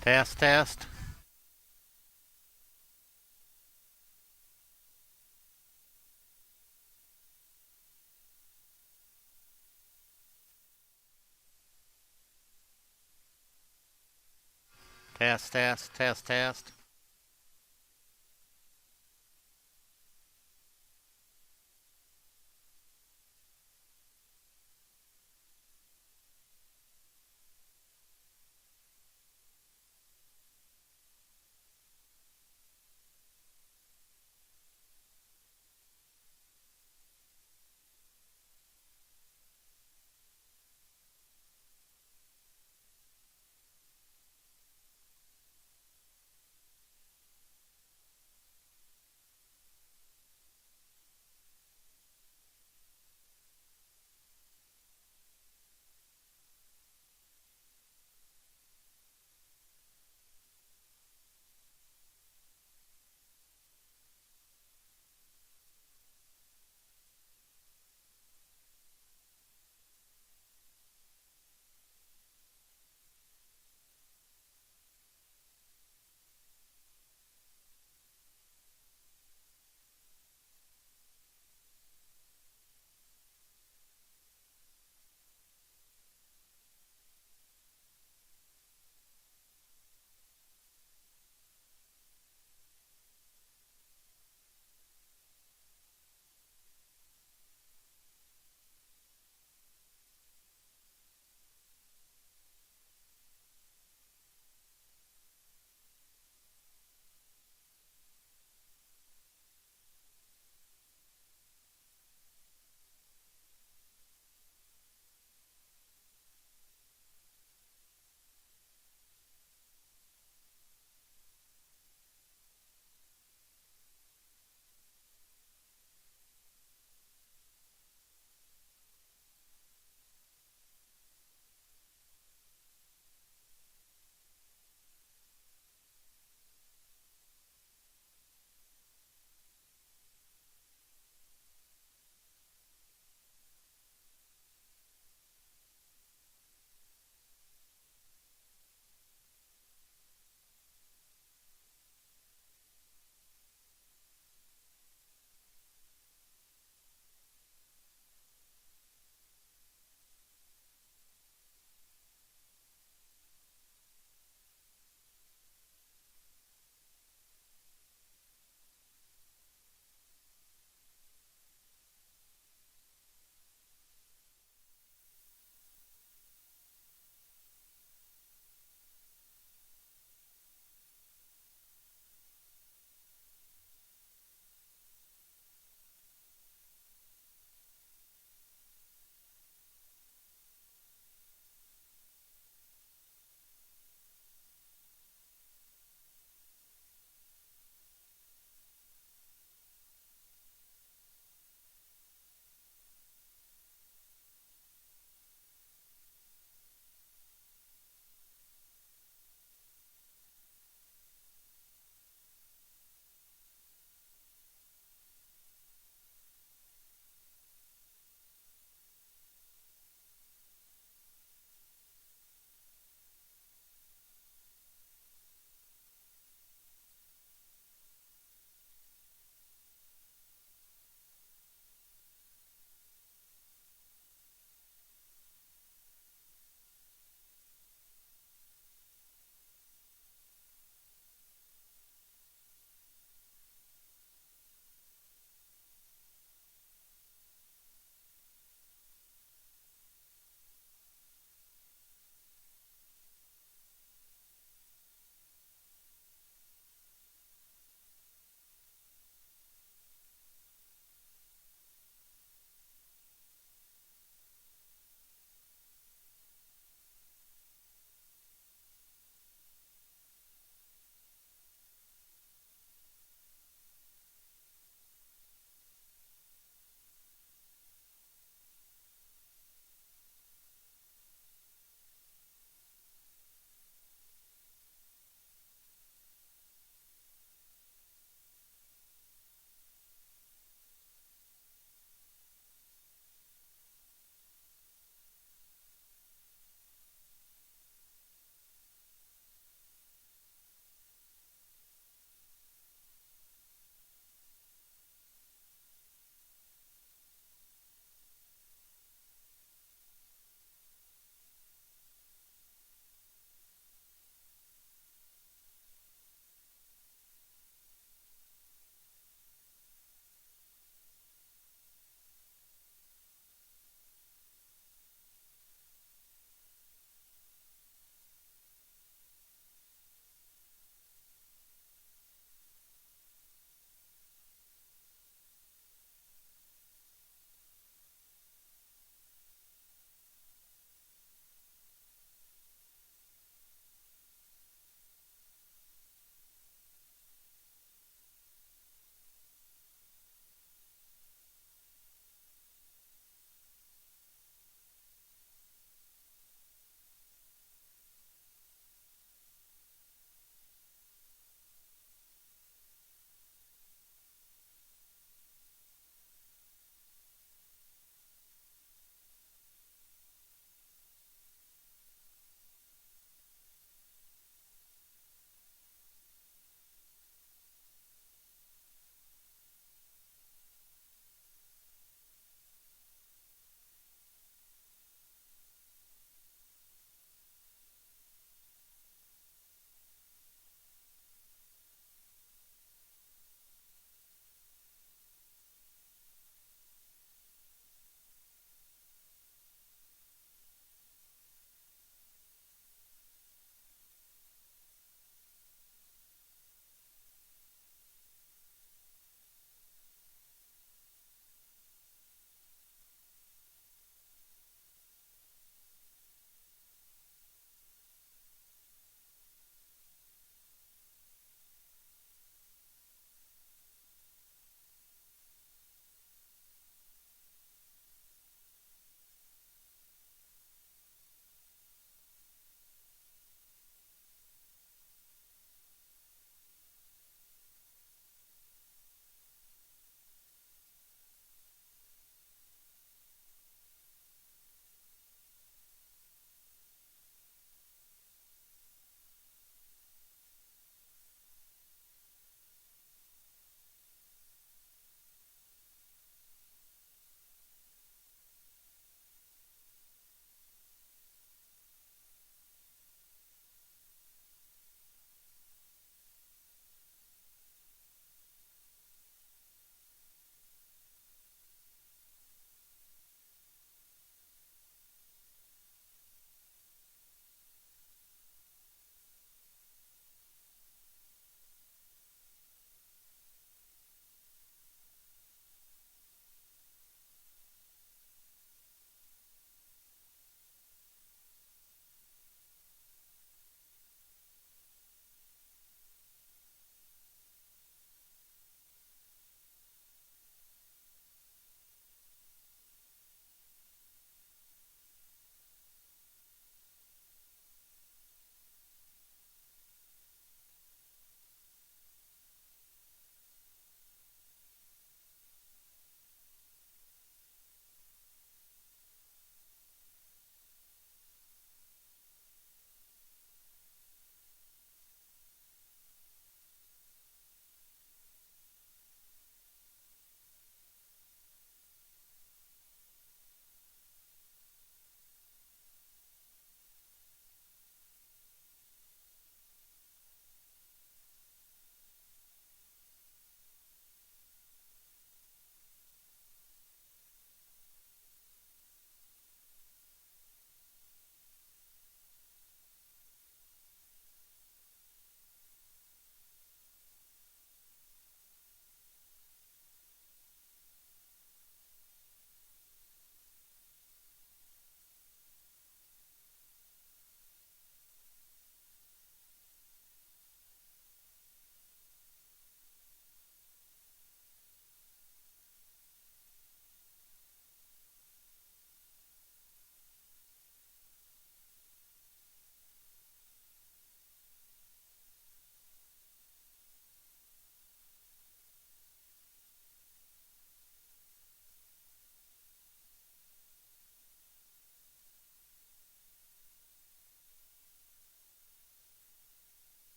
Test, test. Test, test, test, test.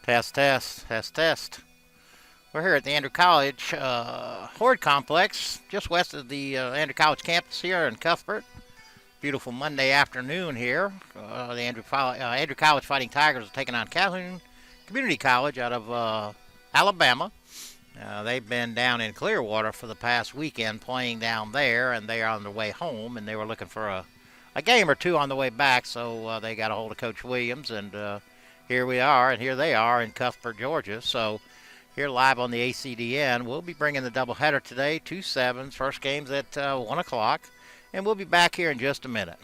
Test, test, test, test. We're here at the Andrew College Horde Complex, just west of the Andrew College campus here in Cuthbert. Beautiful Monday afternoon here. Andrew College Fighting Tigers are taking on Calhoun Community College out of Alabama. They've been down in Clearwater for the past weekend playing down there, and they are on their way home, and they were looking for a game or two on the way back, so they got a hold of Coach Williams, and here we are, and here they are in Cuthbert, Georgia. So here live on the ACDN, we'll be bringing the doubleheader today, 2 sevens. First game's at 1 o'clock, and we'll be back here in just a minute.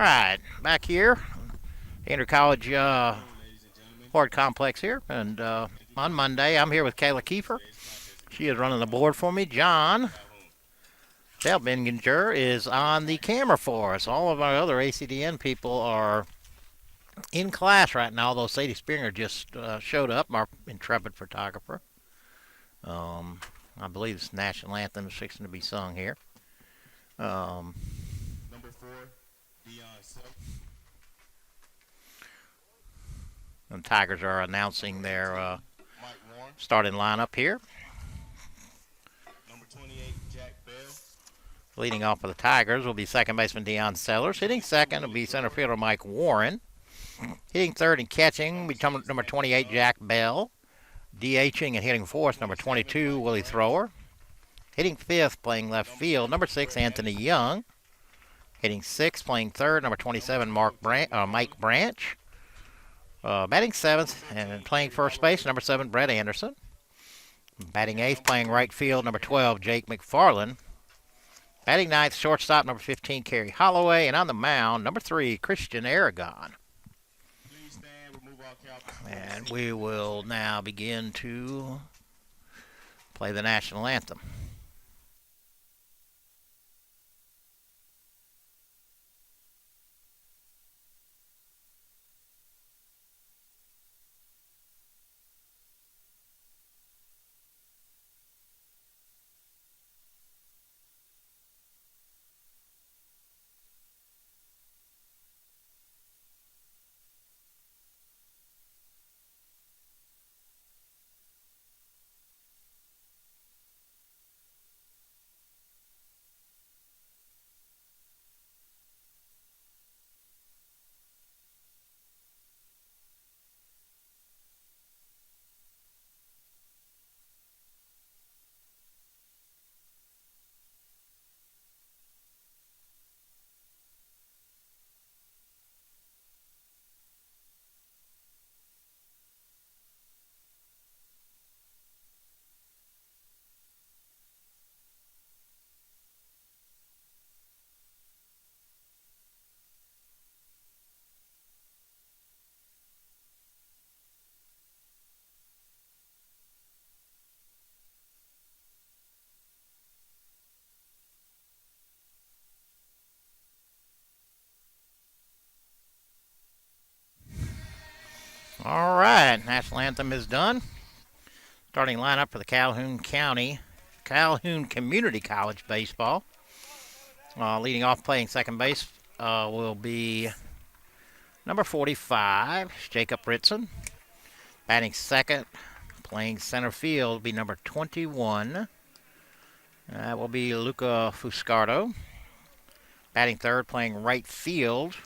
right, back here, Andrew College Horde Complex here, and on Monday I'm here with Kayla Kiefer. She is running the board for me. John Delbinger is on the camera for us. All of our other ACDN people are in class right now, although Sadie Springer just showed up, our intrepid photographer. I believe the national anthem is fixing to be sung here. And Tigers are announcing their starting lineup here. Leading off for the Tigers will be second baseman Deion Sellers. Hitting second will be center fielder Mike Warren. Hitting third and catching will be number 28 Jack Bell. DHing and hitting fourth, number 22 Willie Thrower. Hitting fifth, playing left field, number 6 Anthony Young. Hitting sixth, playing third, number 27 Mike Branch. Batting seventh and playing first base, number 7 Brett Anderson. Batting eighth, playing right field, number 12 Jake McFarland. Batting ninth, shortstop, number 15 Kerry Holloway. And on the mound, number 3 Christian Aragon. And we will now begin to play the national anthem. All right, national anthem is done. Starting lineup for the Calhoun Community College baseball. Leading off playing second base will be number 45, Jacob Ritson. Batting second, playing center field, will be number 21. That will be Luca Fuscardo. Batting third, playing right field,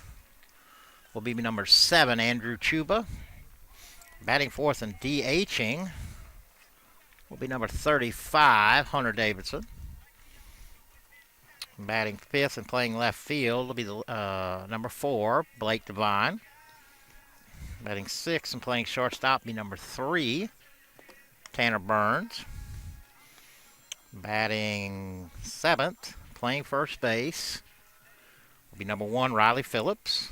will be number 7, Andrew Chuba. Batting fourth and DHing will be number 35, Hunter Davidson. Batting fifth and playing left field will be the number 4, Blake Devine. Batting sixth and playing shortstop will be number 3, Tanner Burns. Batting seventh, playing first base will be number 1, Riley Phillips.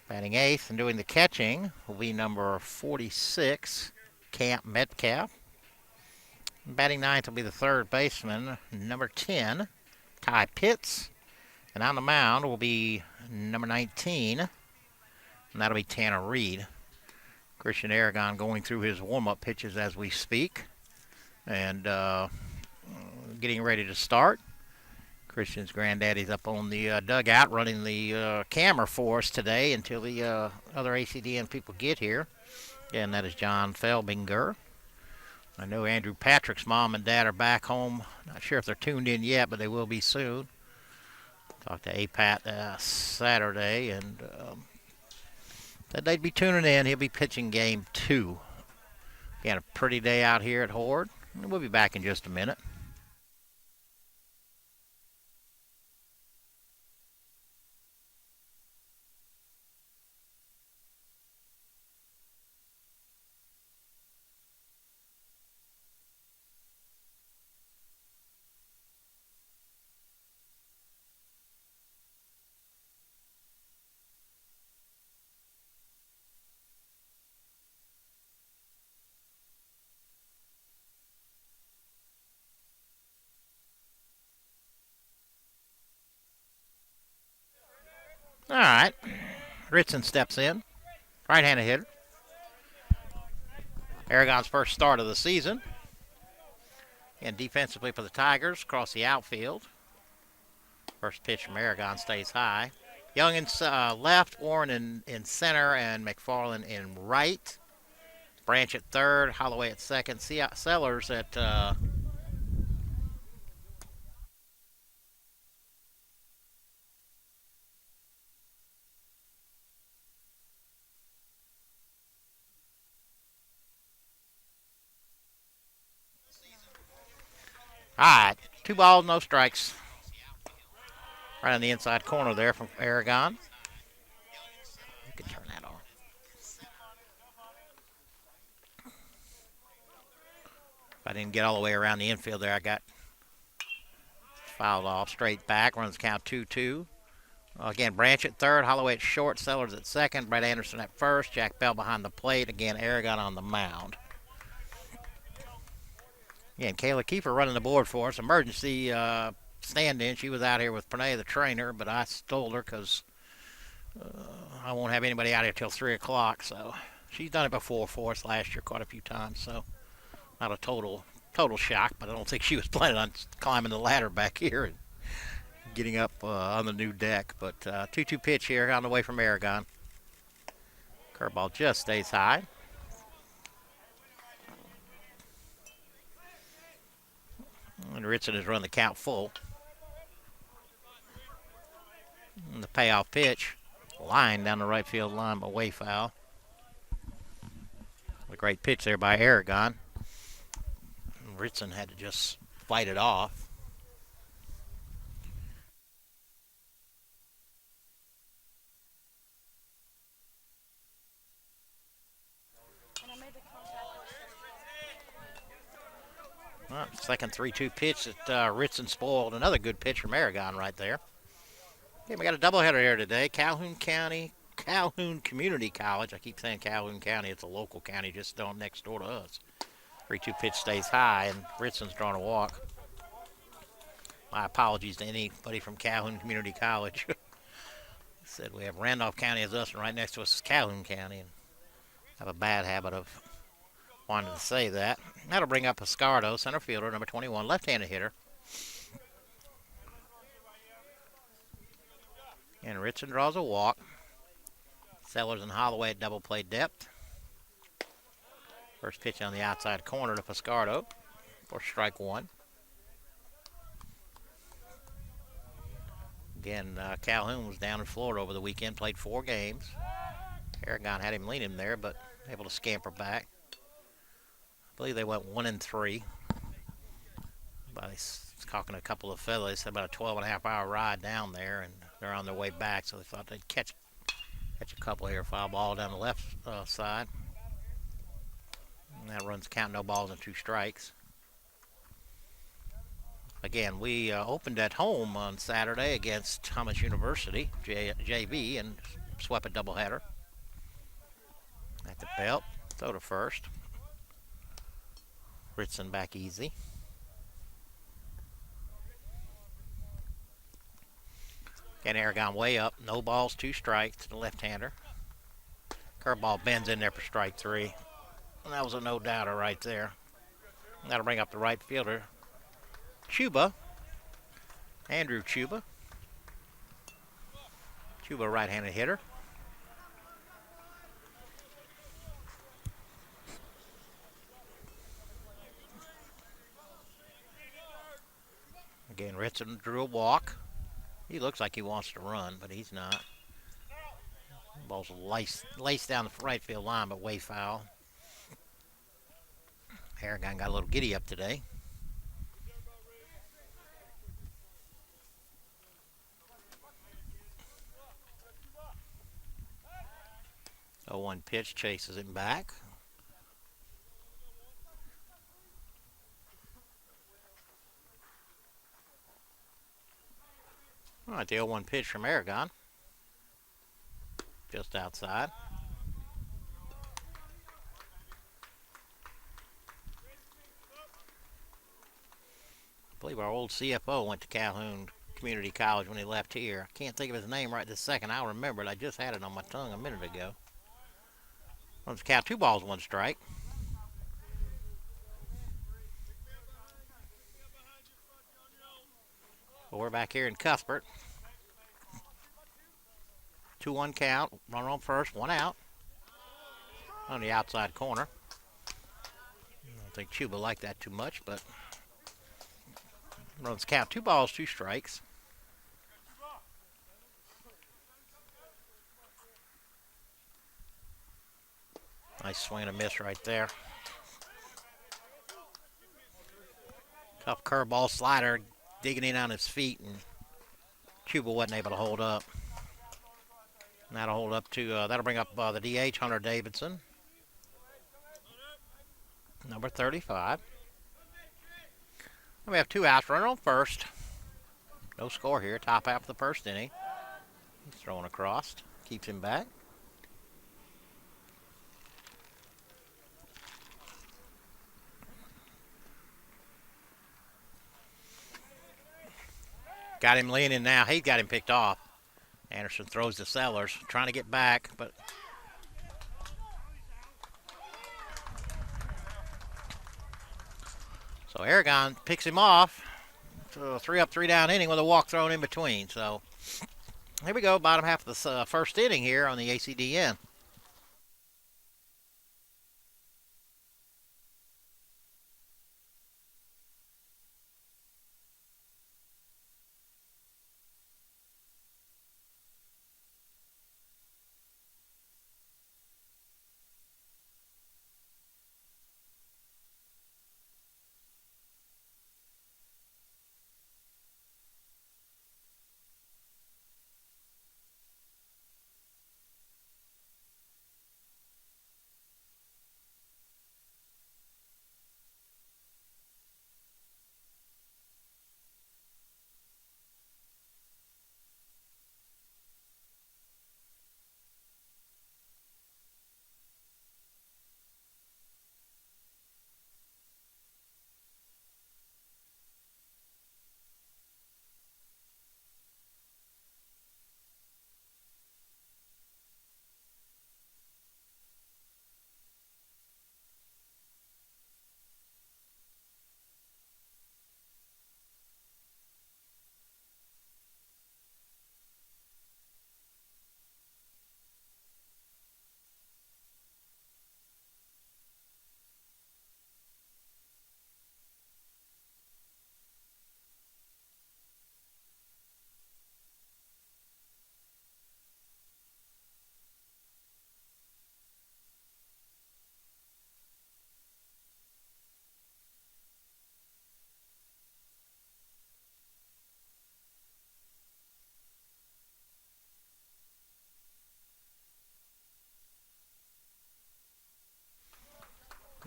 Batting eighth and doing the catching will be number 46, Camp Metcalf. Batting ninth will be the third baseman, number 10, Ty Pitts. And on the mound will be number 19, and that'll be Tanner Reed. Christian Aragon going through his warm-up pitches as we speak and getting ready to start. Christian's granddaddy's up on the dugout running the camera for us today until the other ACDN people get here. And that is John Felbinger. I know Andrew Patrick's mom and dad are back home. Not sure if they're tuned in yet, but they will be soon. Talked to APAT Saturday, and said they'd be tuning in. He'll be pitching game 2. He had a pretty day out here at Horde. We'll be back in just a minute. right. Ritson steps in. Right-handed hitter. Aragon's first start of the season. And defensively for the Tigers, across the outfield. First pitch from Aragon stays high. Young in left, Warren in center, and McFarland in right. Branch at third, Holloway at second. Sellers at all right, 2 balls, no strikes. Right on the inside corner there from Aragon. You can turn that on. If I didn't get all the way around the infield there, I got fouled off. Straight back, runs count 2-2. Again, Branch at third, Holloway at short, Sellers at second, Brett Anderson at first, Jack Bell behind the plate. Again, Aragon on the mound. Again, Kayla Kiefer running the board for us. Emergency stand-in. She was out here with Pranay, the trainer, but I stole her because I won't have anybody out here till 3 o'clock. So she's done it before for us last year quite a few times. So not a total shock, but I don't think she was planning on climbing the ladder back here and getting up on the new deck. But 2-2 pitch here on the way from Aragon. Curveball just stays high. And Ritson has run the count full. And the payoff pitch, line down the right field line, but way foul. A great pitch there by Aragon. And Ritson had to just fight it off. Well, second 3-2 pitch that Ritson spoiled. Another good pitch from Aragon right there. Okay, we got a doubleheader here today. Calhoun Community College. I keep saying Calhoun County. It's a local county just next door to us. 3-2 pitch stays high, and Ritson's drawn a walk. My apologies to anybody from Calhoun Community College. Said we have Randolph County as us, and right next to us is Calhoun County. And I have a bad habit of wanted to say that. That'll bring up Piscardo, center fielder, number 21, left-handed hitter. And Ritson draws a walk. Sellers and Holloway at double play depth. First pitch on the outside corner to Piscardo for strike one. Again, Calhoun was down in Florida over the weekend, played 4 games. Aragon had him lean him there, but able to scamper back. I believe they went 1-3. By talking to a couple of fellas, said about a 12.5-hour ride down there, and they're on their way back, so they thought they'd catch a couple here. Foul ball down the left side. And that runs count, no balls and 2 strikes. Again, we opened at home on Saturday against Thomas University, JV, and swept a doubleheader. At the belt, throw to first. Ritson back easy. Again, Aragon way up. No balls, 2 strikes to the left-hander. Curveball bends in there for strike 3. And that was a no-doubter right there. That'll bring up the right fielder, Chuba. Andrew Chuba. Chuba, right-handed hitter. Again, Ritson drew a walk. He looks like he wants to run, but he's not. Ball's laced down the right field line, but way foul. Aragon got a little giddy up today. Oh, 1 pitch chases him back. All right, the 0-1 pitch from Aragon. Just outside. I believe our old CFO went to Calhoun community college when he left here. I can't think of his name right this second. I'll remember it. I just had it on my tongue a minute ago. Runs the count, 2 balls, 1 strike. Well, we're back here in Cuthbert. 2-1 count. Runner on first, 1 out. On the outside corner. I don't think Chuba liked that too much, but runs the count, 2 balls, 2 strikes. Nice swing and a miss right there. Tough curveball slider digging in on his feet, and Chuba wasn't able to hold up. And that'll hold up to, that'll bring up the DH, Hunter Davidson. Number 35. And we have 2 outs, runner on first. No score here, top half of the first inning. He's throwing across, keeps him back. Got him leaning now. He's got him picked off. Anderson throws to Sellers, trying to get back, but so Aragon picks him off. So a 3 up, 3 down inning with a walk thrown in between. So here we go, bottom half of the first inning here on the ACDN.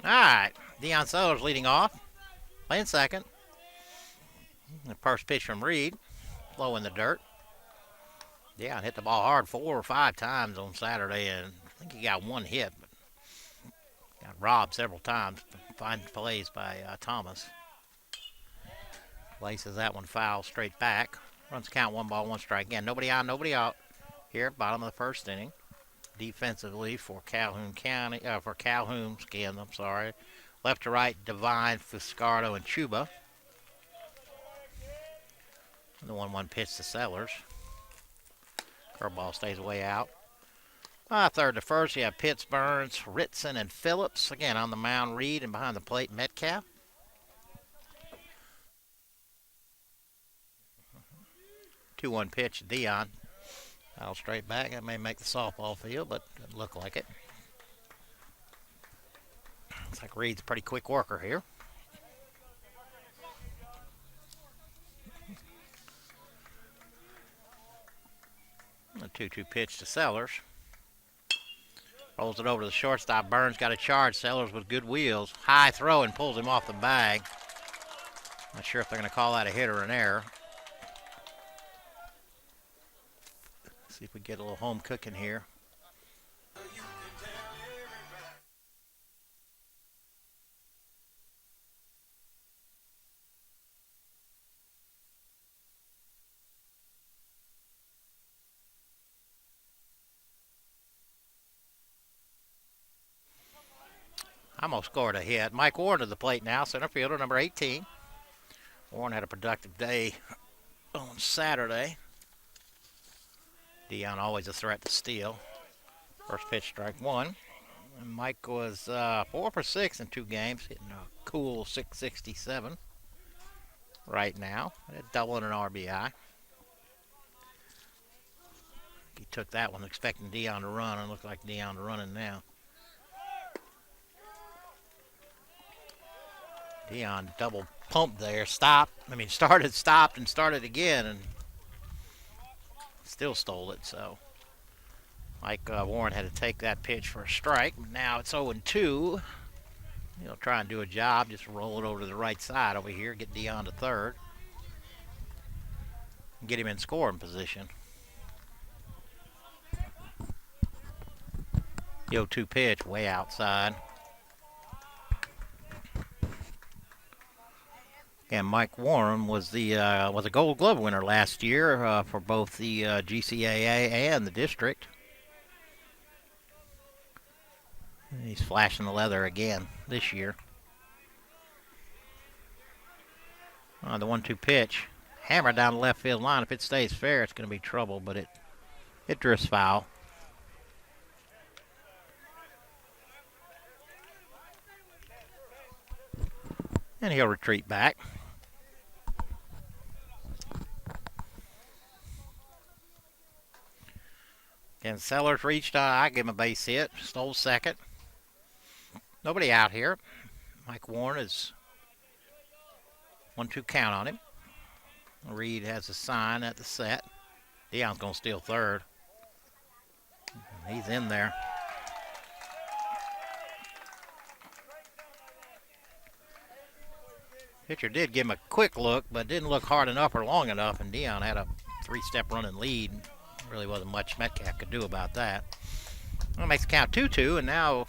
All right, Deion Sellers leading off, playing second. The first pitch from Reed, low in the dirt. Yeah, hit the ball hard 4 or 5 times on Saturday, and I think he got 1 hit, but got robbed several times. Fine plays by Thomas. Places that one foul straight back. Runs count, 1 ball, 1 strike. Again, nobody on, nobody out here, bottom of the first inning. Defensively for Calhoun County, I'm sorry. Left to right, Devine, Fuscardo, and Chuba. And the 1-1 pitch to Sellers. Curveball stays way out. Third to first, you have Pitts, Burns, Ritson, and Phillips. Again, on the mound, Reed, and behind the plate, Metcalf. 2-1 pitch, Dion. Foul straight back. That may make the softball field, but doesn't look like it. Looks like Reed's a pretty quick worker here. A 2-2 pitch to Sellers. Rolls it over to the shortstop. Burns got a charge. Sellers with good wheels. High throw and pulls him off the bag. Not sure if they're going to call that a hit or an error. See if we get a little home cooking here. almost scored a hit. Mike Warren to the plate now, center fielder, number 18. Warren had a productive day on Saturday. Dion always a threat to steal. First pitch, strike one. And Mike was 4 for 6 in 2 games, hitting a cool 667 right now. A double and an RBI. He took that one expecting Dion to run, and looked like Dion running now. Dion double pumped there, stopped, and started again, and still stole it. So Mike Warren had to take that pitch for a strike. Now it's 0-2. He'll try and do a job, just roll it over to the right side over here, get Dion to third, and get him in scoring position. The 0-2 pitch, way outside. And Mike Warren was a Gold Glove winner last year for both the GCAA and the district. He's flashing the leather again this year. The 1-2 pitch, hammer down the left field line. If it stays fair, it's going to be trouble, but it drifts foul. And he'll retreat back. And Sellers reached, I give him a base hit, stole second. Nobody out here. Mike Warren is 1-2 count on him. Reed has a sign at the set. Dion's going to steal third. He's in there. Pitcher did give him a quick look, but didn't look hard enough or long enough, and Dion had a 3-step running lead. Really wasn't much Metcalf could do about that. Well, it makes the count 2-2, and now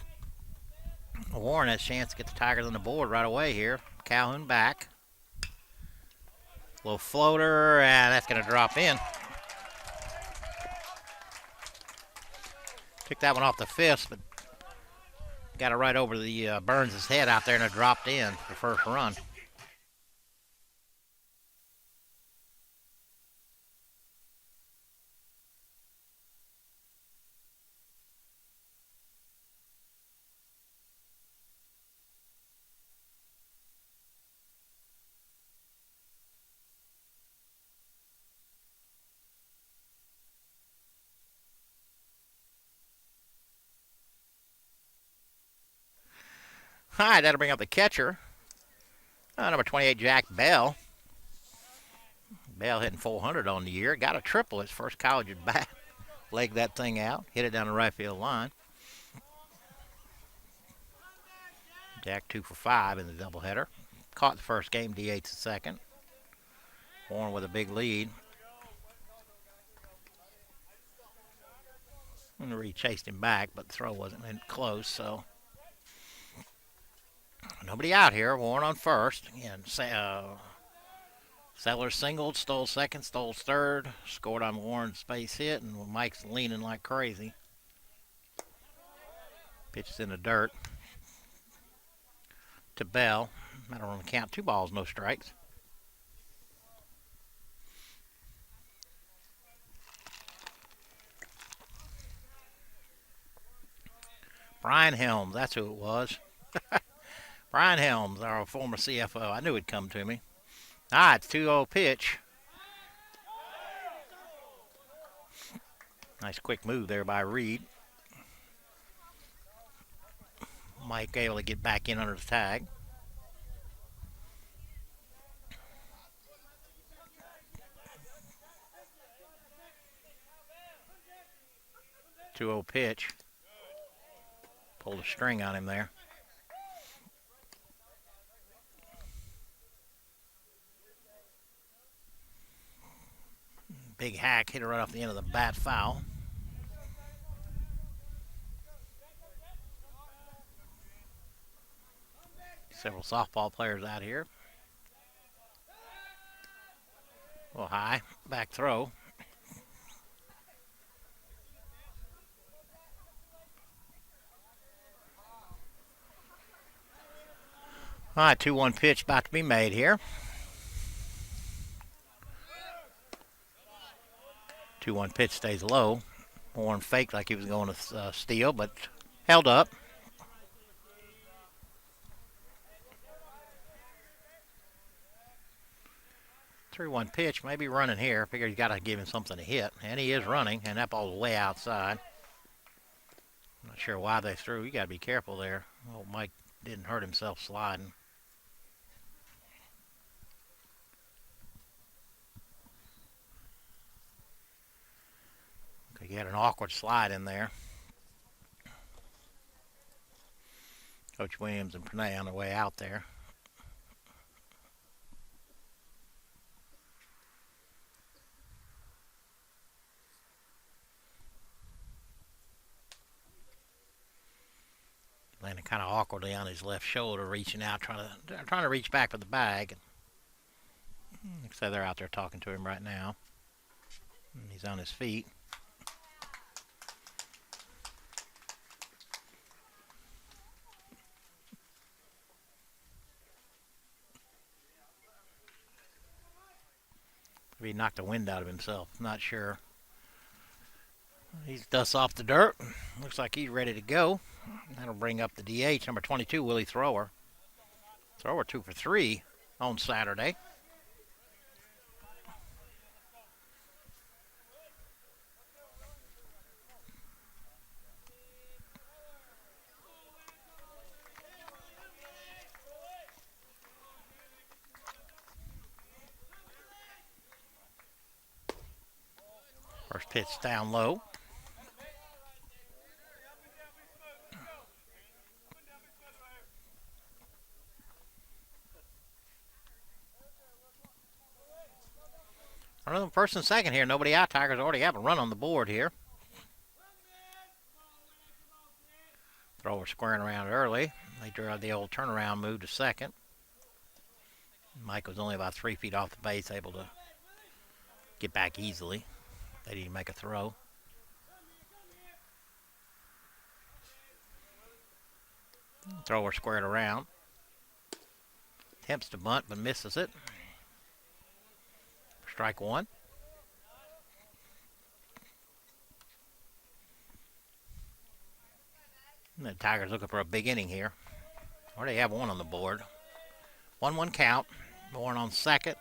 Warren has a chance to get the Tigers on the board right away here. Calhoun back. Little floater, and that's going to drop in. Took that one off the fist, but got it right over the Burns' head out there, and it dropped in for first run. All right, that'll bring up the catcher. Number 28, Jack Bell. Bell hitting 400 on the year. Got a triple his first college at bat. Legged that thing out. Hit it down the right field line. Jack 2 for 5 in the doubleheader. Caught the first game, DH the second. Warren with a big lead. And Reed chased him back, but the throw wasn't close, so nobody out here. Warren on first. Again, Sellers singled, stole second, stole third, scored on Warren's base hit, and Mike's leaning like crazy. Pitches in the dirt to Bell. Matter on the count, 2 balls, no strikes. Brian Helms, that's who it was. Brian Helms, our former CFO. I knew it'd come to me. All right, it's 2-0 pitch. Nice quick move there by Reed. Mike able to get back in under the tag. Two-0 pitch. Pulled a string on him there. Big hack, hit it right off the end of the bat, foul. Several softball players out here. A little high, back throw. All right, 2-1 pitch about to be made here. 2-1 pitch stays low. Warren faked like he was going to steal, but held up. 3-1 pitch, maybe running here. Figure he's got to give him something to hit, and he is running, and that ball's way outside. Not sure why they threw. You got to be careful there. Oh, Mike didn't hurt himself sliding. Okay, he had an awkward slide in there. Coach Williams and Pranay on their way out there. Landing kind of awkwardly on his left shoulder, reaching out, trying to reach back for the bag. Looks like they're out there talking to him right now. And he's on his feet. Maybe he knocked the wind out of himself. Not sure. He dusts off the dirt. Looks like he's ready to go. That'll bring up the DH, number 22, Willie Thrower. Thrower 2 for 3 on Saturday. First pitch down low. Running them first and second here. Nobody out. Tigers already have a run on the board here. Thrower squaring around early. They draw the old turnaround move to second. Mike was only about 3 feet off the base, able to get back easily. They didn't make a throw. Thrower squared around. Attempts to bunt, but misses it. Strike one. And the Tigers looking for a big inning here. Already have one on the board. 1-1 count. Bourne on second.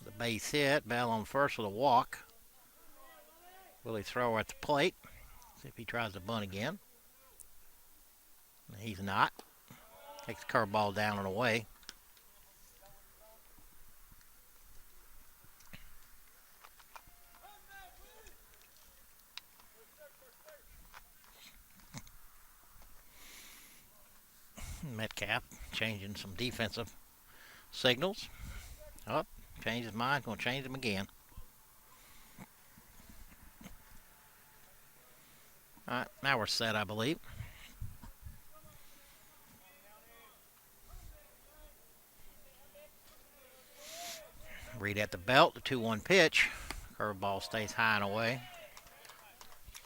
The base hit. Bell on first with a walk. Willie Thrower at the plate. See if he tries to bunt again. He's not. Takes the curveball down and away. Metcalf changing some defensive signals. Oh, changed his mind. Going to change them again. All right, now we're set, I believe. Reed at the belt, the 2-1 pitch. Curveball stays high and away.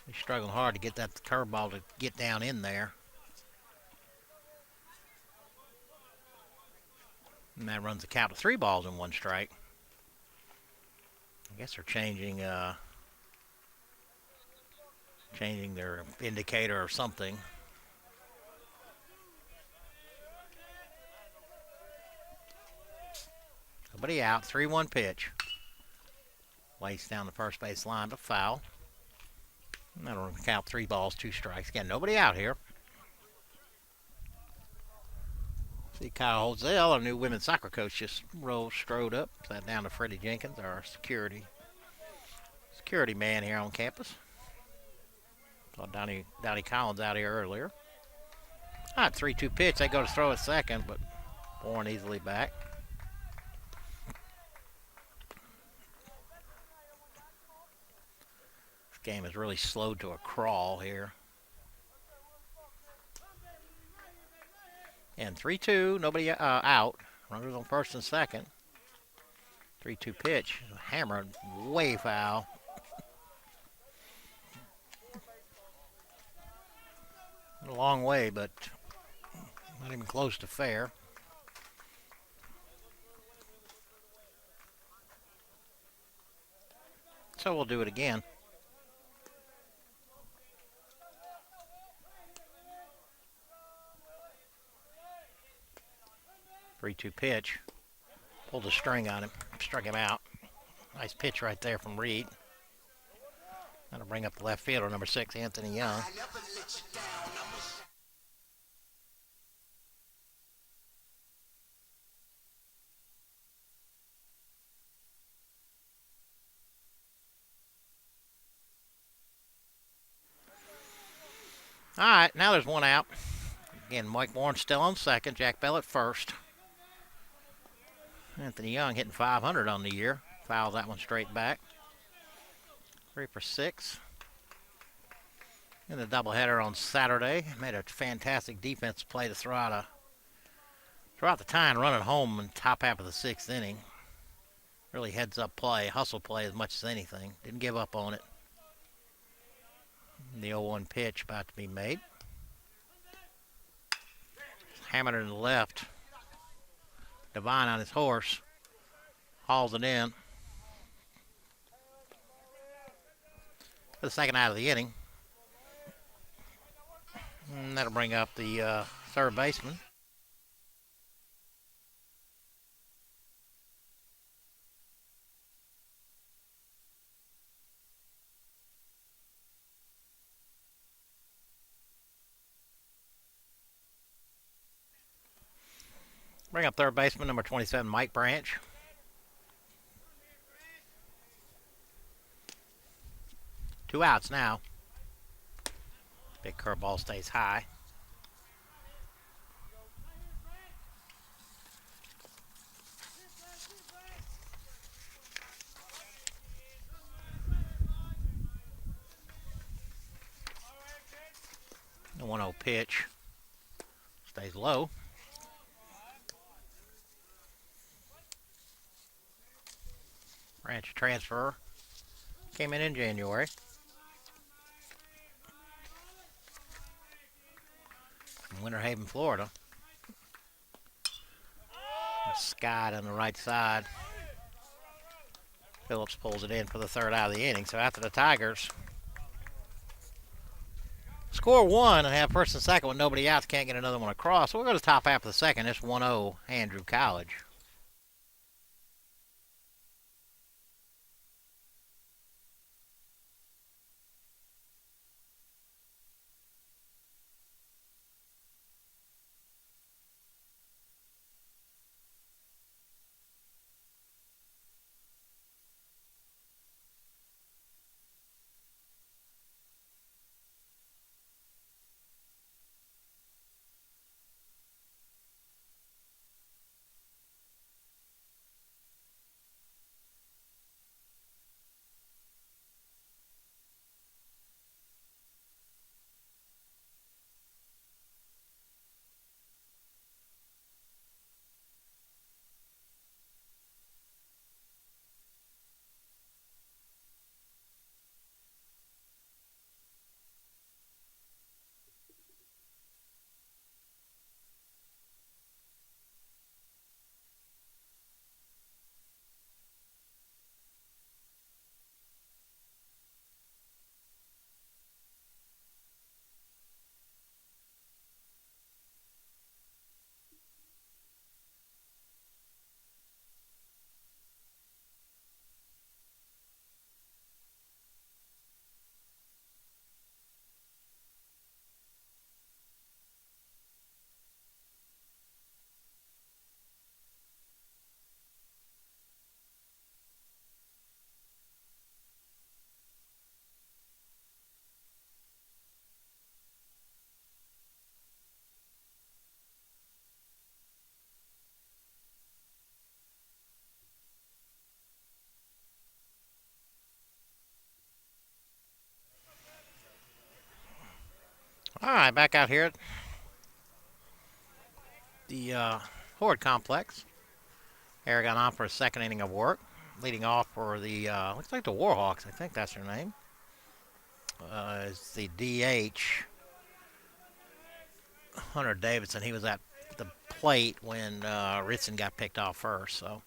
He's struggling hard to get that curveball to get down in there. And that runs the count to 3 balls and 1 strike. I guess they're changing their indicator or something. Nobody out. 3-1 pitch. Waits down the first base line, but foul. And that'll count 3 balls, 2 strikes. Again, nobody out here. See Kyle Hozell, our new women's soccer coach, just strode up. Sat down to Freddie Jenkins, our security man here on campus. Saw Donnie Collins out here earlier. All right, 3-2 pitch. They go to throw at second, but Bourne easily back. This game is really slowed to a crawl here. And 3-2, nobody out. Runners on first and second. 3-2 pitch. Hammered way foul. A long way, but not even close to fair. so we'll do it again. 3-2 pitch. Pulled the string on him. Struck him out. Nice pitch right there from Reed. That'll bring up the left fielder, number 6, Anthony Young. All right, now there's one out. Again, Mike Warren still on second. Jack Bell at first. Anthony Young hitting .500 on the year. Fouls that one straight back. 3 for 6. In the doubleheader on Saturday, made a fantastic defensive play to throw out the tie and run it home in the top half of the 6th inning. Really heads up play, hustle play as much as anything. Didn't give up on it. The 0-1 pitch about to be made. Hammered in the left. Devine on his horse. Hauls it in. For the second out of the inning. And that'll bring up the third baseman. Bring up third baseman, number 27, Mike Branch. Two outs now. Big curveball stays high. The 1-0 pitch stays low. Branch transfer. Came in January. From Winter Haven, Florida. Scott on the right side. Phillips pulls it in for the third out of the inning. So after the Tigers score one and have first and second with nobody out, can't get another one across. So we'll go to the top half of the second. It's 1-0 Andrew College. All right, back out here at the Horde Complex. Aragon on for a second inning of work. Leading off for the, looks like the Warhawks, I think that's their name. Is the DH, Hunter Davidson. He was at the plate when Ritson got picked off first. So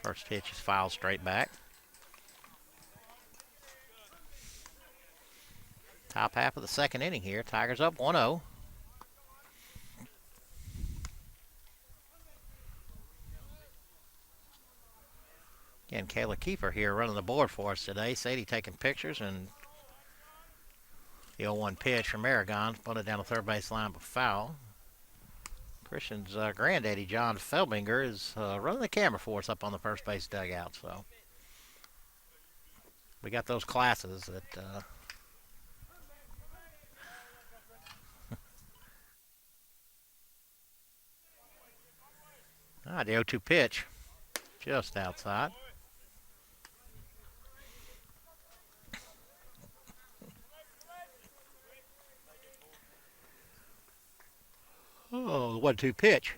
first pitch is fouled straight back. Top half of the second inning here. Tigers up 1-0. Again, Kayla Kiefer here running the board for us today. Sadie taking pictures, and the 0-1 pitch from Aragon. Put it down the third base line, but foul. Christian's granddaddy, John Felbinger, is running the camera for us up on the first base dugout. So we got those classes that the 0-2 pitch just outside. Oh, the 1-2 pitch.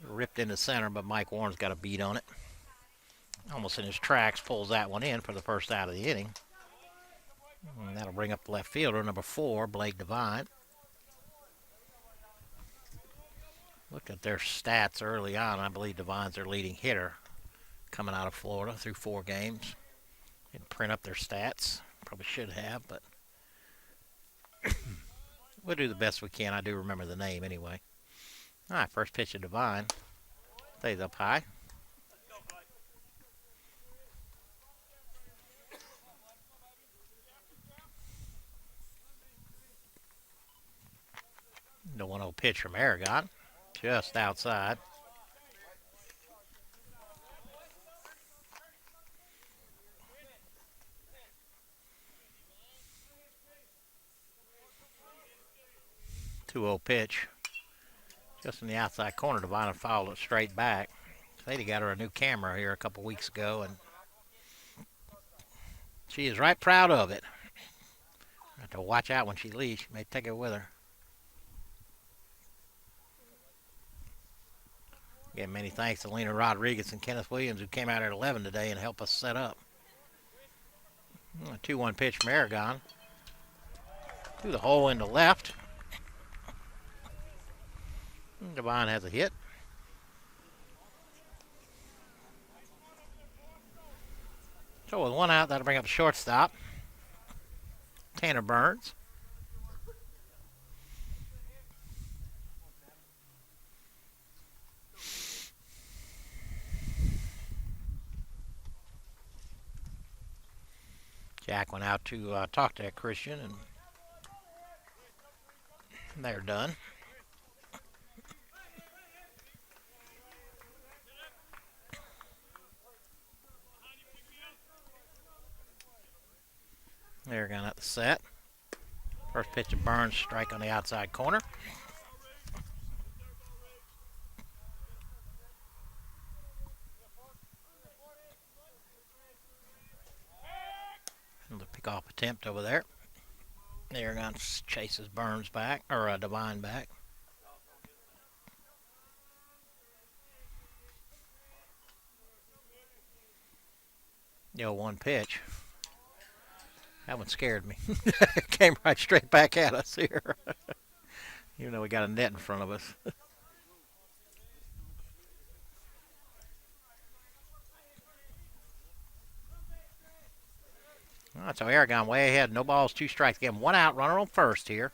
Ripped into center, but Mike Warren's got a beat on it. Almost in his tracks, pulls that one in for the first out of the inning. And that'll bring up the left fielder, number 4, Blake Devine. Looked at their stats early on. I believe Devine's their leading hitter coming out of Florida through 4 games. Didn't print up their stats. Probably should have, but we'll do the best we can. I do remember the name anyway. All right, first pitch of Devine. Stays up high. The 1-0 pitch from Aragon. Just outside. The 2-0 pitch. Just in the outside corner. Devine fouled it straight back. Sadie got her a new camera here a couple weeks ago, and she is right proud of it. Have to watch out when she leaves. She may take it with her. Again, many thanks to Lena Rodriguez and Kenneth Williams, who came out at 11 today and helped us set up. A 2-1 pitch from Aragon. Through the hole into left. Devine has a hit. So with 1 out, that'll bring up the shortstop, Tanner Burns. Jack went out to talk to that Christian, and they're done. They're going at the set. First pitch of Burns, strike on the outside corner. The pick-off attempt over there. Aragon chases Burns back, or Devine back. The 0-1 pitch. That one scared me. Came right straight back at us here. Even though we got a net in front of us. All right, so Aragon way ahead. No balls, 2 strikes. Again, 1 out, runner on first here.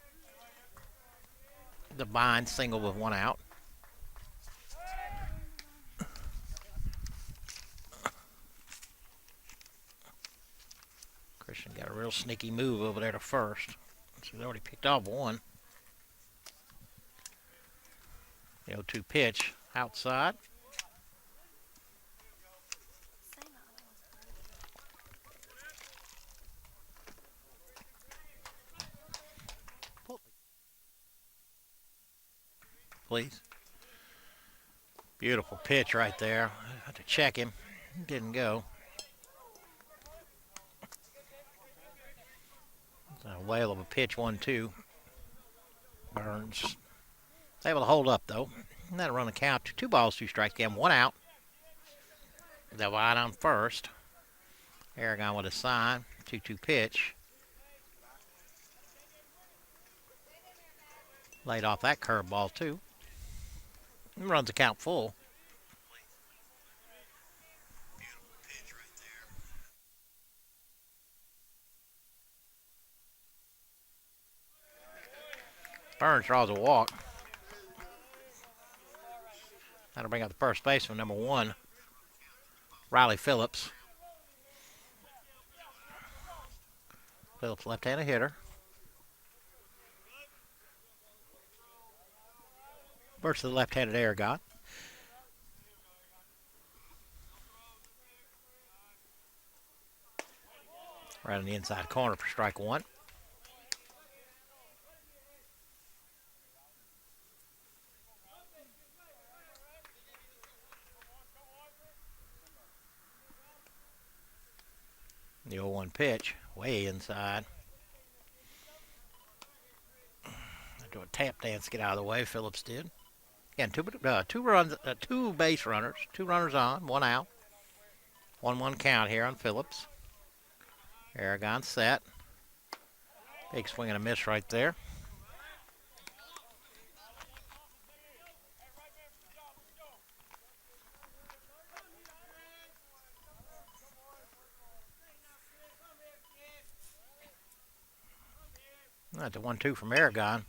Devine single with 1 out. Christian got a real sneaky move over there to first. So he's already picked off 1. The 0-2 pitch outside. Please. Beautiful pitch right there. I had to check him. Didn't go. It's a whale of a pitch, 1-2. Burns able to hold up though. And that'll run the count to 2 balls, 2 strikes. Again, 1 out. Devine on first. Aragon with a sign. 2-2 pitch. Laid off that curveball too. And runs the count full. Burns draws a walk. That'll bring up the first baseman, number 1, Riley Phillips. Phillips, left-handed hitter. Versus the left-handed Aragon. Right in the inside corner for strike 1. The 0-1 pitch, way inside. Do a tap dance to get out of the way. Phillips did. Again, two base runners, 2 runners on, 1 out. 1-1 count here on Phillips. Aragon set. Big swing and a miss right there. That's a 1-2 from Aragon.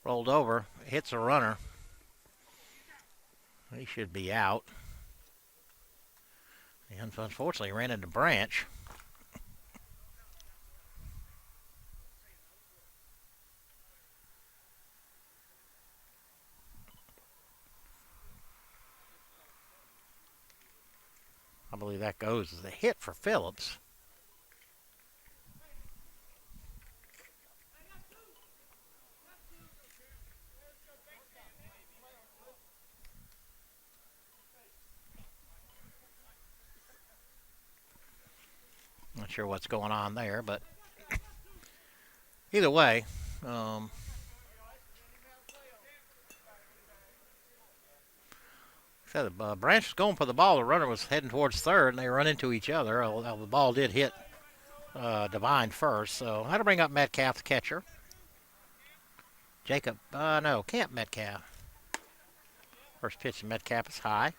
Rolled over, hits a runner. He should be out. And unfortunately ran into Branch. I believe that goes as a hit for Phillips. Not sure what's going on there, but either way, Branch was going for the ball. The runner was heading towards third, and they run into each other. The ball did hit Devine first, so that'll bring up Metcalf, the catcher. Camp Metcalf. First pitch to Metcalf is high.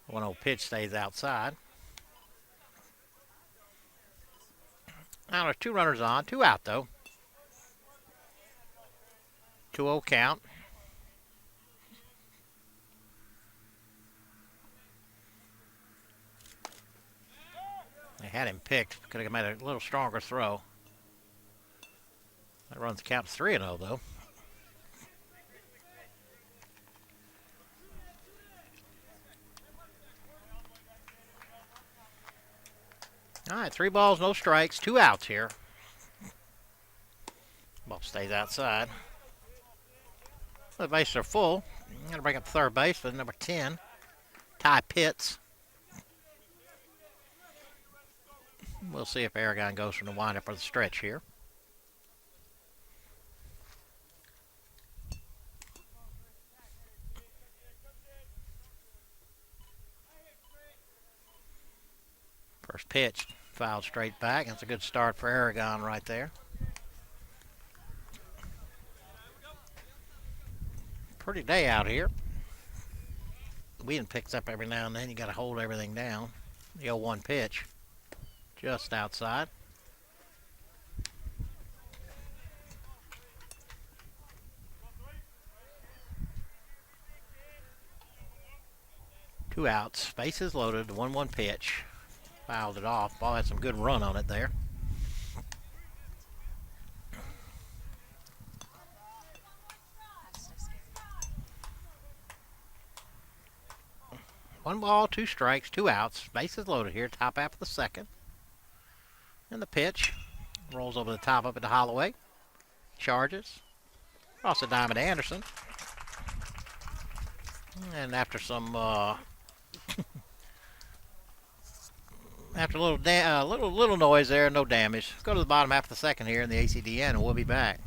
The 1-0 pitch stays outside. Now there's 2 runners on, 2 out though. 2-0 count. They had him picked. Could have made a little stronger throw. That runs the count to 3-0 though. All right, 3 balls, no strikes, 2 outs here. Ball stays outside. The bases are full. I'm going to bring up third baseman, number 10, Ty Pitts. We'll see if Aragon goes from the windup or the stretch here. First pitch, fouled straight back. That's a good start for Aragon right there. Pretty day out here. Wind picks up every now and then. You got to hold everything down. The 0-1 pitch, just outside. Two outs, bases loaded, the 1-1 pitch. Fouled it off. Ball had some good run on it there. One ball, 2 strikes, 2 outs. Bases loaded here, top half of the second. And the pitch rolls over the top of it to Holloway. Charges. Across the diamond to Anderson. And after some after a little noise there, no damage. Let's go to the bottom half of the second here in the ACDN, and we'll be back.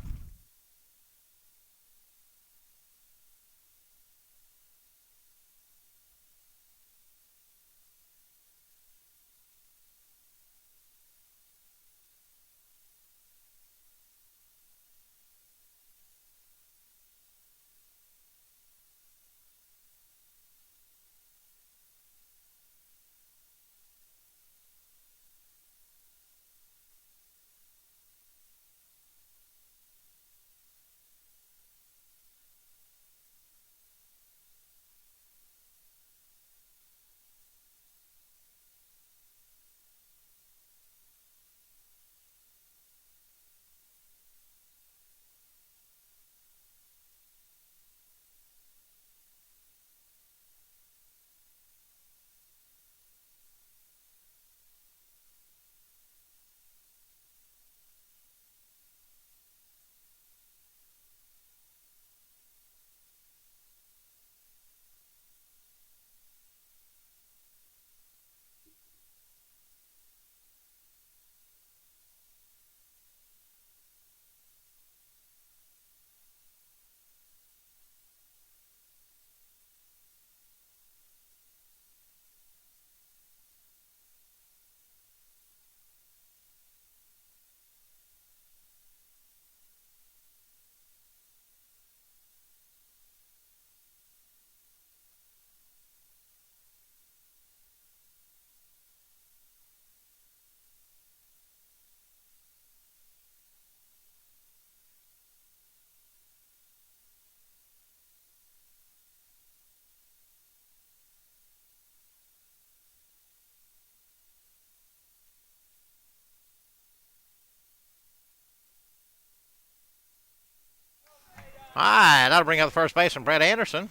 All right, that'll bring up the first baseman, Brett Anderson.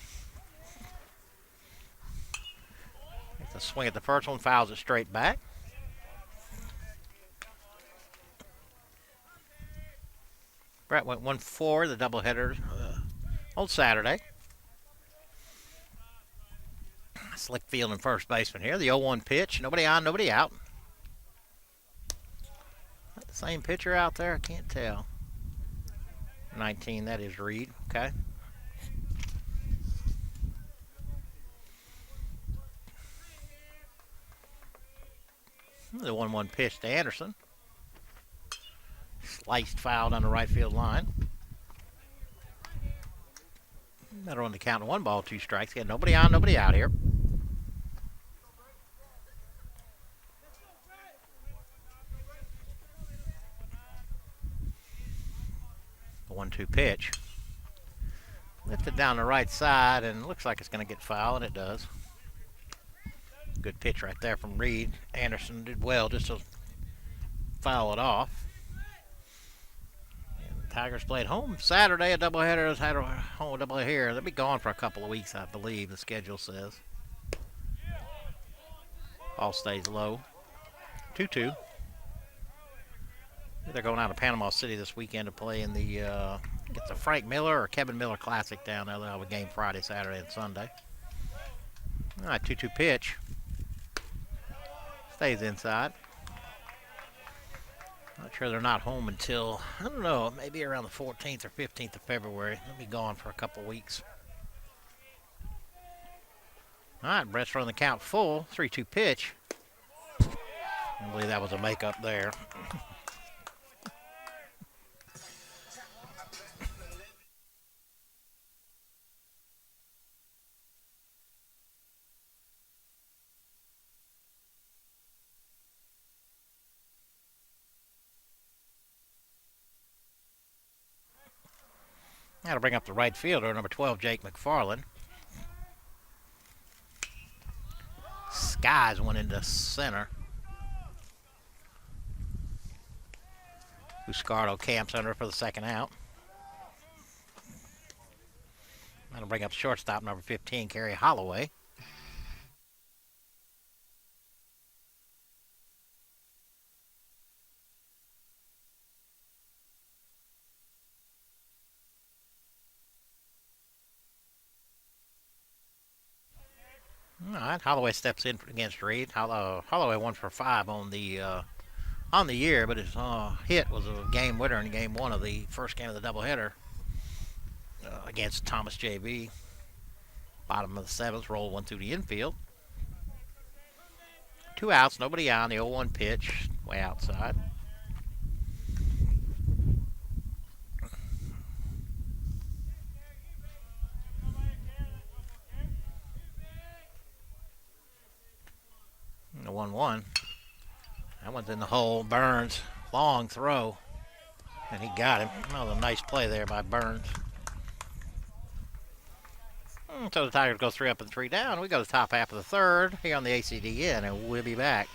Gets a swing at the first one, fouls it straight back. Brett went 1-4, the doubleheader on Saturday. Slick field and first baseman here. The 0-1 pitch. Nobody on, nobody out. Not the same pitcher out there? I can't tell. 19, that is Reed. Okay. The 1-1 pitch to Anderson. Sliced foul on the right field line. Better on the count of 1 ball, 2 strikes. Again, nobody on, nobody out here. The 1-2 pitch. Lifted down the right side and looks like it's going to get foul, and it does. Good pitch right there from Reed. Anderson did well just to foul it off. And the Tigers played home Saturday. A doubleheader has had a home doubleheader here. They'll be gone for a couple of weeks, I believe, the schedule says. Ball stays low. 2-2. They're going out to Panama City this weekend to play in the it's a Frank Miller or Kevin Miller Classic down there. They'll have a game Friday, Saturday, and Sunday. All right, 2-2 pitch. Stays inside. Not sure they're not home until, I don't know, maybe around the 14th or 15th of February. They'll be gone for a couple weeks. All right, Brett's running the count full. 3-2 pitch. I believe that was a makeup there. That'll bring up the right fielder, number 12, Jake McFarland. Skies one into center. Buscardo camps under for the second out. That'll bring up shortstop, number 15, Kerry Holloway. All right, Holloway steps in against Reed. Holloway 1 for 5 on the year, but his hit was a game winner in game 1 of the first game of the doubleheader against Thomas J.B. Bottom of the 7th, rolled one through the infield. 2 outs, nobody on. The 0-1 pitch, way outside. The 1-1. That one's in the hole. Burns, long throw, and he got him. Another nice play there by Burns. So the Tigers go 3 up and 3 down. We go to the top half of the third here on the ACDN, and we'll be back.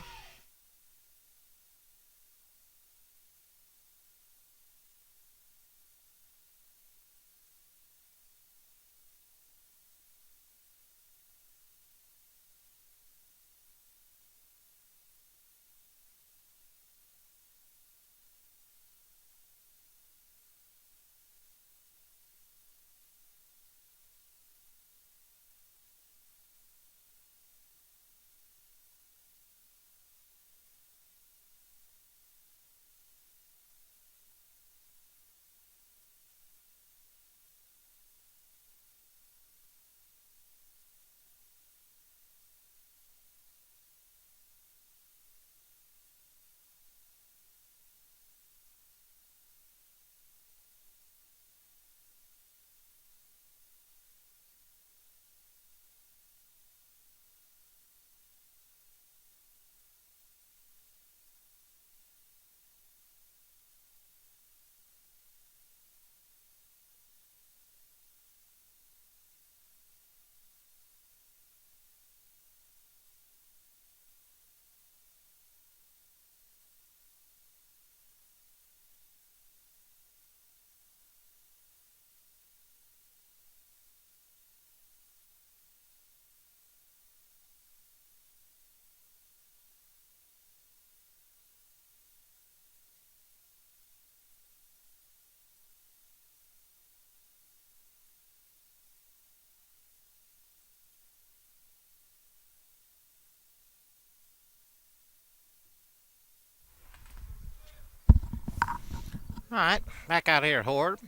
All right, back out here at Horde.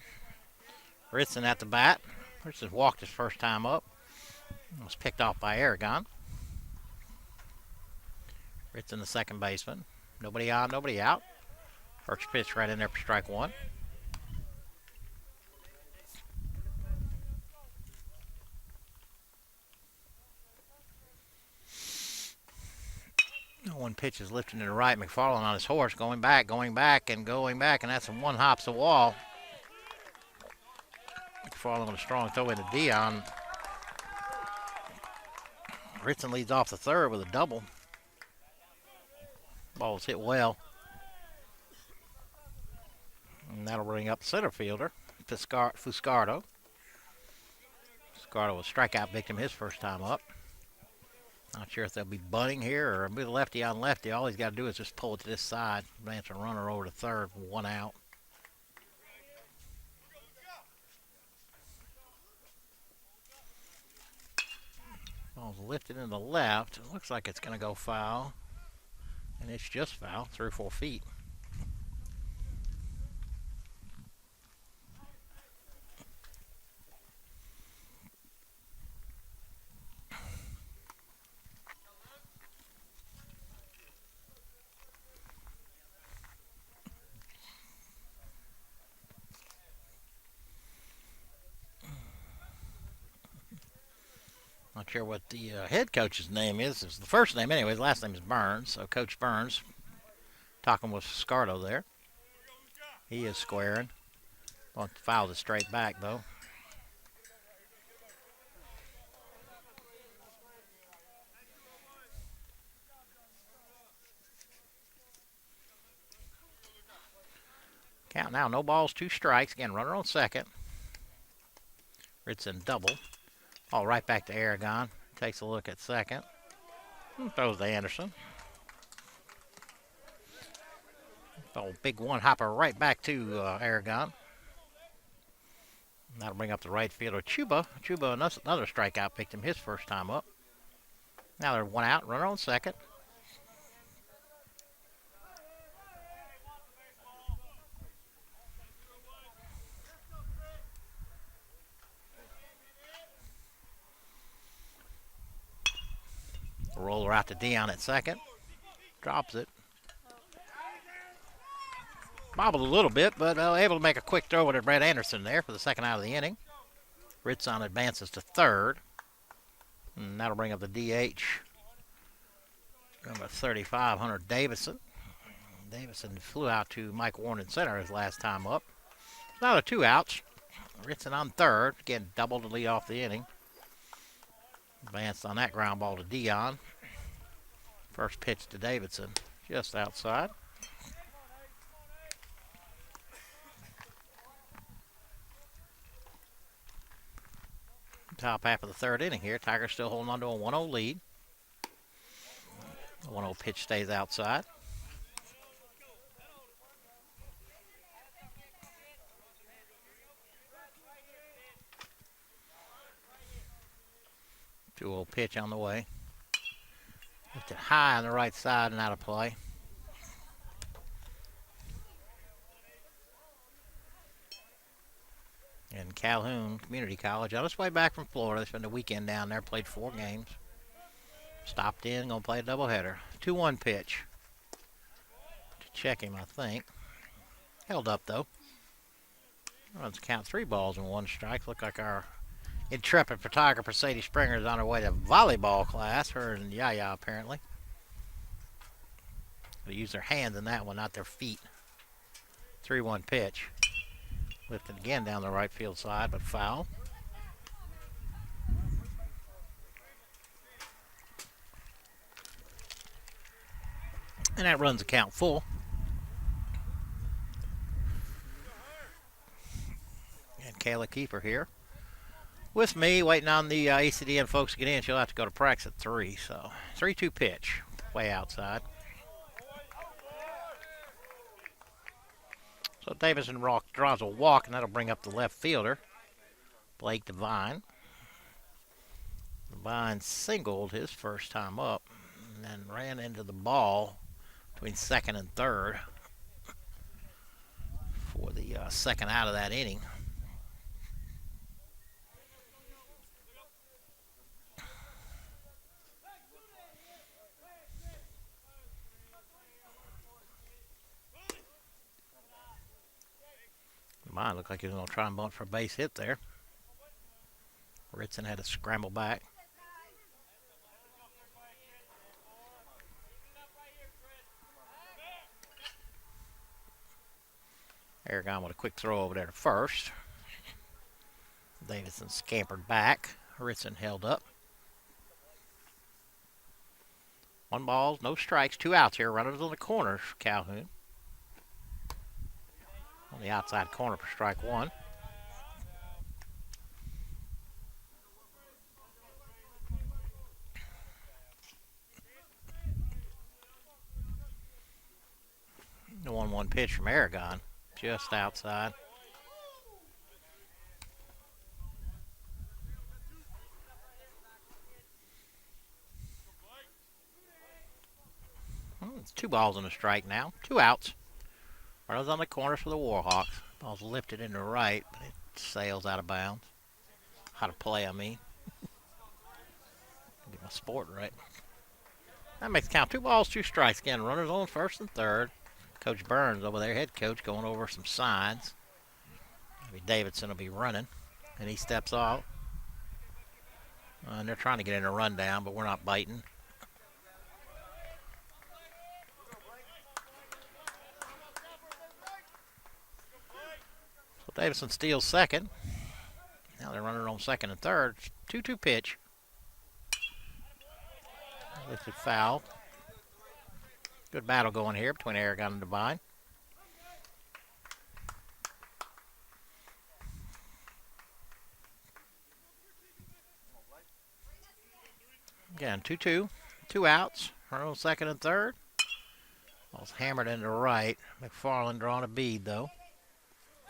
Ritson at the bat. Ritson walked his first time up. Was picked off by Aragon. Ritson, the second baseman. Nobody on, nobody out. First pitch right in there for strike one. One pitch is lifting to the right. McFarland on his horse, going back, and that's in one hops the wall. McFarland with a strong throw into Dion. Ritson leads off the third with a double. Ball's hit well. And that'll bring up the center fielder, Fuscardo. Fuscardo was a strikeout victim his first time up. Not sure if they'll be bunting here or be lefty on lefty. All he's got to do is just pull it to this side, advance a runner over to third, one out. Ball's lifted in the left. It looks like it's going to go foul. And it's just foul, 3 or 4 feet. Not sure what the head coach's name is. It's the first name anyway. His last name is Burns. So Coach Burns talking with Scardo there. He is squaring. Won't foul it straight back though. Count now, no balls, 2 strikes. Again, runner on second. Ritson double. All right back to Aragon. Takes a look at second. And throws to Anderson. Oh, big one hopper right back to Aragon. That'll bring up the right fielder, Chuba. Chuba, another strikeout victim his first time up. Now they're one out, runner on second. Roller out to Dion at second. Drops it. Bobbled a little bit, but able to make a quick throw to Brett Anderson there for the second out of the inning. Ritson advances to third. And that'll bring up the DH. Number 35, Hunter Davison. Davison flew out to Mike Warren in center his last time up. Now they're 2 outs. Ritson on third. Again, double to lead off the inning. Advanced on that ground ball to Dion. First pitch to Davidson, just outside. Top half of the third inning here. Tigers still holding on to a 1-0 lead. The 1-0 pitch stays outside. Two-0 pitch on the way. Lifted high on the right side and out of play. And Calhoun Community College on its way back from Florida. They spent a weekend down there, played 4 games. Stopped in, gonna play a doubleheader. 2-1 pitch. To check him, I think. Held up though. Runs count 3 balls and 1 strike. Look like our intrepid photographer Sadie Springer is on her way to volleyball class. Her and Yaya apparently. They use their hands in that one, not their feet. 3-1 pitch. Lifted again down the right field side, but foul. And that runs the count full. And Kayla Keeper here with me, waiting on the ACDN folks to get in. She'll have to go to practice at 3. So 3-2 pitch, way outside. So Davison draws a walk, and that'll bring up the left fielder, Blake Devine. Devine singled his first time up, and then ran into the ball between second and third for the the second out of that inning. Mine looked like he was going to try and bunt for a base hit there. Ritson had to scramble back. Aragon with a quick throw over there to first. Davidson scampered back. Ritson held up. 1 ball, no strikes, 2 outs here. Runners on the corners for Calhoun. On the outside corner for strike 1. The 1-1 pitch from Aragon, just outside. It's 2 balls and a strike now. 2 outs. Runners on the corners for the Warhawks. Ball's lifted into right, but it sails out of bounds. How to play, I mean. Get my sport right. That makes the count. 2 balls, 2 strikes. Again, runners on first and third. Coach Burns over there, head coach, going over some signs. Maybe Davidson will be running, and he steps off. And they're trying to get in a rundown, but we're not biting. So Davidson steals second. Now they're running on second and third. 2-2 pitch. Lifted foul. Good battle going here between Aragon and Devine. Again, 2-2. 2 outs. Runner on second and third. Ball's hammered into right. McFarland drawing a bead, though.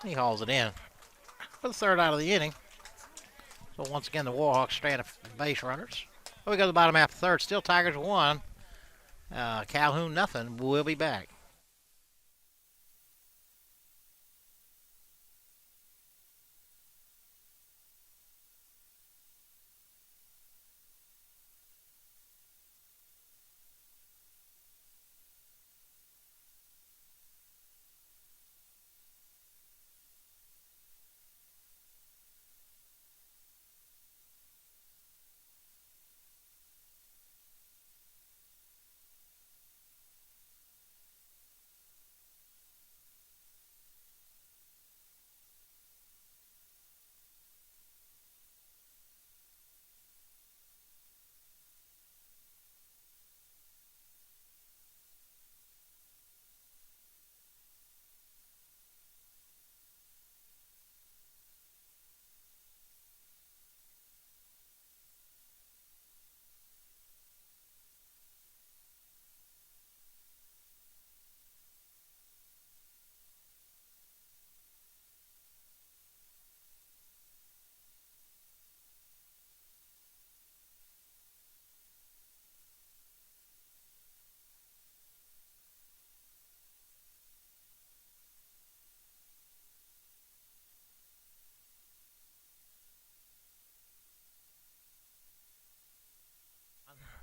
He hauls it in for the third out of the inning. So once again, the Warhawks strand of base runners. We go to the bottom half of the third. Still Tigers 1. Calhoun nothing. We'll be back.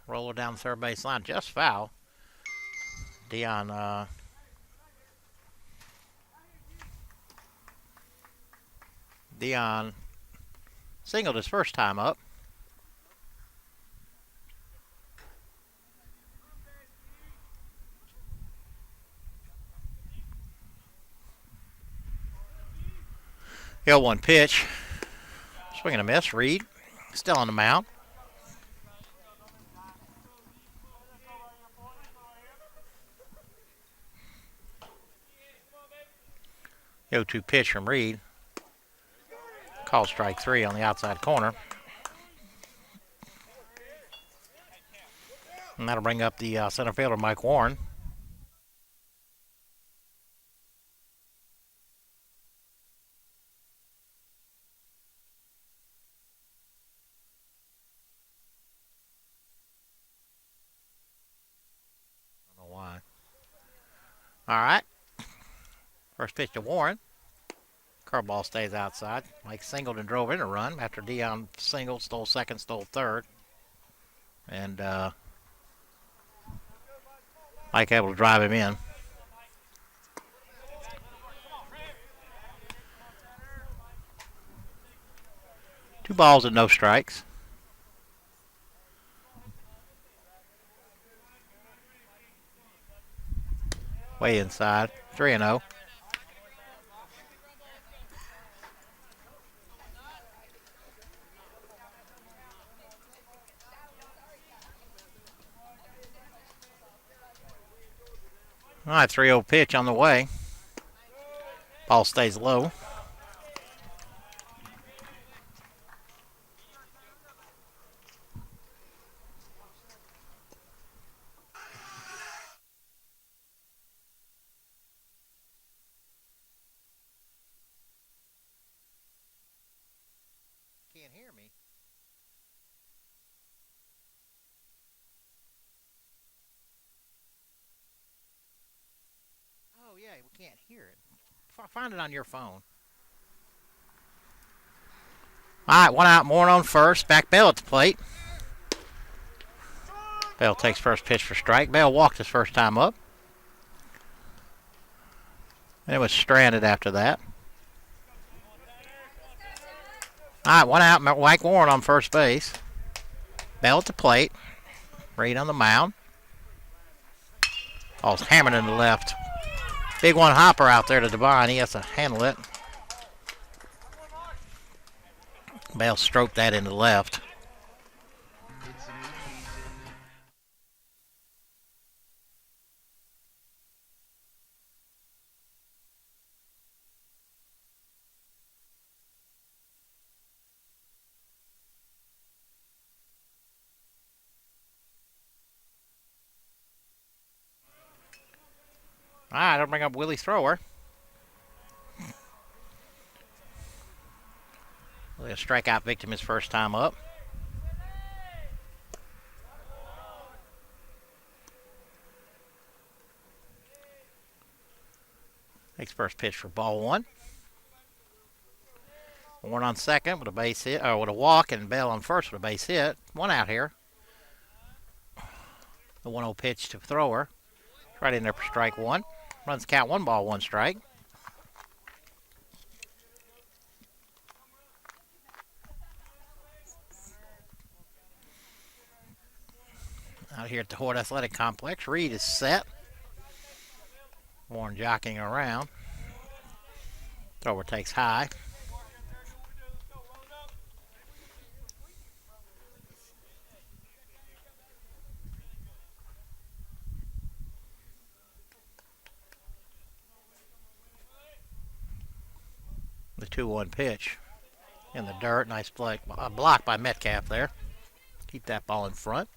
Roller down the third base line, just foul. Dion singled his first time up. The 0-1 pitch. Swing and a miss. Reed still on the mound. The 0-2 pitch from Reed. Called strike 3 on the outside corner. And that'll bring up the center fielder, Mike Warren. I don't know why. All right. First pitch to Warren. Curveball stays outside. Mike Singleton drove in a run after Dion singled, stole second, stole third. And Mike able to drive him in. Two balls and no strikes. Way inside. 3-0. All right, 3-0 pitch on the way. Ball stays low. Can't hear me. Oh, yeah, we can't hear it. Find it on your phone. All right, one out, Moore on first. Back Bell at the plate. Bell takes first pitch for strike. Bell walked his first time up. And it was stranded after that. All right, one out, Mike Warren on first base. Bell at the plate. Reed on the mound. Ball's hammered in the left. Big one hopper out there to Devine. He has to handle it. Bell stroked that into left. All right, I'll bring up Willie Thrower. A strikeout victim his first time up. Takes first pitch for ball one. Warren on second with a base hit, or with a walk, and Bell on first with a base hit. One out here. The 1-0 pitch to Thrower. Right in there for strike one. Runs count 1 ball, 1 strike. Out here at the Horde Athletic Complex, Reed is set. Warren jockeying around. Thrower takes high. The 2-1 pitch in the dirt. Nice block by Metcalf there. Keep that ball in front.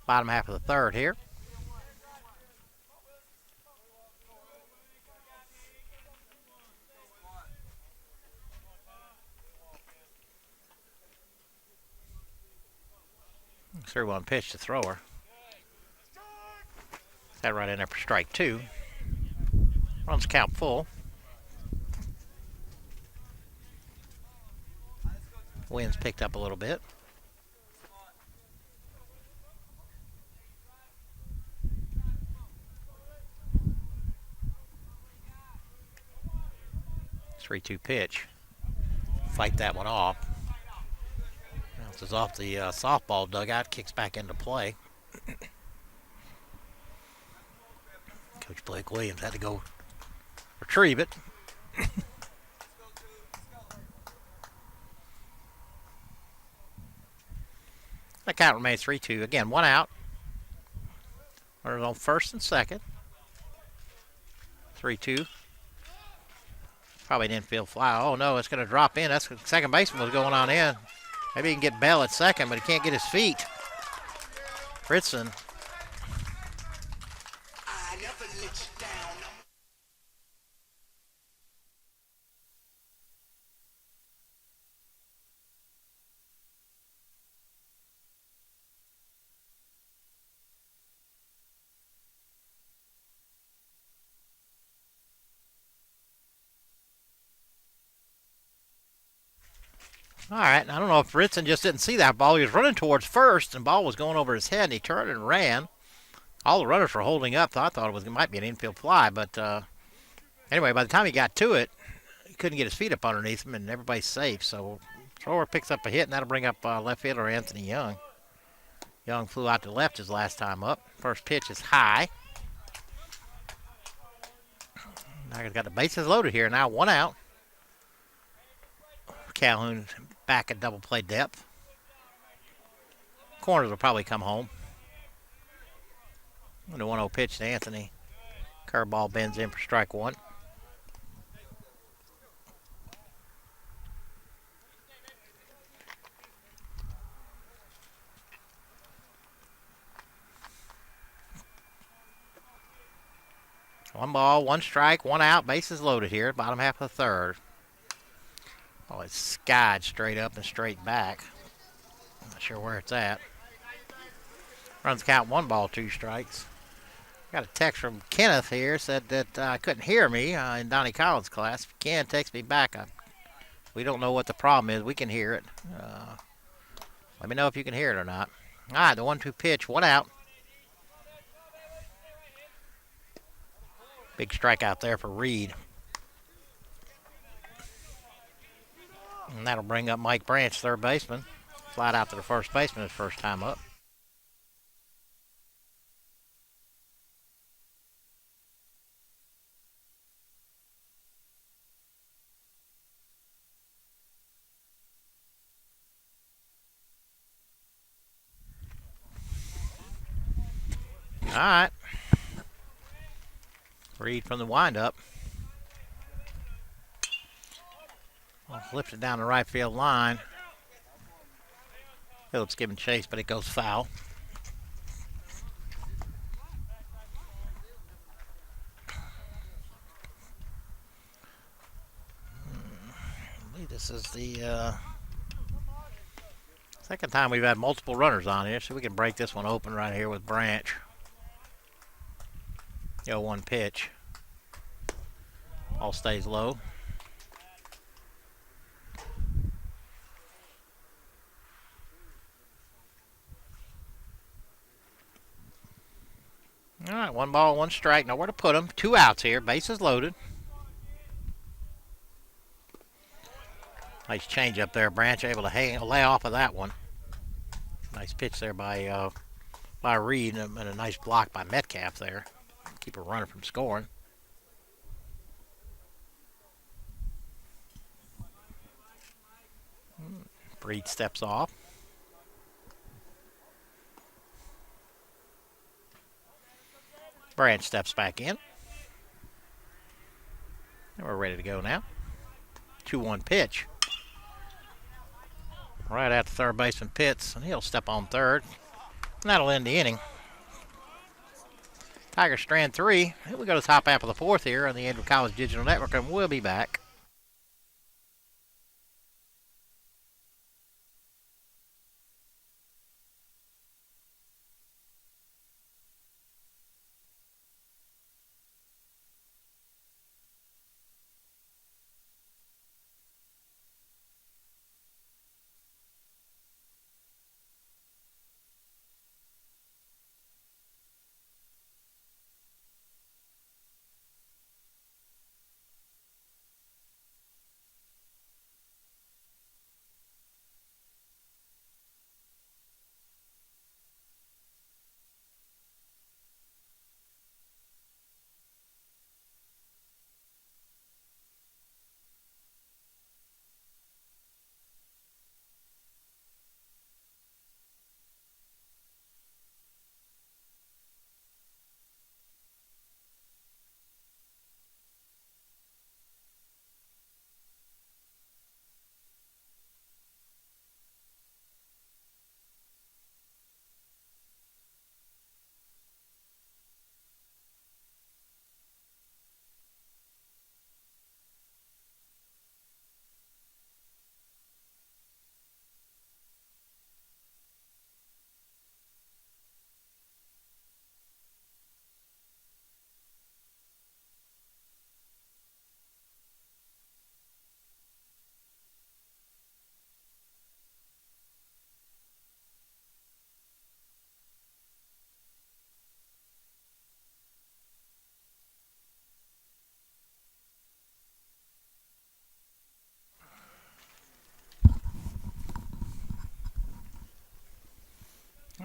Bottom half of the third here. Third one pitch to Thrower. That right in there for strike two. Runs count full. Wind's picked up a little bit. Three-two pitch. Fight that one off. Bounces off the softball dugout, kicks back into play. Coach Blake Williams had to go retrieve it. The count remains 3-2. Again, one out. Runners on first and second. 3-2. Probably an infield fly. Oh, no, it's going to drop in. That's the second baseman was going on in. Maybe he can get Bell at second, but he can't get his feet. Fritzen. All right, I don't know if Ritson just didn't see that ball. He was running towards first, and the ball was going over his head, and he turned and ran. All the runners were holding up, so I thought it might be an infield fly. But anyway, by the time he got to it, he couldn't get his feet up underneath him, and everybody's safe. So thrower picks up a hit, and that'll bring up left fielder Anthony Young. Young flew out to left his last time up. First pitch is high. Now he's got the bases loaded here. Now one out. Calhoun back at double play depth. Corners will probably come home. And the 1-0 pitch to Anthony. Curveball bends in for strike one. One ball, one strike, one out. Bases loaded here. Bottom half of the third. Oh, it's skied straight up and straight back. Not sure where it's at. Runs count, one ball, two strikes. Got a text from Kenneth here. Said that couldn't hear me in Donnie Collins' class. If you can, text me back. We don't know what the problem is. We can hear it. Let me know if you can hear it or not. All right, the 1-2 pitch, one out. Big strikeout there for Reed. And that'll bring up Mike Branch, third baseman. Flied out to the first baseman his first time up. All right. Reed from the windup. Lifts it down the right field line. Phillips giving chase, but it goes foul. I believe this is the second time we've had multiple runners on here, so we can break this one open right here with Branch. 0-1 pitch. All stays low. All right, one ball, one strike. Nowhere to put them. Two outs here. Bases loaded. Nice change up there. Branch able to lay off of that one. Nice pitch there by Reed, and a nice block by Metcalf there. Keep a runner from scoring. Reed steps off. Branch steps back in. And we're ready to go now. 2-1 pitch. Right at the third baseman Pitts, and he'll step on third. And that'll end the inning. Tigers strand 3. Here we go to the top half of the fourth here on the Andrew College Digital Network, and we'll be back.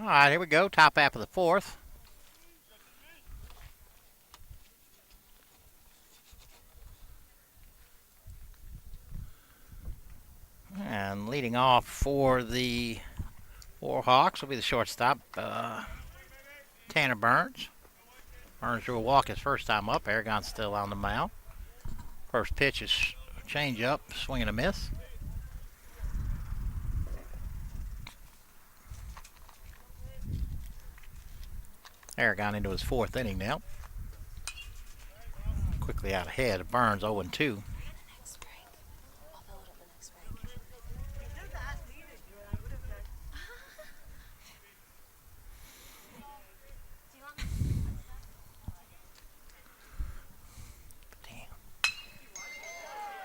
All right, here we go. Top half of the fourth. And leading off for the Warhawks will be the shortstop, Tanner Burns. Burns will walk his first time up. Aragon's still on the mound. First pitch is change up, swing and a miss. Aragon into his fourth inning now. Quickly out ahead of Burns, 0-2.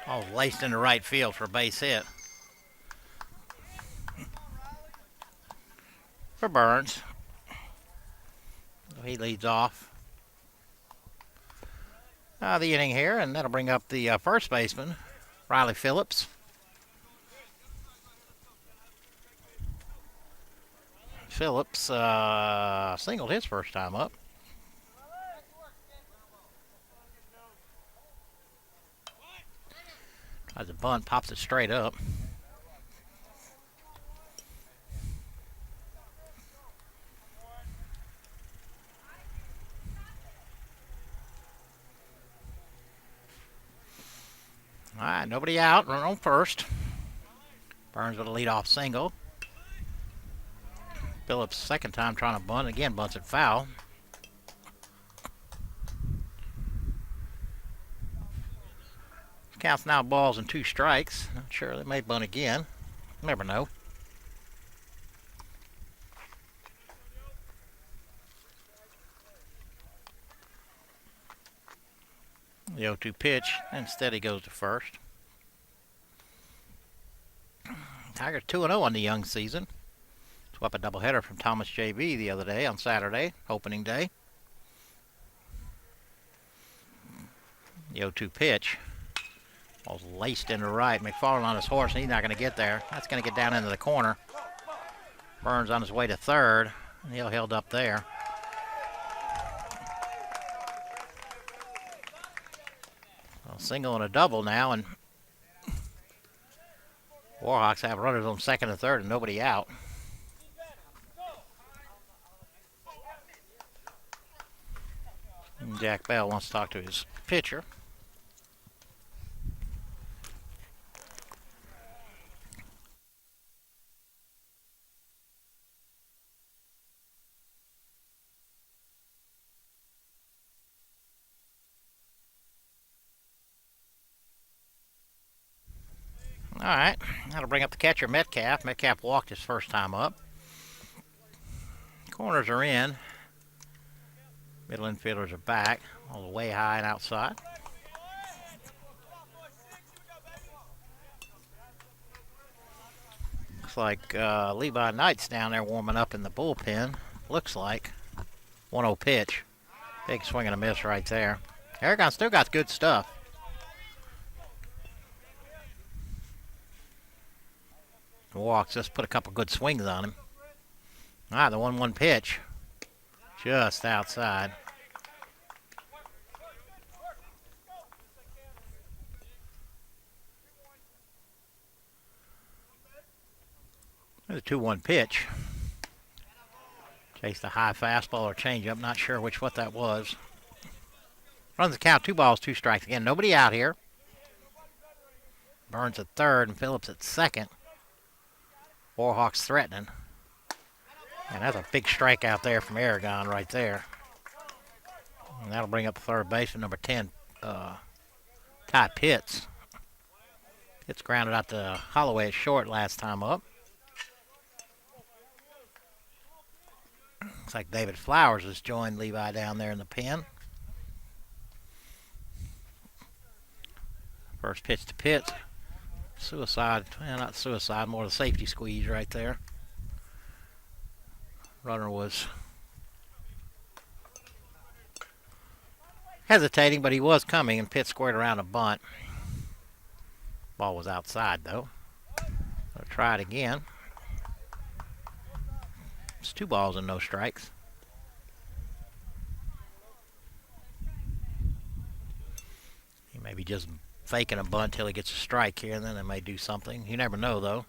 Oh, laced into right field for a base hit. For Burns. He leads off the inning here, and that'll bring up the first baseman, Riley Phillips. Phillips singled his first time up. Tries a bunt, pops it straight up. All right, nobody out, run on first. Burns with a leadoff single. Phillips second time trying to bunt, again bunts it foul. Counts now balls and 2 strikes. Not sure, they may bunt again. Never know. The 0-2 pitch, instead he goes to first. Tigers 2-0 on the young season. Swept a doubleheader from Thomas J.B. the other day on Saturday, opening day. The 0-2 pitch. Ball's laced into right. McFarland on his horse, and he's not going to get there. That's going to get down into the corner. Burns on his way to third, and he'll held up there. A single and a double now, and Warhawks have runners on second and third and nobody out. And Jack Bell wants to talk to his pitcher. All right, that'll bring up the catcher, Metcalf. Metcalf walked his first time up. Corners are in. Middle infielders are back, all the way high and outside. Looks like Levi Knight's down there warming up in the bullpen. Looks like 1-0 pitch. Big swing and a miss right there. Aragon still got good stuff. Walks, just put a couple good swings on him. All right, the 1-1 pitch. Just outside. There's a 2-1 pitch. Chased a high fastball or changeup. Not sure what that was. Runs the count, 2 balls, 2 strikes. Again, nobody out here. Burns at third and Phillips at second. Warhawks threatening. And that's a big strikeout there from Aragon right there. And that'll bring up the third baseman, number 10, Ty Pitts. Pitts grounded out to Holloway at short last time up. Looks like David Flowers has joined Levi down there in the pen. First pitch to Pitts. Suicide, well, not suicide, more the safety squeeze right there. Runner was hesitating, but he was coming, and Pitt squared around a bunt. Ball was outside, though. I'll try it again. It's 2 balls and no strikes. He may be just faking a bunt till he gets a strike here, and then they may do something. You never know, though.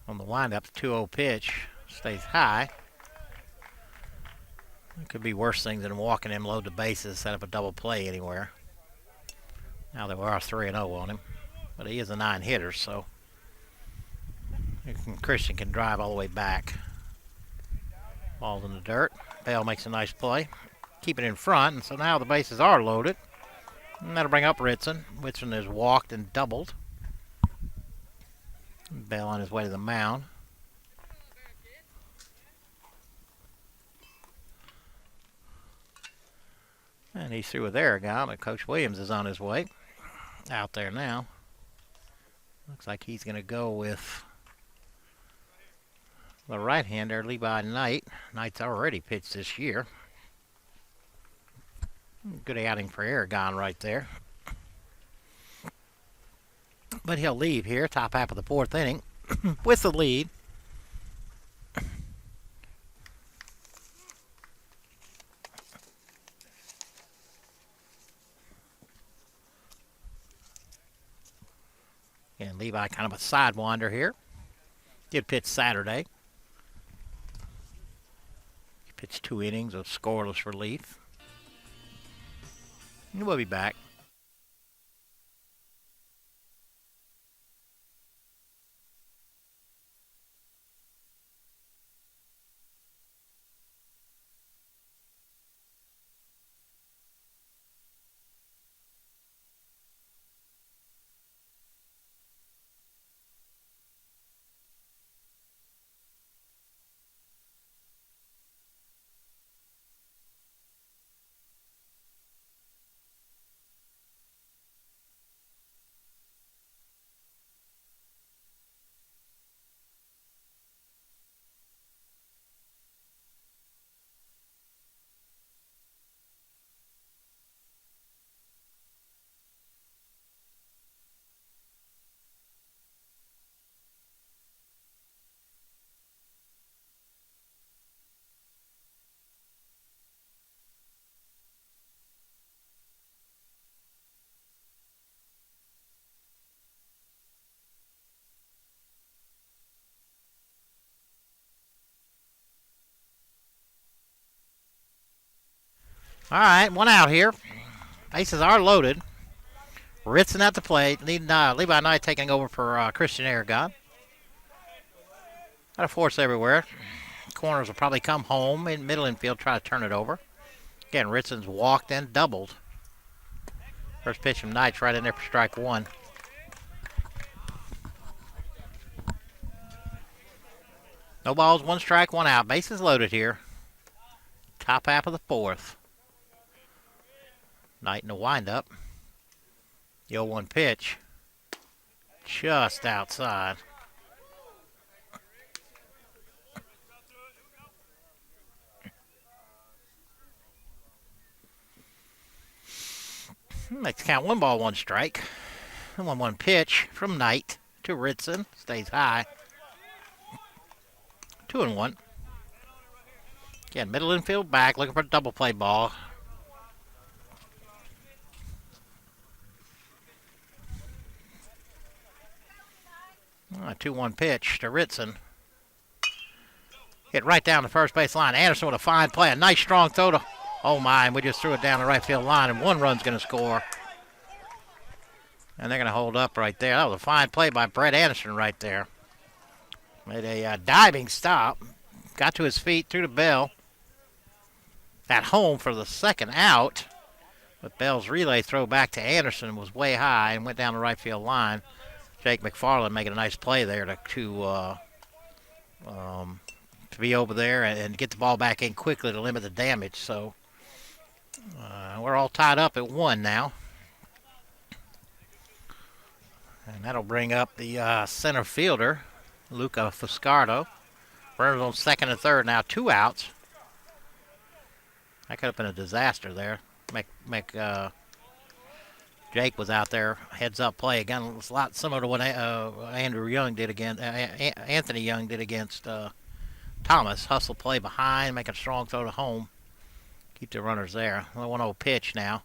On the windup, the 2-0 pitch stays high. It could be worse things than walking him, load the bases, set up a double play anywhere. Now there are 3-0 on him, but he is a 9-hitter, so Christian can drive all the way back. Ball's in the dirt. Bell makes a nice play. Keep it in front, and so now the bases are loaded. And that'll bring up Ritson. Ritson is walked and doubled. Bell on his way to the mound. And he's through with Aragon, but Coach Williams is on his way. Out there now. Looks like he's going to go with the right-hander, Levi Knight. Knight's already pitched this year. Good outing for Aragon right there. But he'll leave here, top half of the 4th inning, with the lead. And Levi kind of a sidewinder here. Did pitch Saturday. He pitched 2 innings of scoreless relief. And we'll be back. All right, 1 out here. Bases are loaded. Ritson at the plate. Levi Knight taking over for Christian Aragon. Got a force everywhere. Corners will probably come home. In middle infield, try to turn it over. Again, Ritson's walked and doubled. First pitch from Knight's right in there for strike 1. No balls, 1 strike, 1 out. Bases loaded here. Top half of the 4th. Knight in the windup. The 0-1 pitch. Just outside. Makes count 1 ball, 1 strike. The 1-1 pitch from Knight to Ritson. Stays high. 2-1. Again, middle infield back, looking for a double play ball. 2-1 pitch to Ritson. Hit right down the first base line. Anderson with a fine play. A nice strong throw to, oh my, we just threw it down the right field line, and 1 run's going to score. And they're going to hold up right there. That was a fine play by Brett Anderson right there. Made a diving stop. Got to his feet, threw the Bell. At home for the 2nd out. But Bell's relay throw back to Anderson was way high and went down the right field line. Jake McFarland making a nice play there to be over there and get the ball back in quickly to limit the damage. So we're all tied up at 1 now. And that'll bring up the center fielder, Luca Fuscardo. Runners on 2nd and 3rd now, 2 outs. That could have been a disaster there. Make Jake was out there, heads up play again. It was a lot similar to what Andrew Young did against Anthony Young did against Thomas. Hustle play behind, make a strong throw to home. Keep the runners there. 1-0 pitch now.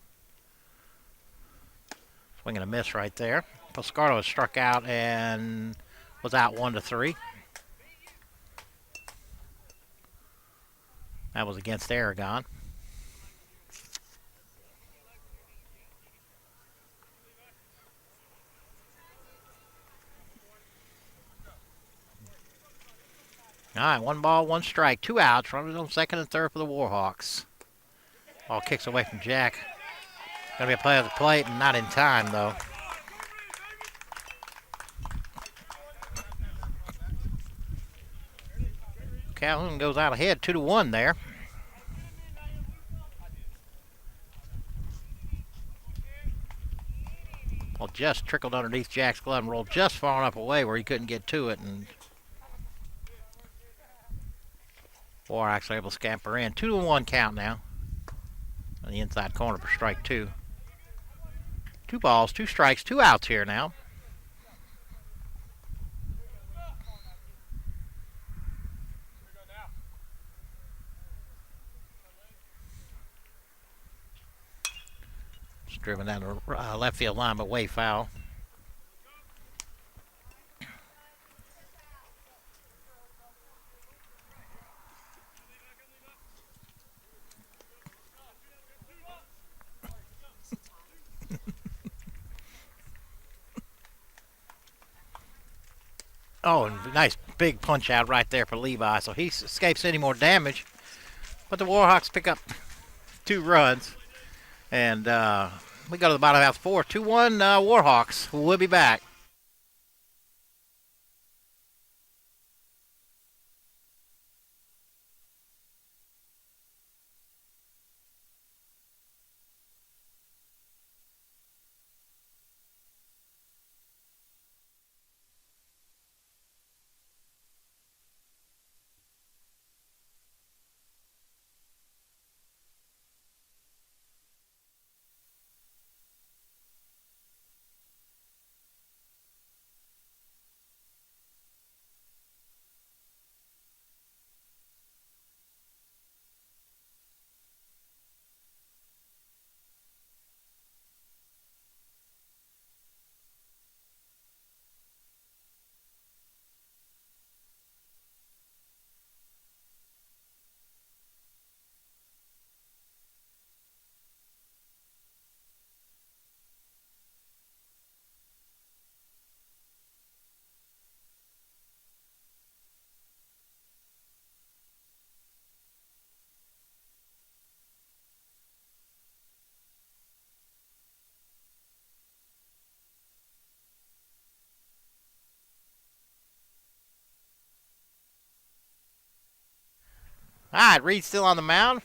Swing and a miss right there. Piscardo was struck out and was out 1-3. That was against Aragon. All right, 1 ball, 1 strike, 2 outs. Runners on second and third for the Warhawks. Ball kicks away from Jack. Going to be a play at the plate and not in time, though. Calhoun goes out ahead, 2-1 there. Well, just trickled underneath Jack's glove and rolled just far enough away where he couldn't get to it, and Warhawks able to scamper in. 2-1 count now. On the inside corner for strike 2. 2 balls, 2 strikes, 2 outs here now. It's driven down the left field line, but way foul. Oh, and nice big punch out right there for Levi, so he escapes any more damage. But the Warhawks pick up 2 runs, and we go to the bottom half 4. 2-1 Warhawks. We'll be back. All right, Reed's still on the mound.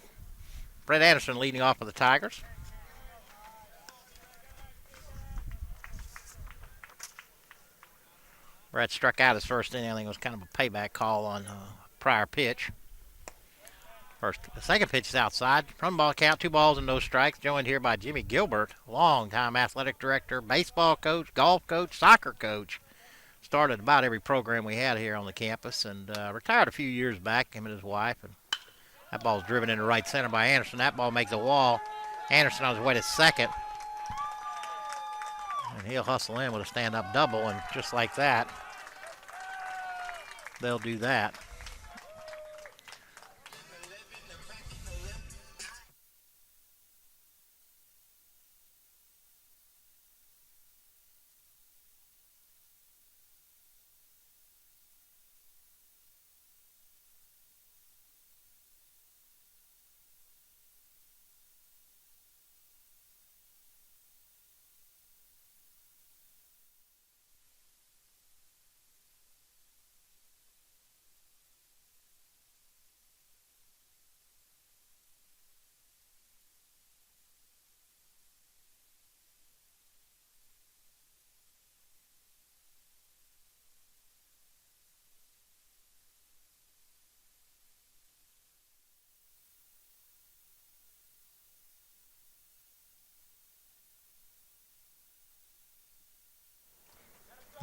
Brett Anderson leading off for the Tigers. Brett struck out his first inning. I think it was kind of a payback call on a prior pitch. The second pitch is outside. Run ball count, 2 balls and no strikes. Joined here by Jimmy Gilbert, longtime athletic director, baseball coach, golf coach, soccer coach. Started about every program we had here on the campus, and retired a few years back, him and his wife. And that ball's driven into right center by Anderson. That ball makes the wall. Anderson on his way to second. And he'll hustle in with a stand-up double, and just like that, they'll do that.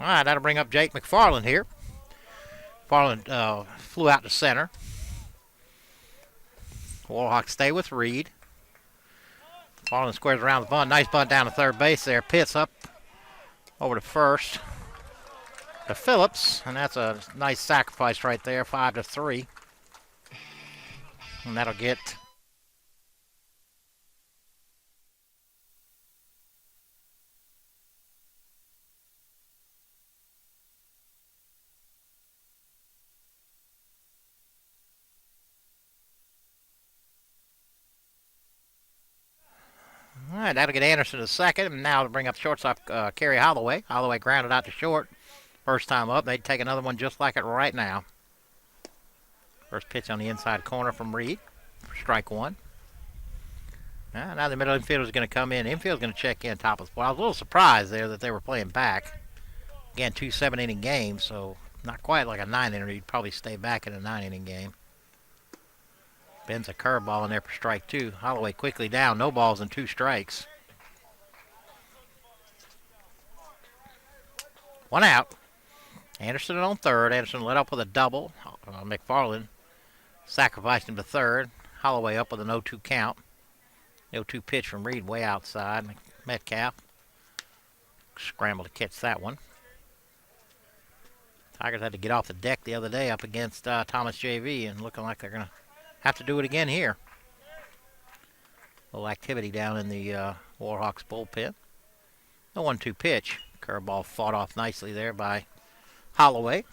right, that'll bring up Jake McFarland here. McFarland flew out to center. Warhawks stay with Reed. McFarland squares around the bunt. Nice bunt down to third base there. Pitts up over to first to Phillips, and that's a nice sacrifice right there, 5-3. And that'll get all right, that'll get Anderson to second, and now to bring up shortstop Kerry Holloway. Holloway grounded out to short. First time up, they'd take another one just like it right now. First pitch on the inside corner from Reed. Strike one. Now the middle infielder is going to come in. Infield's going to check in top of the plate. I was a little surprised there that they were playing back. Again, 2 7-inning games, so not quite like a 9-inning. You'd probably stay back in a 9-inning game. Bends a curveball in there for strike two. Holloway quickly down. No balls and 2 strikes. 1 out. Anderson on third. Anderson led up with a double. McFarland sacrificed him to third. Holloway up with an 0-2 count. 0-2 pitch from Reed way outside. Metcalf scrambled to catch that one. Tigers had to get off the deck the other day up against Thomas JV, and looking like they're going to have to do it again here. A little activity down in the Warhawks bullpen. The 1-2 pitch. Curveball fought off nicely there by Holloway.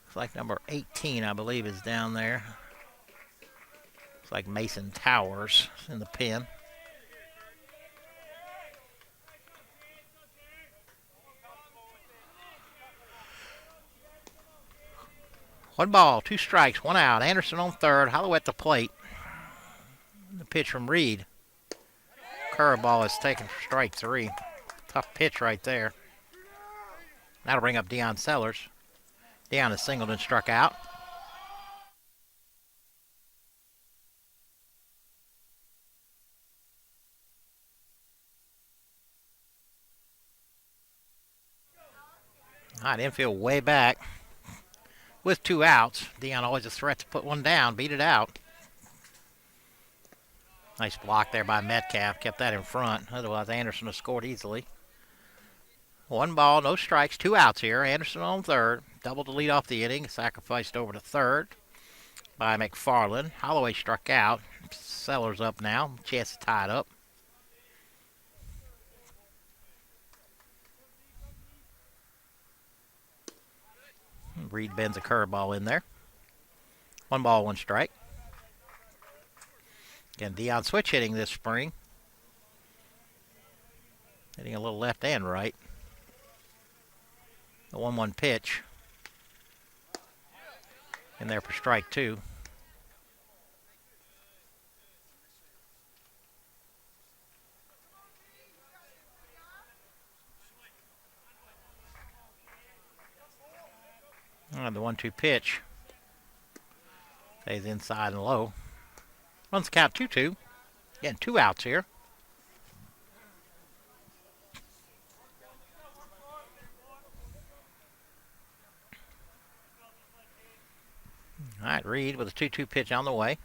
Looks like number 18, I believe, is down there. Looks like Mason Towers in the pen. One ball, 2 strikes, 1 out. Anderson on third. Holloway at the plate. The pitch from Reed. Curveball is taken for strike 3. Tough pitch right there. That'll bring up Deion Sellers. Deion is singled and struck out. All right, infield way back with 2 outs. Deion always a threat to put one down, beat it out. Nice block there by Metcalf, kept that in front. Otherwise, Anderson has scored easily. 1 ball, no strikes, 2 outs here. Anderson on third, double to lead off the inning, sacrificed over to third by McFarland. Holloway struck out. Sellers up now, chance to tie it up. Reed bends a curveball in there. 1 ball, 1 strike. Again, Deion switch hitting this spring. Hitting a little left and right. The 1-1 pitch. In there for strike 2. The 1-2 pitch. Stays inside and low. Runs the count 2-2. Again, 2 outs here. All right, Reed with a 2-2 pitch on the way.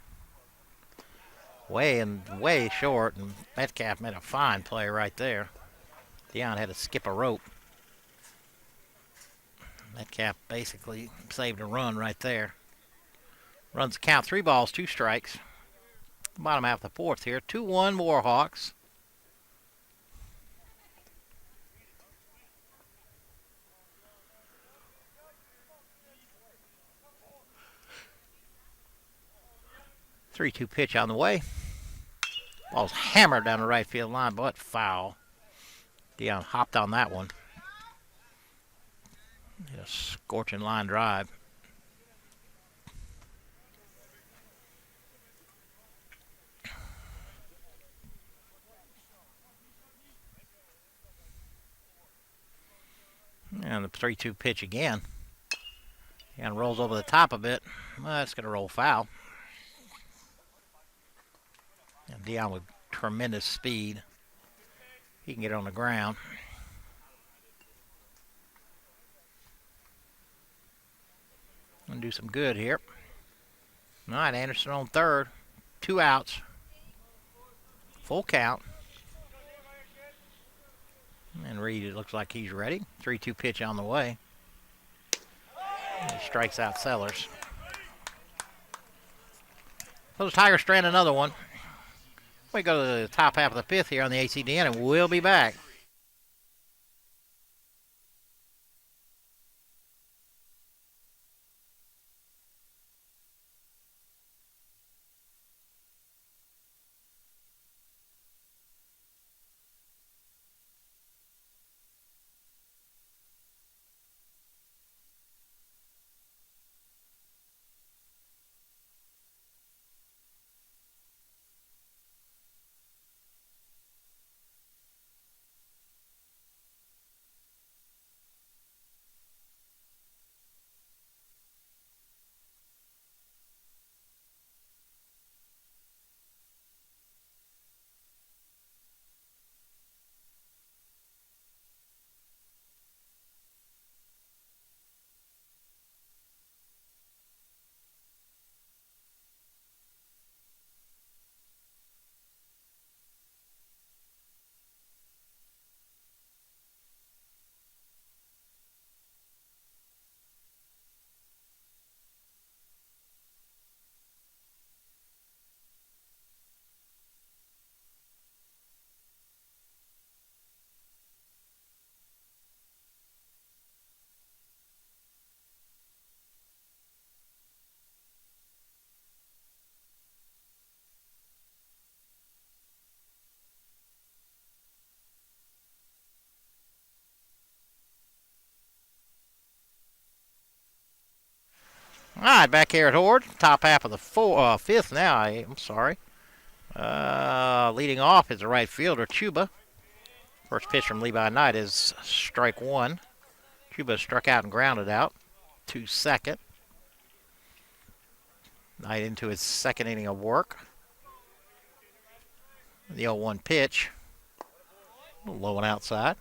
Way short, and Metcalf made a fine play right there. Deion had to skip a rope. Metcalf basically saved a run right there. Runs the count 3 balls, 2 strikes. Bottom half of the 4th here. 2-1 Warhawks. Three-two pitch on the way. Ball's hammered down the right field line, but foul. Deion hopped on that one. Hit a scorching line drive. And the 3-2 pitch again. And rolls over the top of it. Well, it's going to roll foul. And Deion with tremendous speed. He can get on the ground. And do some good here. All right, Anderson on third. 2 outs. Full count. And Reed, it looks like he's ready. 3-2 pitch on the way. He strikes out Sellers. So the Tigers strand another one. We go to the top half of the fifth here on the ACDN, and we'll be back. All right, back here at Horde. Top half of the fifth now. I'm sorry. Leading off is the right fielder, Chuba. First pitch from Levi Knight is strike one. Chuba struck out and grounded out to second. Knight into his second inning of work. The 0-1 pitch. A little low and outside.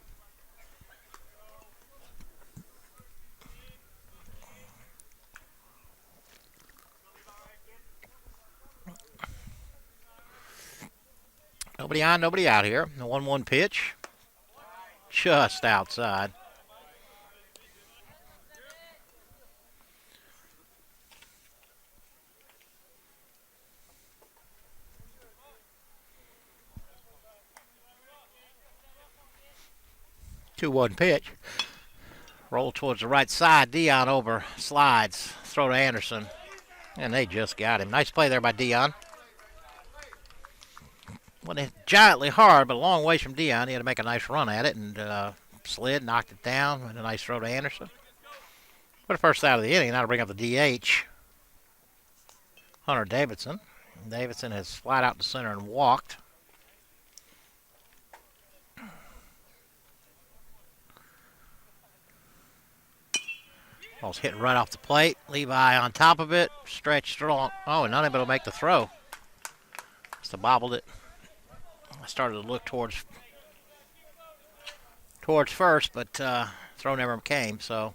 Nobody on, nobody out here. The 1-1 pitch. Just outside. Two-one pitch. Roll towards the right side. Dion over slides. Throw to Anderson. And they just got him. Nice play there by Dion. Went giantly hard, but a long ways from Dion. He had to make a nice run at it and slid, knocked it down, and a nice throw to Anderson. For the first out of the inning, now to bring up the DH, Hunter Davidson. Davidson has flat out to center and walked. Ball's hitting right off the plate. Levi on top of it. Stretched strong. Oh, and not able to make the throw. Must have bobbled it. I started to look towards first, but throw never came, so.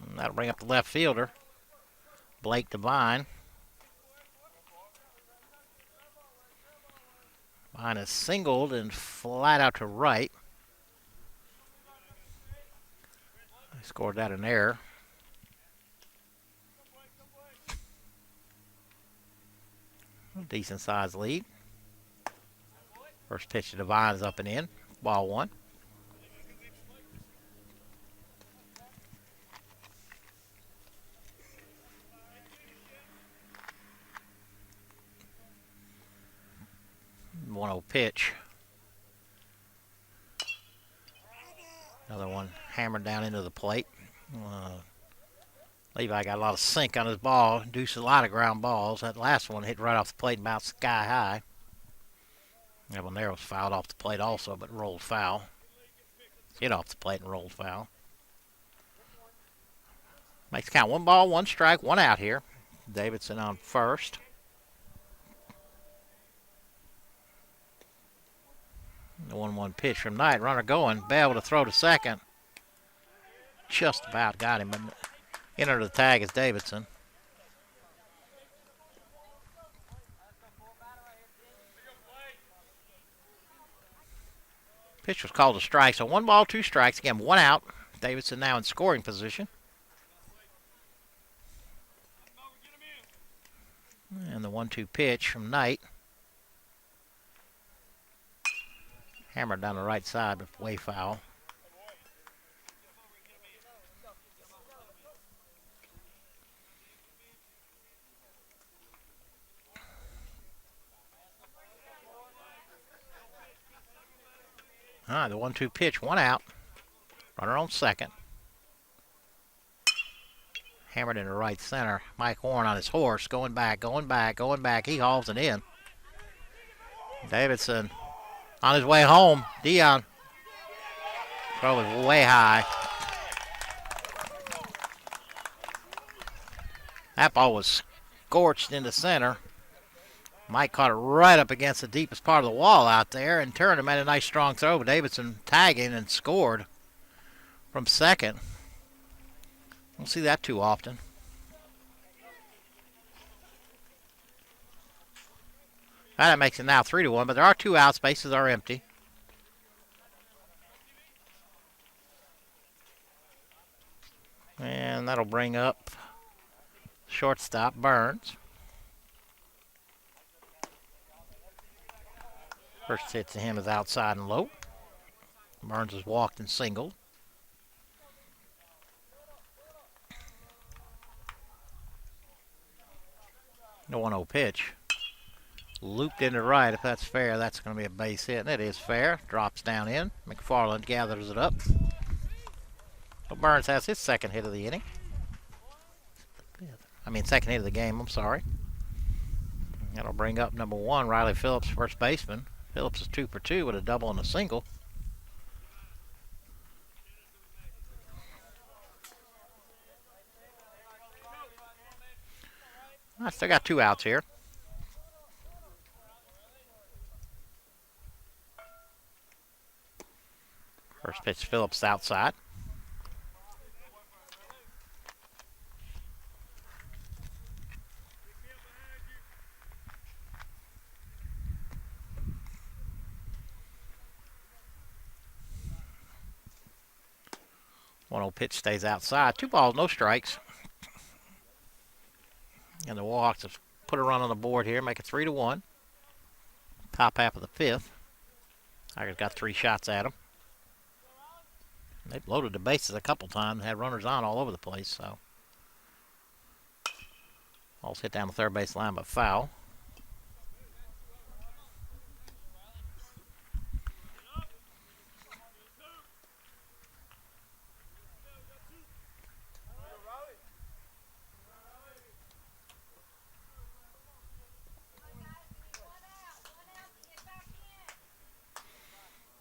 And that'll bring up the left fielder, Blake Devine. Devine is singled and flat out to right. They scored that an error. Decent sized lead. First pitch to Devine is up and in. Ball one. One-0 pitch. Another one hammered down into the plate. Levi got a lot of sink on his ball, induced a lot of ground balls. That last one hit right off the plate and bounced sky high. That one there was fouled off the plate also, but rolled foul. Hit off the plate and rolled foul. Makes count 1 ball, 1 strike, 1 out here. Davidson on first. The 1-1 pitch from Knight. Runner going. Bell to throw to second. Just about got him. But in under the tag is Davidson. Pitch was called a strike, so 1 ball, 2 strikes. Again, 1 out. Davidson now in scoring position. And the 1-2 pitch from Knight. Hammered down the right side, but way foul. The 1-2 pitch, 1 out. Runner on second. Hammered into right center. Mike Horn on his horse, going back, going back, going back. He hauls it in. Davidson on his way home. Dion throw it way high. That ball was scorched into center. Mike caught it right up against the deepest part of the wall out there and turned him at a nice strong throw. But Davidson tagging and scored from second. Don't see that too often. That makes it now 3-1, but there are 2 outs. Bases are empty. And that'll bring up shortstop Burns. First hit to him is outside and low. Burns has walked and singled. The 1-0 pitch. Looped into right. If that's fair, that's going to be a base hit. And it is fair. Drops down in. McFarland gathers it up. Well, Burns has his second hit of the inning. Second hit of the game, I'm sorry. That'll bring up number 1, Riley Phillips, first baseman. Phillips is 2 for 2 with a double and a single. I still got 2 outs here. First pitch, Phillips outside. One-0 pitch stays outside. 2 balls, no strikes. And the Warhawks have put a run on the board here, make it 3-1. Top half of the 5th. Tigers got 3 shots at them. They've loaded the bases a couple times, had runners on all over the place. So, ball's hit down the third base line, but foul.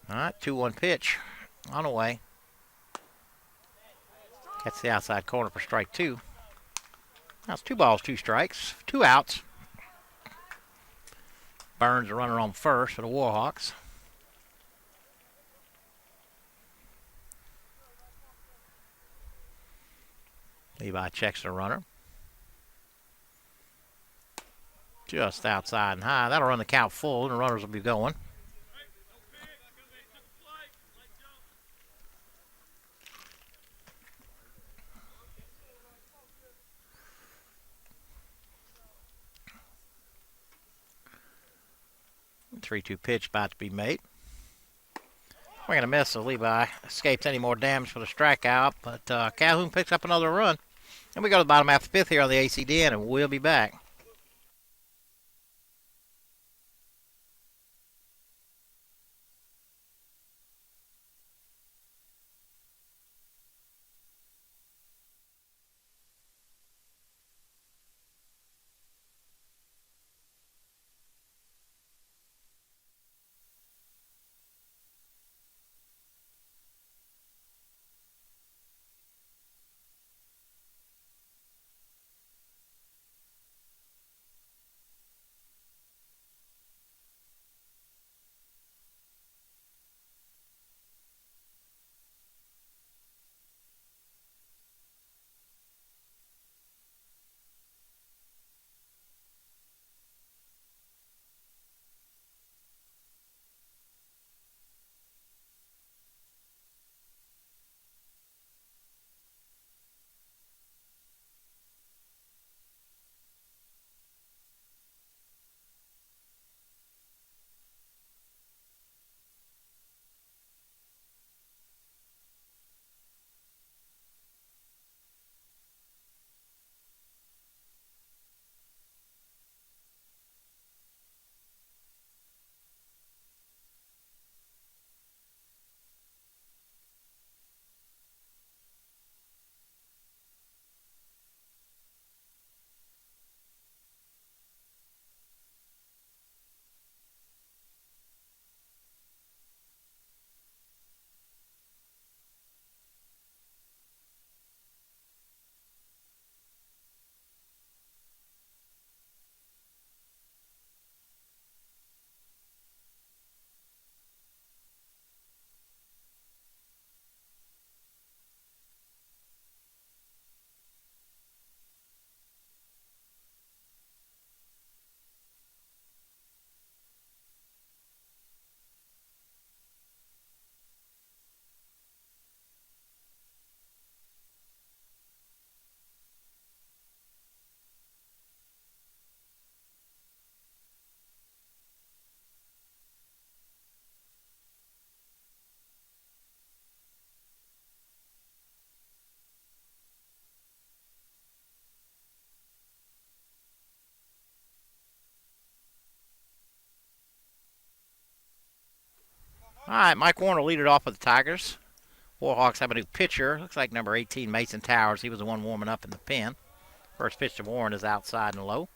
All right, 2-1 pitch on the way. Gets the outside corner for strike 2. That's 2 balls, 2 strikes, 2 outs. Burns, a runner on first for the Warhawks. Levi checks the runner. Just outside and high. That'll run the count full, and the runners will be going. Three-two pitch about to be made. We're going to miss, so Levi escapes any more damage for the strikeout, but Calhoun picks up another run. And we go to the bottom half of the 5th here on the ACDN, and we'll be back. All right, Mike Warner will lead it off with the Tigers. Warhawks have a new pitcher. Looks like number 18, Mason Towers. He was the one warming up in the pen. First pitch to Warren is outside and low.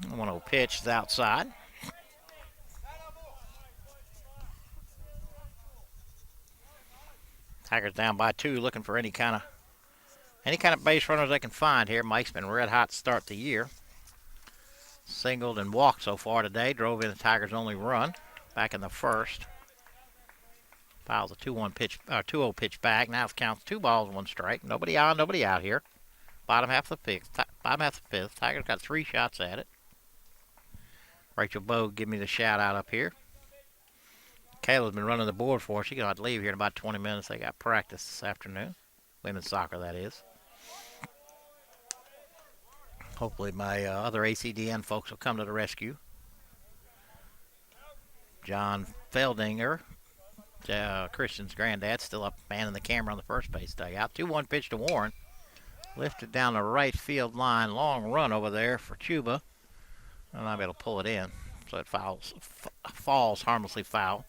1-0 pitch is outside. Tigers down by 2, looking for any kind of base runners they can find here. Mike's been red hot to start the year. Singled and walked so far today. Drove in the Tigers' only run back in the first. Fouls a 2-1 pitch, 2-0 pitch back. Now it counts 2 balls, 1 strike. Nobody on, nobody out here. Bottom half of the fifth. Tigers got 3 shots at it. Rachel Bogue give me the shout out up here. Kayla's been running the board for us. She's going to have to leave here in about 20 minutes. They got practice this afternoon. Women's soccer, that is. Hopefully my other ACDN folks will come to the rescue. John Feldinger, Christian's granddad, still up manning the camera on the first base dugout. 2-1 pitch to Warren. Lifted down the right field line. Long run over there for Chuba. And I'm able to pull it in. So it falls harmlessly foul.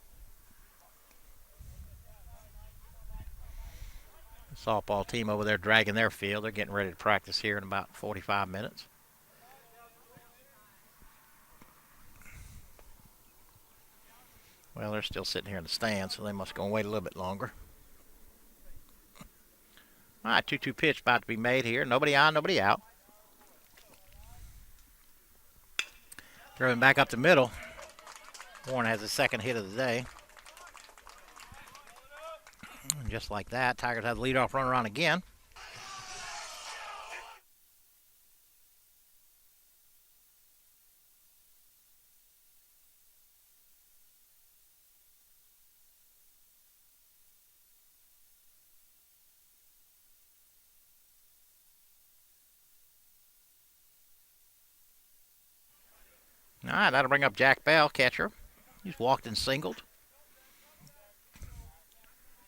The softball team over there dragging their field. They're getting ready to practice here in about 45 minutes. Well, they're still sitting here in the stands, so they must go and wait a little bit longer. All right, 2-2 pitch about to be made here. Nobody on, nobody out. Throwing back up the middle. Warren has his second hit of the day. And just like that, Tigers have the leadoff runner on again. All right, that'll bring up Jack Bell, catcher. He's walked and singled.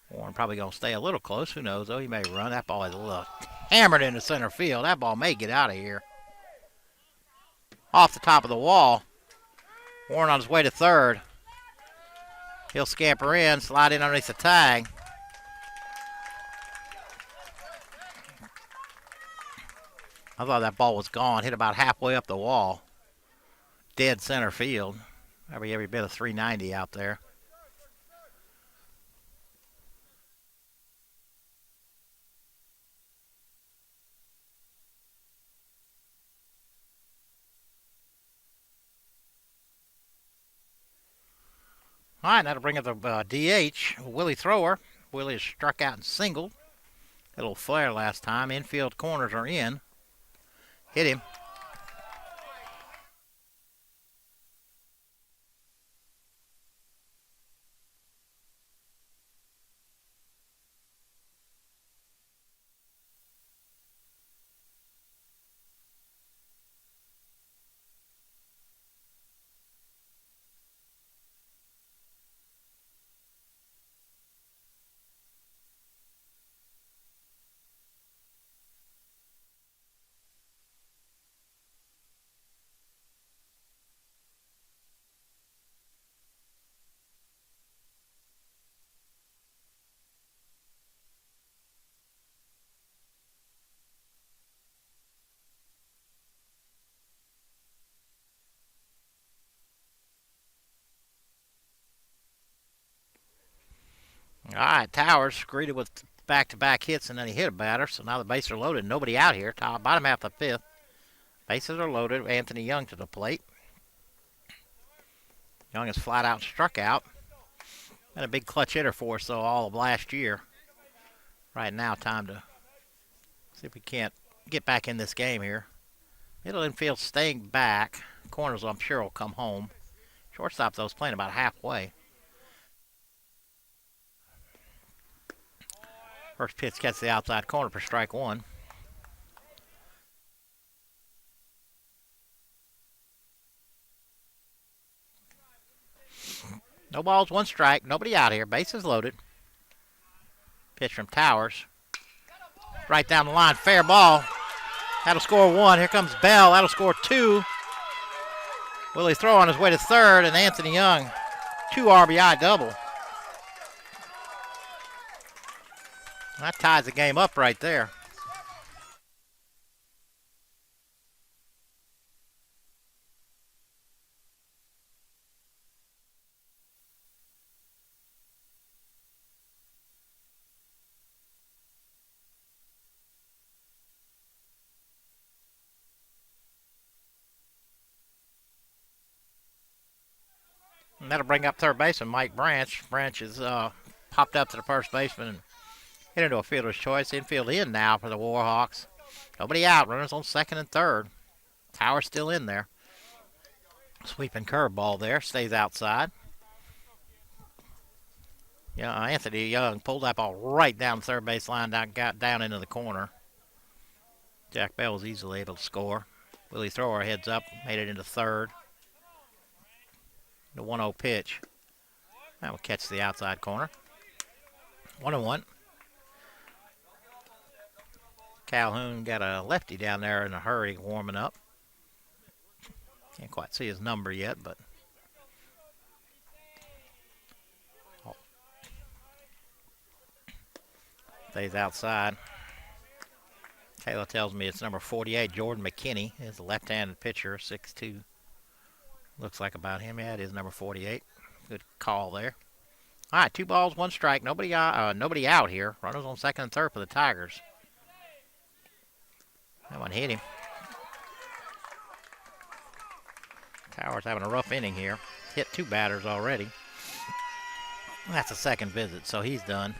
Warren probably going to stay a little close. Who knows, though? He may run. That ball is a little hammered into center field. That ball may get out of here. Off the top of the wall. Warren on his way to third. He'll scamper in, slide in underneath the tag. I thought that ball was gone. Hit about halfway up the wall. Dead center field. Every bit of 390 out there. All right, that'll bring up the DH, Willie Thrower. Willie is struck out and singled. A little flare last time. Infield corners are in. Hit him. All right, Towers greeted with back-to-back hits, and then he hit a batter. So now the bases are loaded. Nobody out here. Bottom half of the fifth. Bases are loaded. Anthony Young to the plate. Young is flat out struck out. Been a big clutch hitter for us, though, all of last year. Right now, time to see if we can't get back in this game here. Middle infield staying back. Corners, I'm sure, will come home. Shortstop, though, is playing about halfway. First pitch gets the outside corner for strike one. No balls, 1 strike. Nobody out here. Bases loaded. Pitch from Towers. Right down the line. Fair ball. That'll score one. Here comes Bell. That'll score two. Willie throw on his way to third, and Anthony Young, 2 RBI double. That ties the game up right there. And that'll bring up third baseman Mike Branch. Branch has popped up to the first baseman and hit into a fielder's choice. Infield in now for the Warhawks. Nobody out. Runners on second and third. Tower's still in there. Sweeping curveball there. Stays outside. Yeah, Anthony Young pulled that ball right down the third base line, got down into the corner. Jack Bell was easily able to score. Willie Thrower heads up, made it into third. The 1-0 pitch. That will catch the outside corner. 1-1. Calhoun got a lefty down there in a hurry warming up. Can't quite see his number yet, but stays outside. Taylor tells me it's number 48, Jordan McKinney. Is a left-handed pitcher, 6'2". Looks like about him. Yeah, it is number 48. Good call there. All right, 2 balls, 1 strike. Nobody out here. Runners on second and third for the Tigers. That one hit him. Towers having a rough inning here. Hit 2 batters already. That's a second visit, so he's done.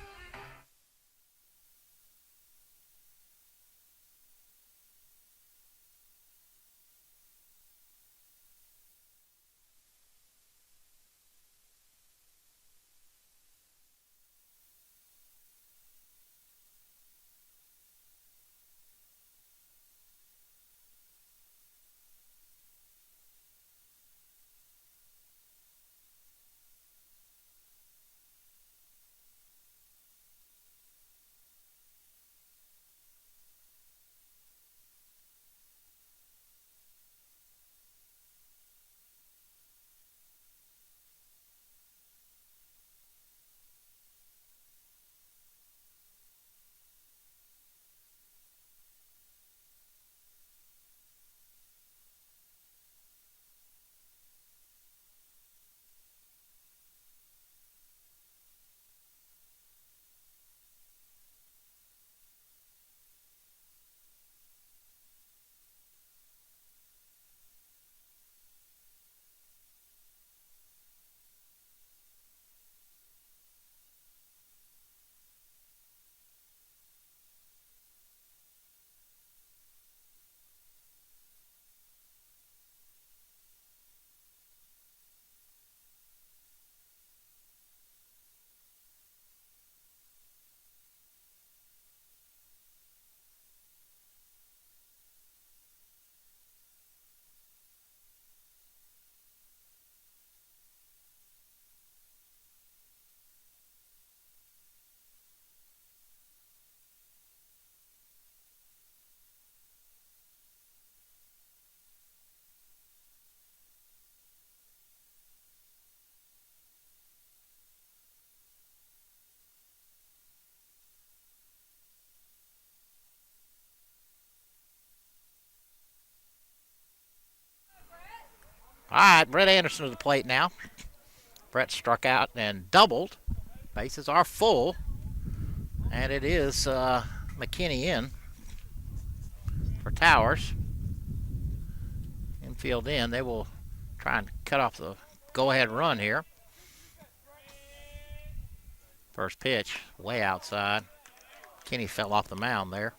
All right, Brett Anderson to the plate now. Brett struck out and doubled. Bases are full. And it is McKinney in for Towers. Infield in. They will try and cut off the go-ahead run here. First pitch, way outside. McKinney fell off the mound there.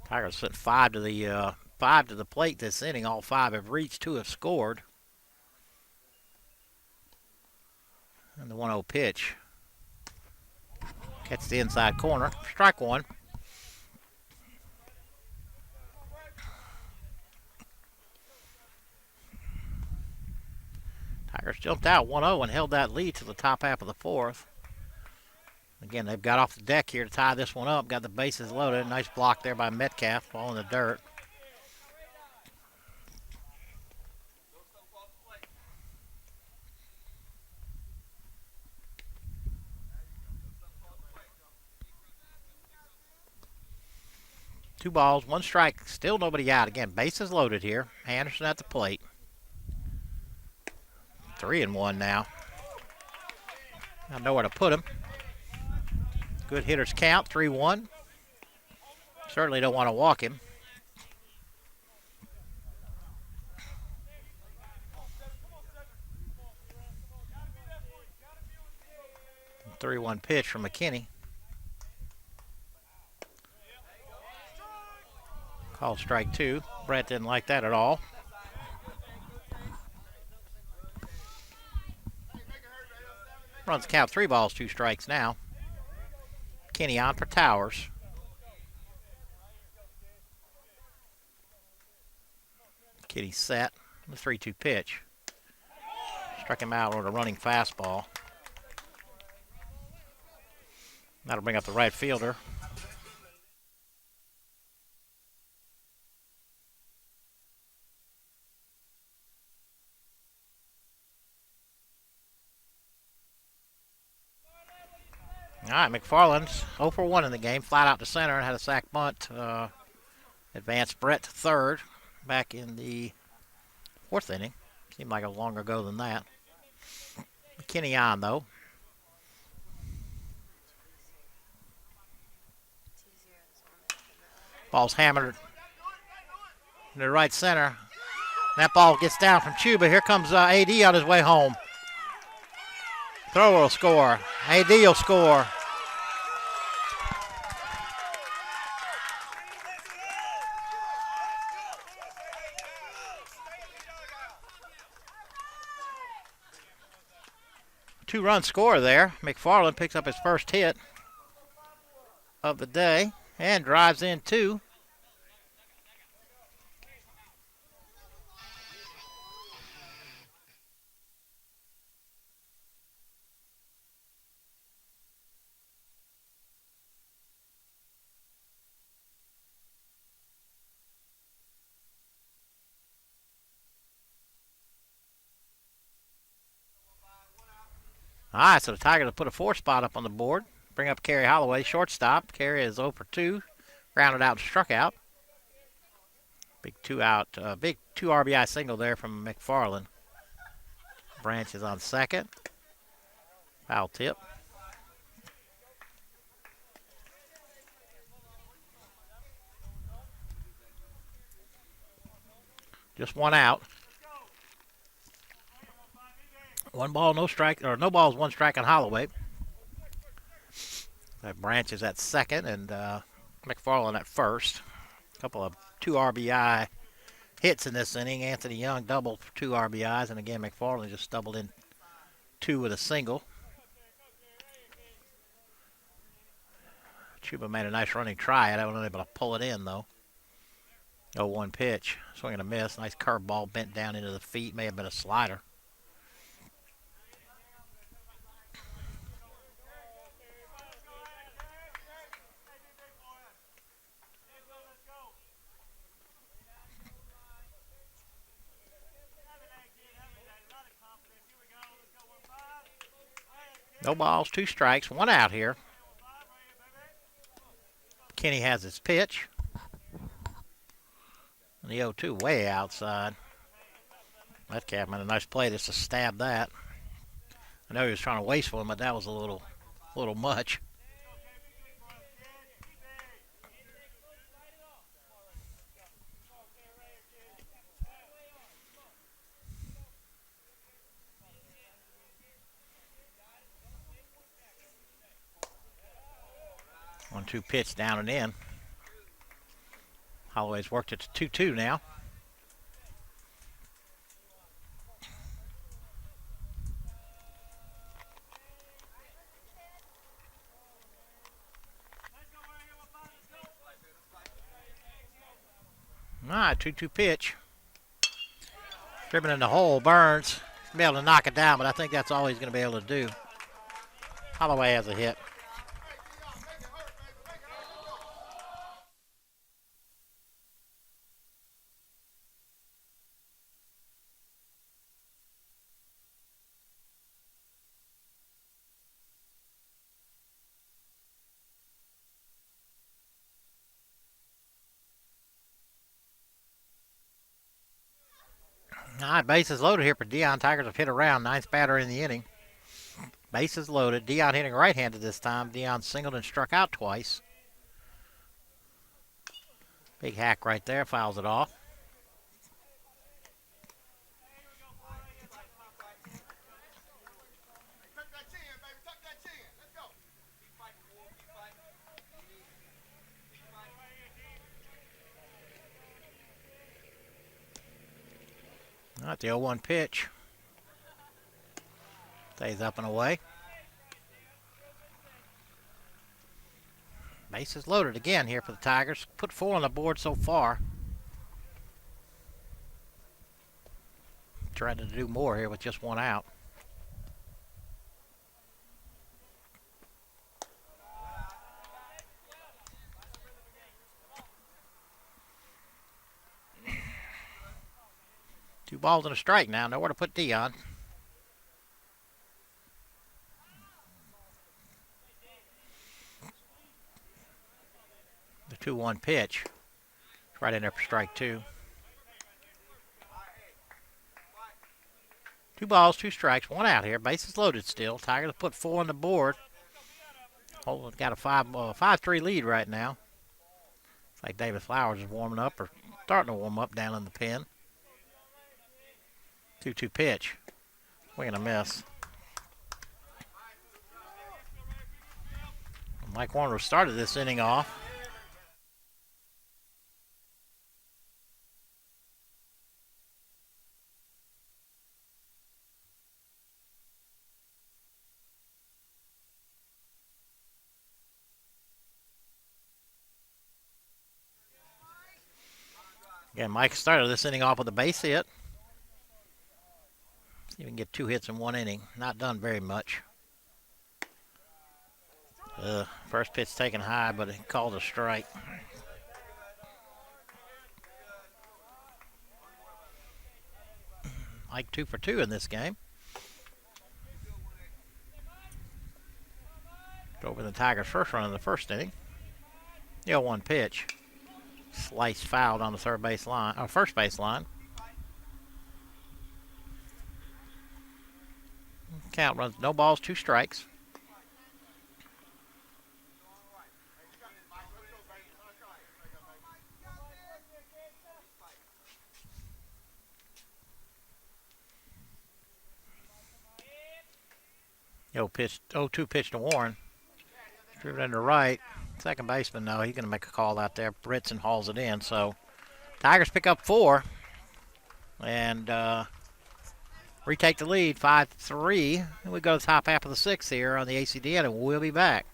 Tigers sent 5 to the plate this inning. All 5 have reached. 2 have scored. And the 1-0 pitch. Catch the inside corner. Strike 1. Tigers jumped out 1-0 and held that lead to the top half of the 4th. Again, they've got off the deck here to tie this one up. Got the bases loaded. Nice block there by Metcalf. Ball in the dirt. Two balls, one strike. Still nobody out. Again, bases loaded here. Anderson at the plate. 3-1 now. I know where to put him. Good hitters count. 3-1. Certainly don't want to walk him. 3-1 pitch from McKinney. Called strike two. Brett didn't like that at all. Runs count 3 balls, 2 strikes now. McKinney on for Towers. McKinney set. The 3-2 pitch. Struck him out with a running fastball. That'll bring up the right fielder. All right, McFarland's 0 for 1 in the game. Flat out to center and had a sac bunt. Advanced Brett to third back in the 4th inning. Seemed like it was longer ago than that. McKinney on, though. Ball's hammered into right center. That ball gets down from Chuba. Here comes AD on his way home. Thrower will score. AD will score. Two-run score there. McFarland picks up his first hit of the day and drives in 2. All right, so the Tigers will put a 4 spot up on the board. Bring up Kerry Holloway, shortstop. Kerry is 0 for 2. Grounded out and struck out. Big 2 out, big 2 RBI single there from McFarland. Branch is on second. Foul tip. Just 1 out. 1 ball, no strike, or no balls, 1 strike on Holloway. That Branch is at second and McFarland at first. A couple of 2 RBI hits in this inning. Anthony Young doubled for 2 RBIs, and again McFarland just doubled in 2 with a single. Chuba made a nice running try. I wasn't able to pull it in though. 0-1 pitch, swing and a miss. Nice curveball bent down into the feet. May have been a slider. No balls, 2 strikes, 1 out here. Kenny has his pitch. And the 0-2 way outside. Metcalf made a nice play just to stab that. I know he was trying to waste one, but that was a little much. One-two pitch down and in. Holloway's worked it to 2-2 now. All right, 2-2 pitch. Driven in the hole, Burns. Be able to knock it down, but I think that's all he's going to be able to do. Holloway has a hit. All right, bases loaded here for Dion. Tigers have hit around. Ninth batter in the inning. Bases loaded. Dion hitting right-handed this time. Dion singled and struck out twice. Big hack right there. Fouls it off. All right, the 0-1 pitch. Stays up and away. Bases loaded again here for the Tigers. Put 4 on the board so far. Trying to do more here with just 1 out. Two balls and a strike now. Nowhere to put Dion. The 2-1 pitch. It's right in there for strike 2. 2 balls, 2 strikes, 1 out here. Bases loaded still. Tigers have put 4 on the board. Holden's got a 5-3 lead right now. It's like David Flowers is warming up or starting to warm up down in the pen. 2-2 pitch. Swing and a miss. Mike Warner started this inning off. Again, Mike started this inning off with a base hit. See if we can get 2 hits in 1 inning. Not done very much. First pitch taken high, but it called a strike. Mike 2 for 2 in this game. Over the Tigers' first run in the first inning. The 0-1 pitch. Slice fouled on the first base line. Count runs no balls, 2 strikes. The 0-2 pitch to Warren. Driven into right. Second baseman, no, he's going to make a call out there. Britson hauls it in. So Tigers pick up 4 and retake the lead 5-3. And we go to the top half of the 6th here on the ACDN, and we'll be back.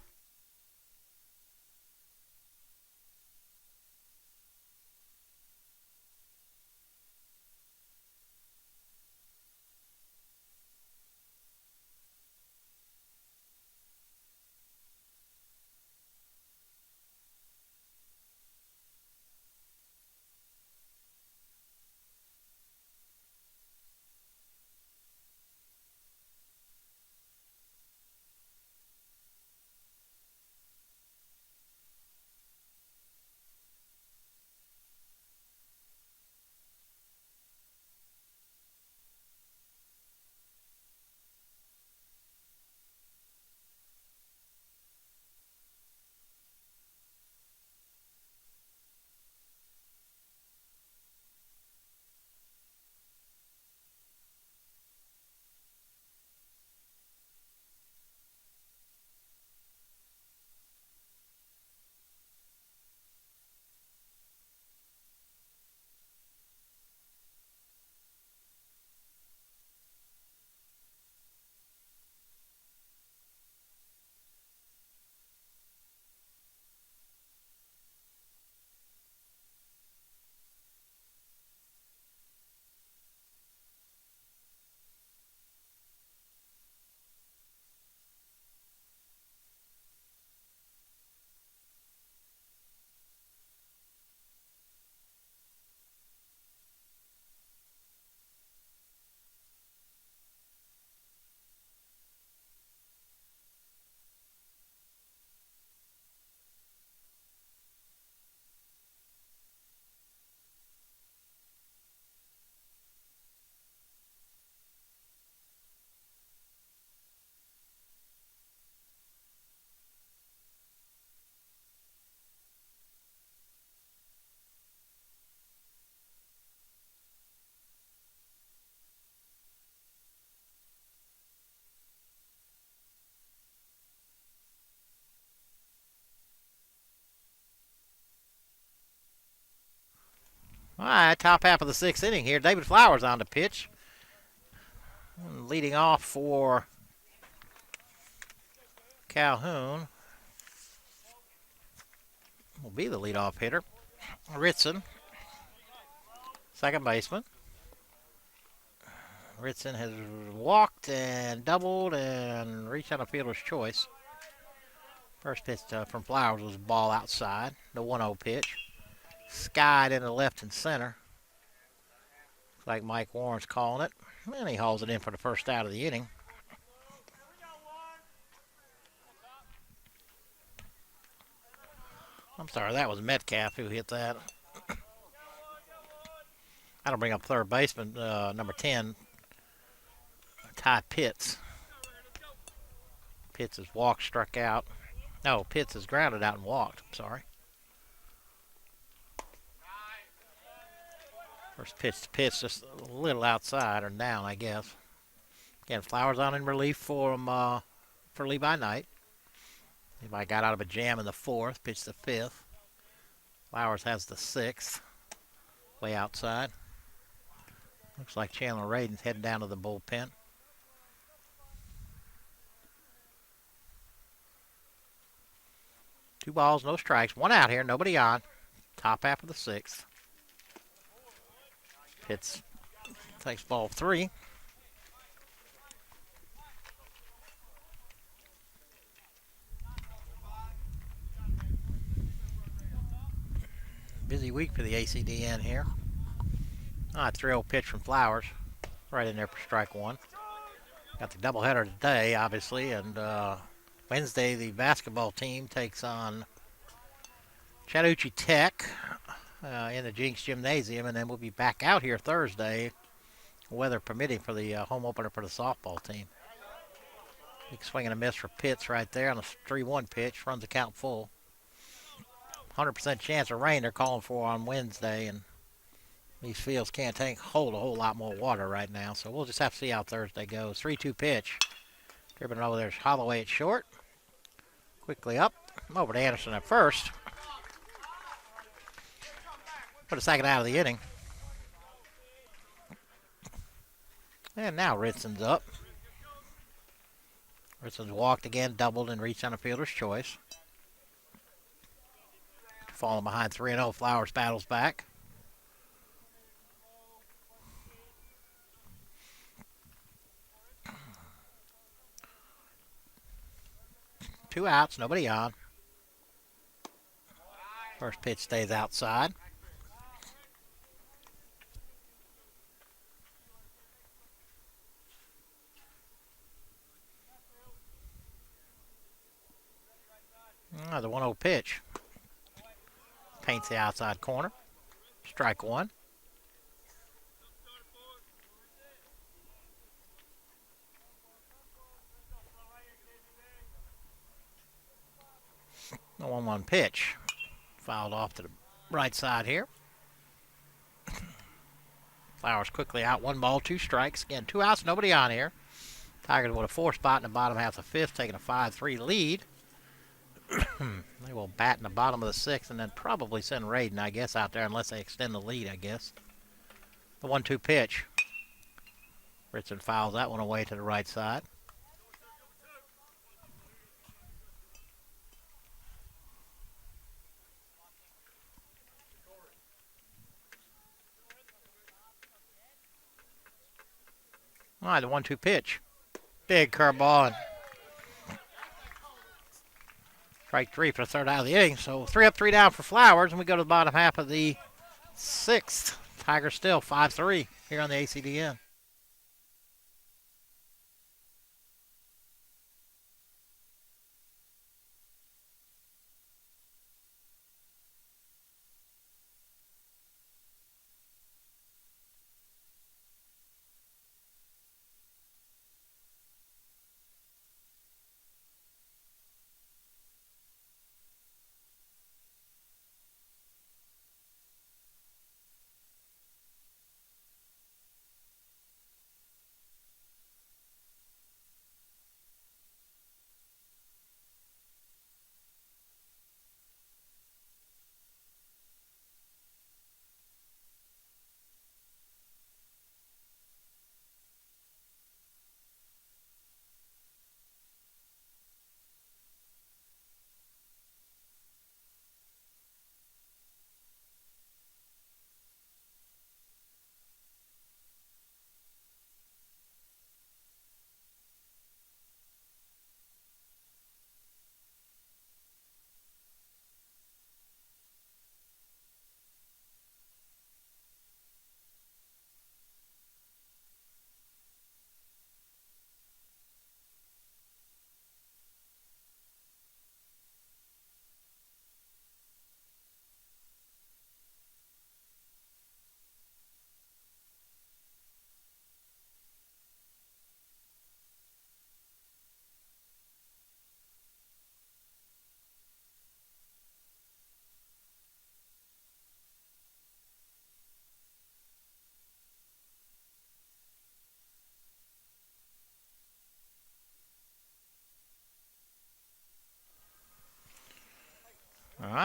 All right, top half of the sixth inning here. David Flowers on the pitch. Leading off for Calhoun will be the leadoff hitter. Ritson, second baseman. Ritson has walked and doubled and reached on a fielder's choice. First pitch from Flowers was ball outside, the 1-0 pitch. Skied into left and center. Looks like Mike Warren's calling it. And he hauls it in for the first out of the inning. I'm sorry, that was Metcalf who hit that. That'll bring up third baseman, number 10, Ty Pitts. Pitts has walked, struck out. No, Pitts has grounded out and walked. I'm sorry. First pitch to Pitts, just a little outside or down, I guess. Again, Flowers on in relief for Levi Knight. Levi got out of a jam in the fourth, pitched the fifth. Flowers has the sixth, way outside. Looks like Chandler Radin's heading down to the bullpen. Two balls, no strikes. One out here, nobody on. Top half of the sixth. Pitts takes ball three. Busy week for the ACDN here. 3-0 pitch from Flowers. Right in there for strike one. Got the doubleheader today, obviously, and Wednesday the basketball team takes on Chattahoochee Tech in the Jinx Gymnasium, and then we'll be back out here Thursday, weather permitting, for the home opener for the softball team. Big swing and a miss for Pitts right there on a 3-1 pitch, runs the count full. 100% chance of rain they're calling for on Wednesday, and these fields can't hold a whole lot more water right now, so we'll just have to see how Thursday goes. 3-2 pitch. Driven over there's Holloway at short. Quickly up. Over to Anderson at first. For the second out of the inning. And now Ritson's up. Ritson's walked again, doubled, and reached on a fielder's choice. Falling behind 3-0, Flowers battles back. Two outs, nobody on. First pitch stays outside. The 1-0 pitch. Paints the outside corner. Strike one. The 1-1 pitch. Fouled off to the right side here. Flowers quickly out. 1 ball, 2 strikes. Again, 2 outs, nobody on here. Tigers with a 4 spot in the bottom half of the fifth, taking a 5-3 lead. They will bat in the bottom of the sixth and then probably send Radin, I guess, out there unless they extend the lead, I guess. The 1-2 pitch. Ritson fouls that one away to the right side. All right, the 1-2 pitch. Big curveball. And strike 3 for the third out of the inning. So 3 up, 3 down for Flowers, and we go to the bottom half of the sixth. Tigers still 5-3 here on the ACDN.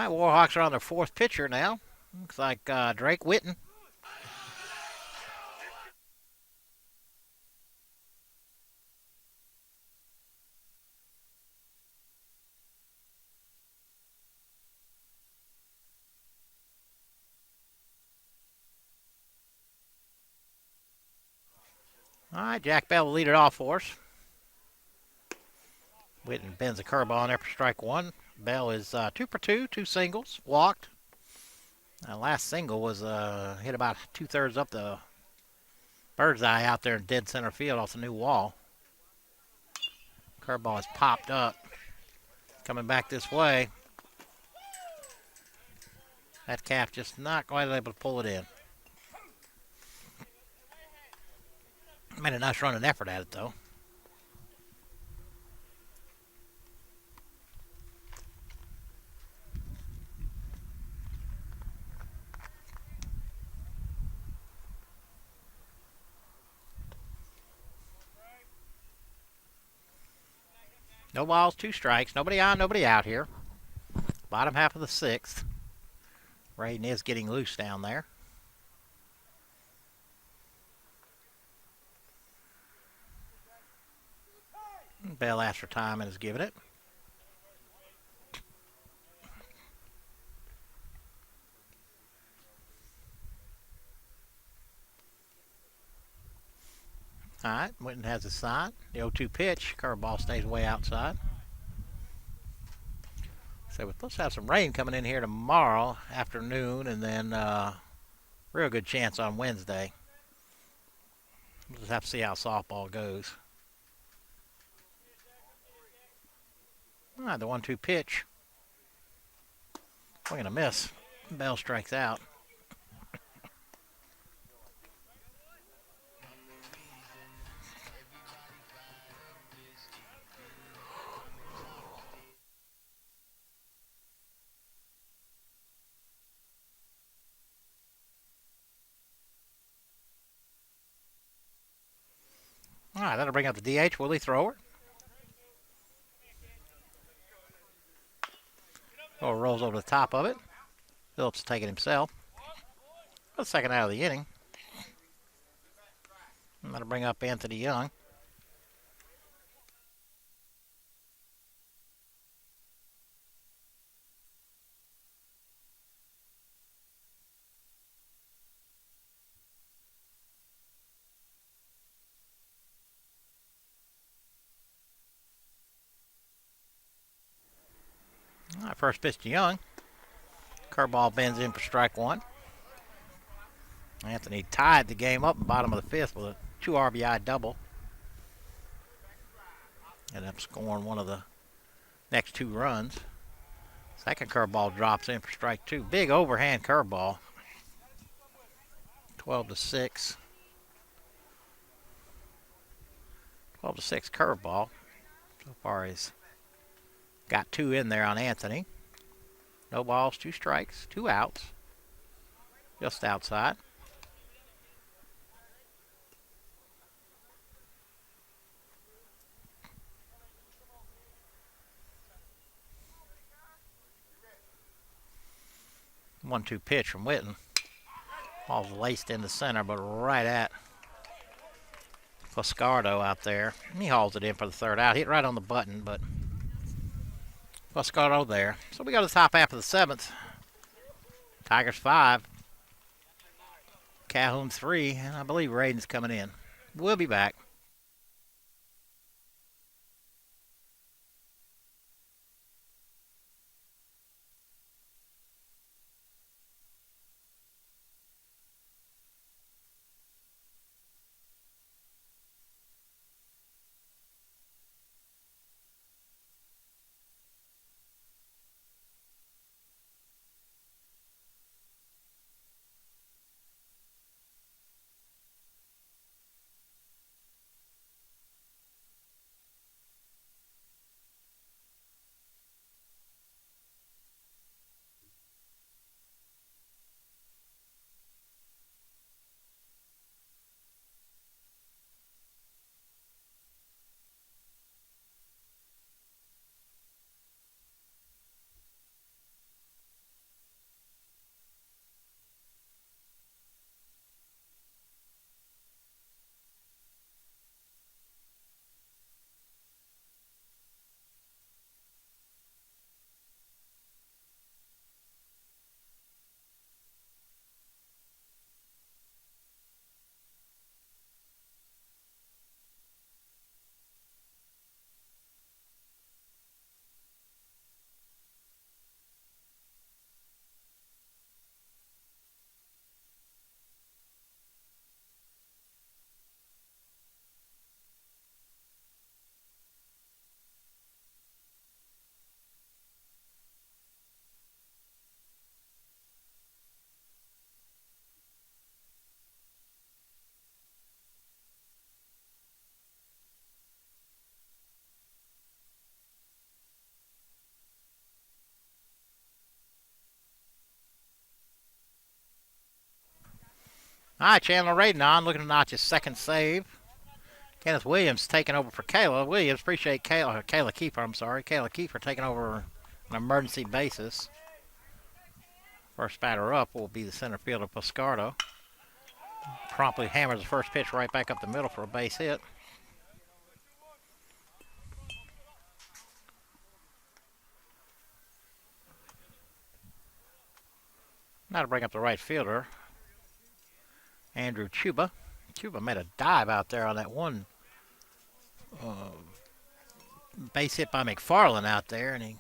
right, Warhawks are on their fourth pitcher now. Looks like Drake Witten. All right, Jack Bell will lead it off for us. Witten bends a curveball on there for strike one. Bell is 2 for 2, 2 singles, walked. Last single was hit about 2/3 up the bird's eye out there in dead center field off the new wall. Curveball has popped up. Coming back this way. That calf just not quite able to pull it in. Made a nice running effort at it, though. No balls, 2 strikes. Nobody on, nobody out here. Bottom half of the 6th. Raiden is getting loose down there. Bell asks for time and is giving it. All right, Witten has his sign. The 0-2 pitch. Curveball stays way outside. So we're supposed to have some rain coming in here tomorrow afternoon, and then real good chance on Wednesday. We'll just have to see how softball goes. All right, the 1-2 pitch. We're going to miss. Bell strikes out. All right, that'll bring up the DH, Willie Thrower. Rolls over the top of it. Phillips will take it himself. The second out of the inning. And that'll bring up Anthony Young. All right, first pitch to Young. Curveball bends in for strike one. Anthony tied the game up in the bottom of the 5th with a 2 RBI double. Ended up scoring one of the next 2 runs. Second curveball drops in for strike 2. Big overhand curveball. 12-6. 12-6 curveball. So far he's got 2 in there on Anthony. No balls, 2 strikes, 2 outs. Just outside. One-two pitch from Witten. Ball's laced in the center, but right at Foscardo out there. He hauls it in for the 3rd out. Hit right on the button, but Foscardo there. So we go to the top half of the 7th. Tigers 5. Calhoun 3. And I believe Raiden's coming in. We'll be back. All right, Chandler Raiden on, looking to notch his second save. Kenneth Williams taking over for Kayla. Williams, appreciate Kayla Keefer, I'm sorry. Kayla Keefer taking over on an emergency basis. First batter up will be the center fielder, Piscardo. Promptly hammers the first pitch right back up the middle for a base hit. Now to bring up the right fielder, Andrew Chuba. Chuba made a dive out there on that one base hit by McFarland out there, and he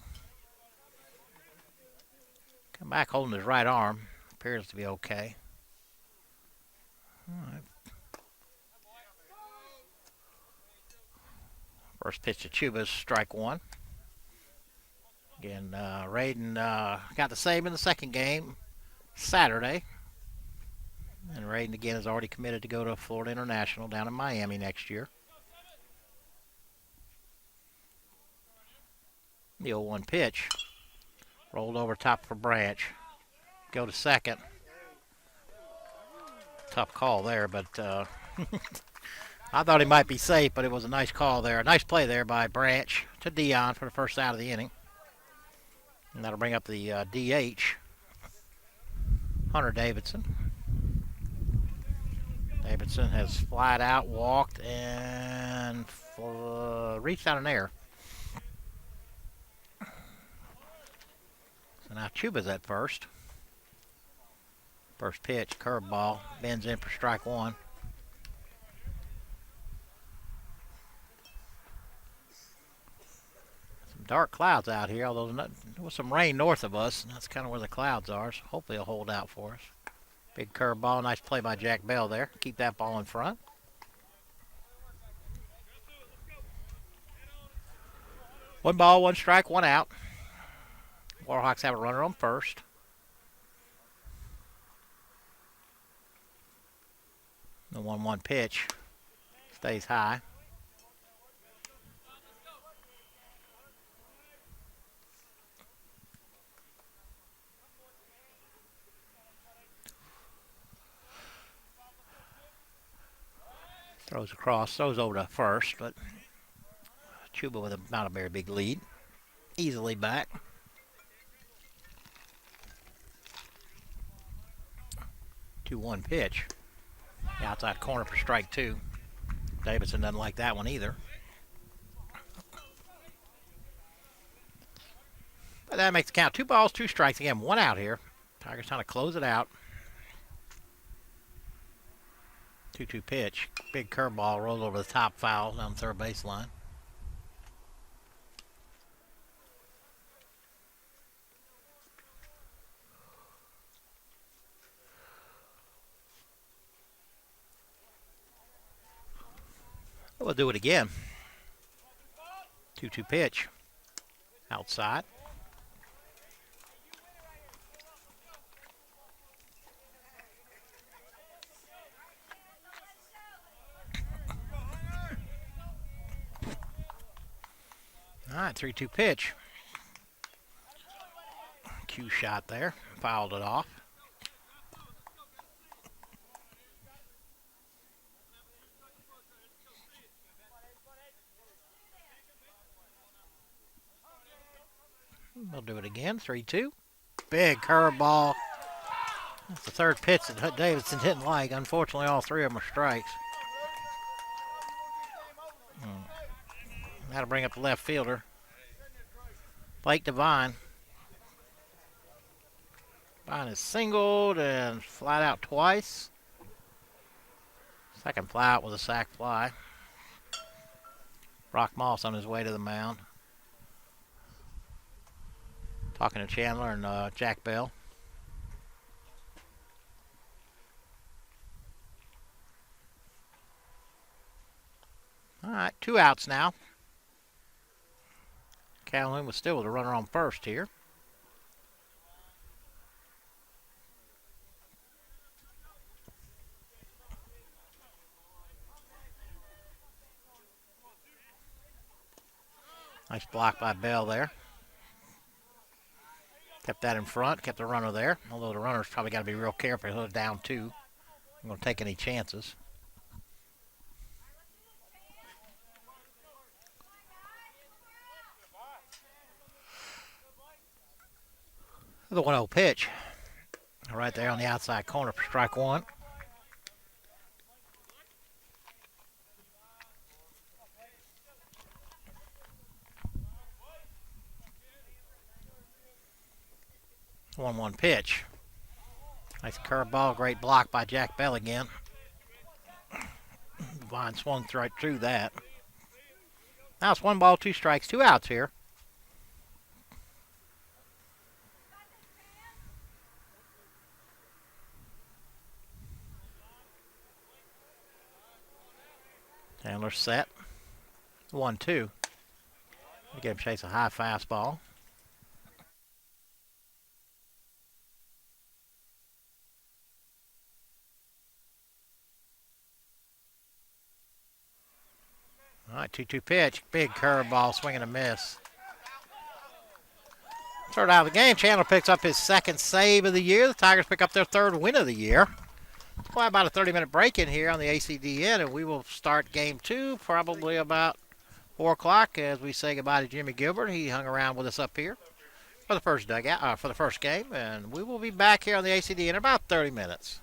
come back holding his right arm. Appears to be okay. All right. First pitch to Chuba's strike one. Again, Raiden got the save in the second game Saturday. And Raiden again is already committed to go to Florida International down in Miami next year. The 0-1 pitch. Rolled over top for Branch. Go to second. Tough call there, but I thought he might be safe, but it was a nice call there. A nice play there by Branch to Dion for the first out of the inning. And that'll bring up the DH, Hunter Davidson. Davidson has flied out, walked, and reached out an error. So now Chuba's at first. First pitch, curveball, bends in for strike one. Some dark clouds out here, although there was some rain north of us, and that's kind of where the clouds are, so hopefully it'll hold out for us. Big curveball, nice play by Jack Bell there. Keep that ball in front. One ball, one strike, one out. Warhawks have a runner on first. The 1-1 pitch stays high. Throws across, throws over to first, but Chuba with not a very big lead. Easily back. Two 1 pitch. The outside corner for strike two. Davidson doesn't like that one either. But that makes the count. 2 balls, 2 strikes. Again, 1 out here. Tigers trying to close it out. 2-2 pitch. Big curveball rolls over the top, foul down the third baseline. We'll do it again. 2-2 pitch. Outside. All right, 3-2 pitch. Cue shot there. Fouled it off. We'll do it again. 3-2. Big curveball. That's the third pitch that Davidson didn't like. Unfortunately, all 3 of them are strikes. That'll bring up the left fielder, Blake Devine. Devine is singled and flied out twice. Second fly out was a sac fly. Brock Moss on his way to the mound. Talking to Chandler and Jack Bell. All right, 2 outs now. Calhoun was still with a runner on first here. Nice block by Bell there. Kept that in front, kept the runner there. Although the runner's probably got to be real careful. He'll down 2. I'm going to take any chances. The 1-0 pitch. Right there on the outside corner for strike one. One pitch. Nice curveball. Great block by Jack Bell again. Vine swung right through that. Now it's 1 ball, 2 strikes, 2 outs here. Handler set. 1-2. Again, chase a high fastball. All right, 2-2 pitch. Big curveball, swing and a miss. Third out of the game, Chandler picks up his second save of the year. The Tigers pick up their third win of the year. We'll have about a 30-minute break in here on the ACDN, and we will start game 2 probably about 4 o'clock as we say goodbye to Jimmy Gilbert. He hung around with us up here for the first dugout, for the first game, and we will be back here on the ACDN in about 30 minutes.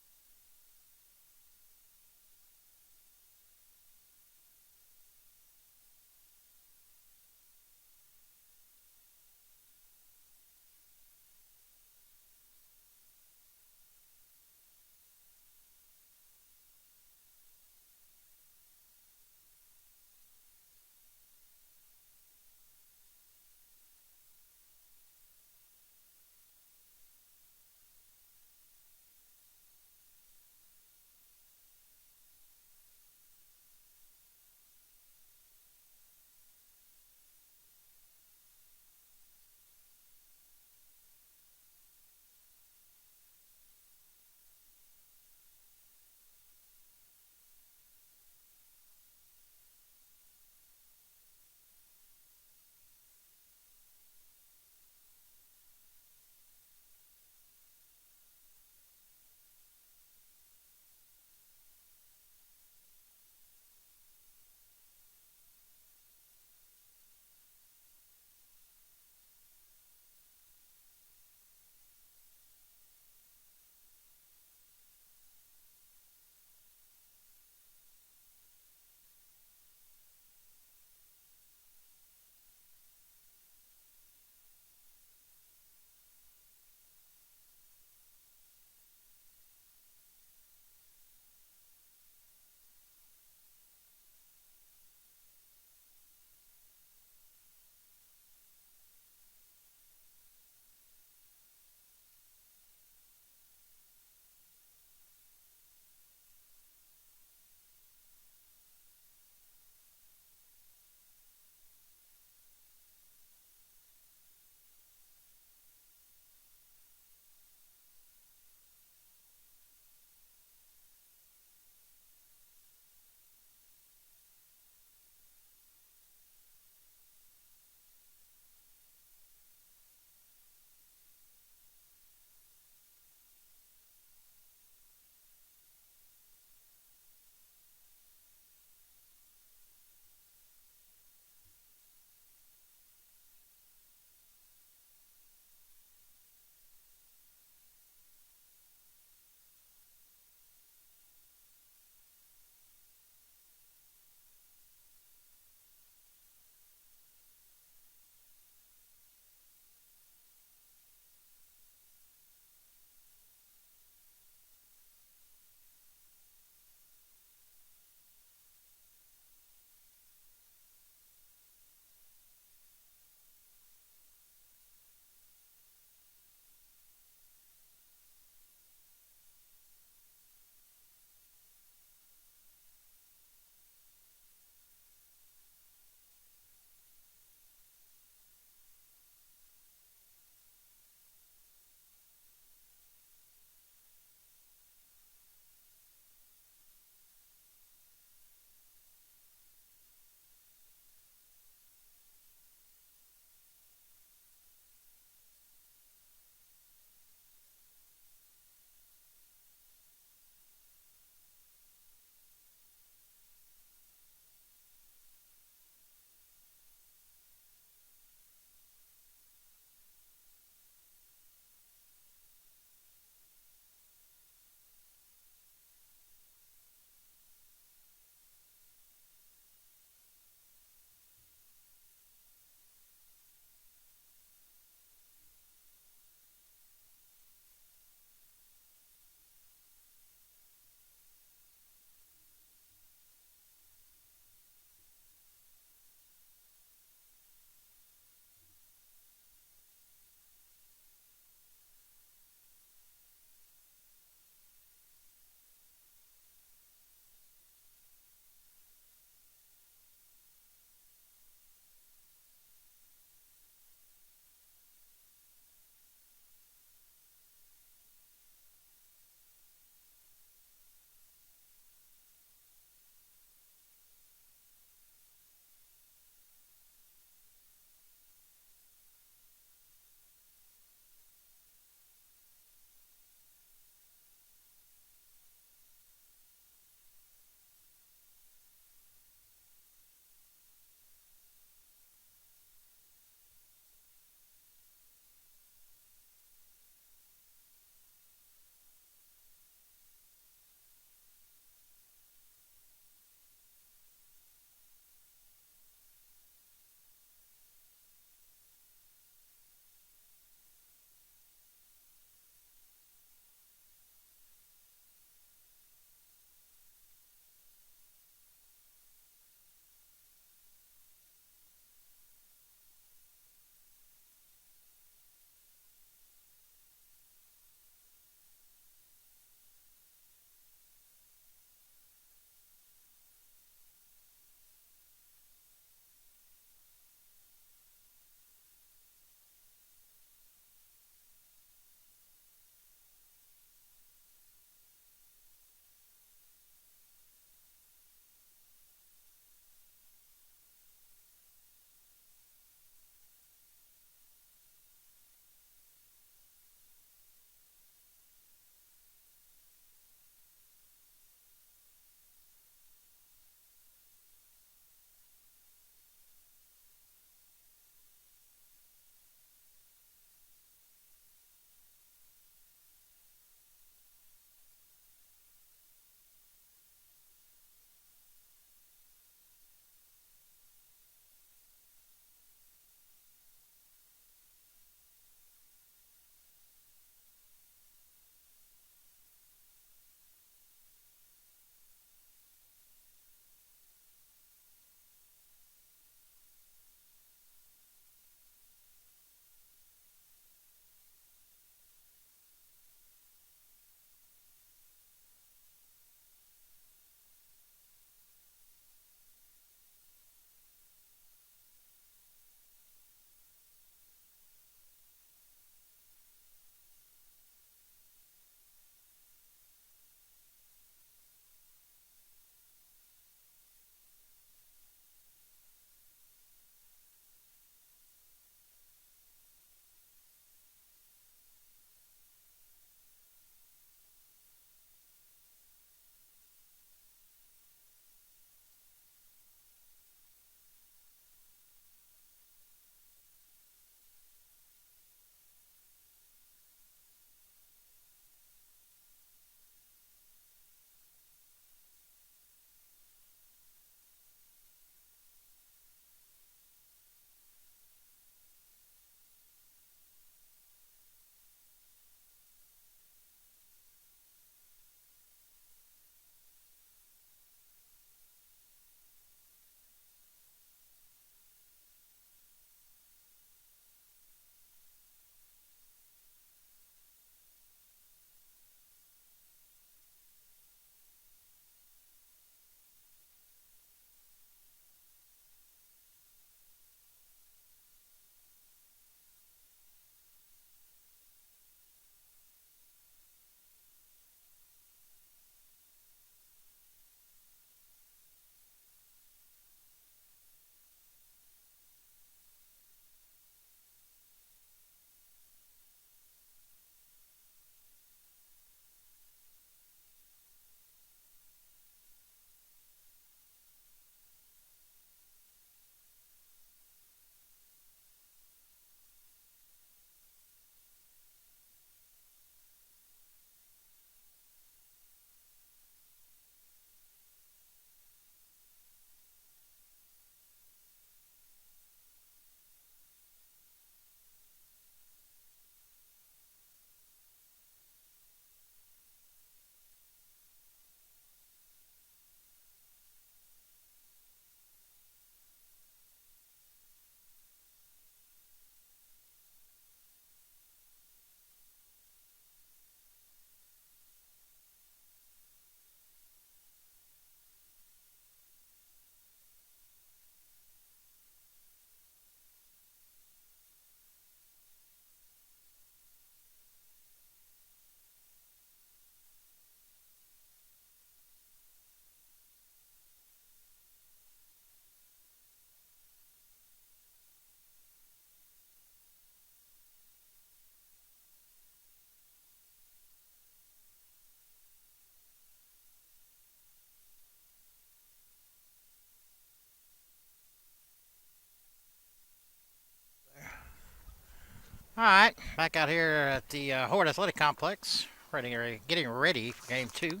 Alright, back out here at the Horde Athletic Complex, getting ready for game 2.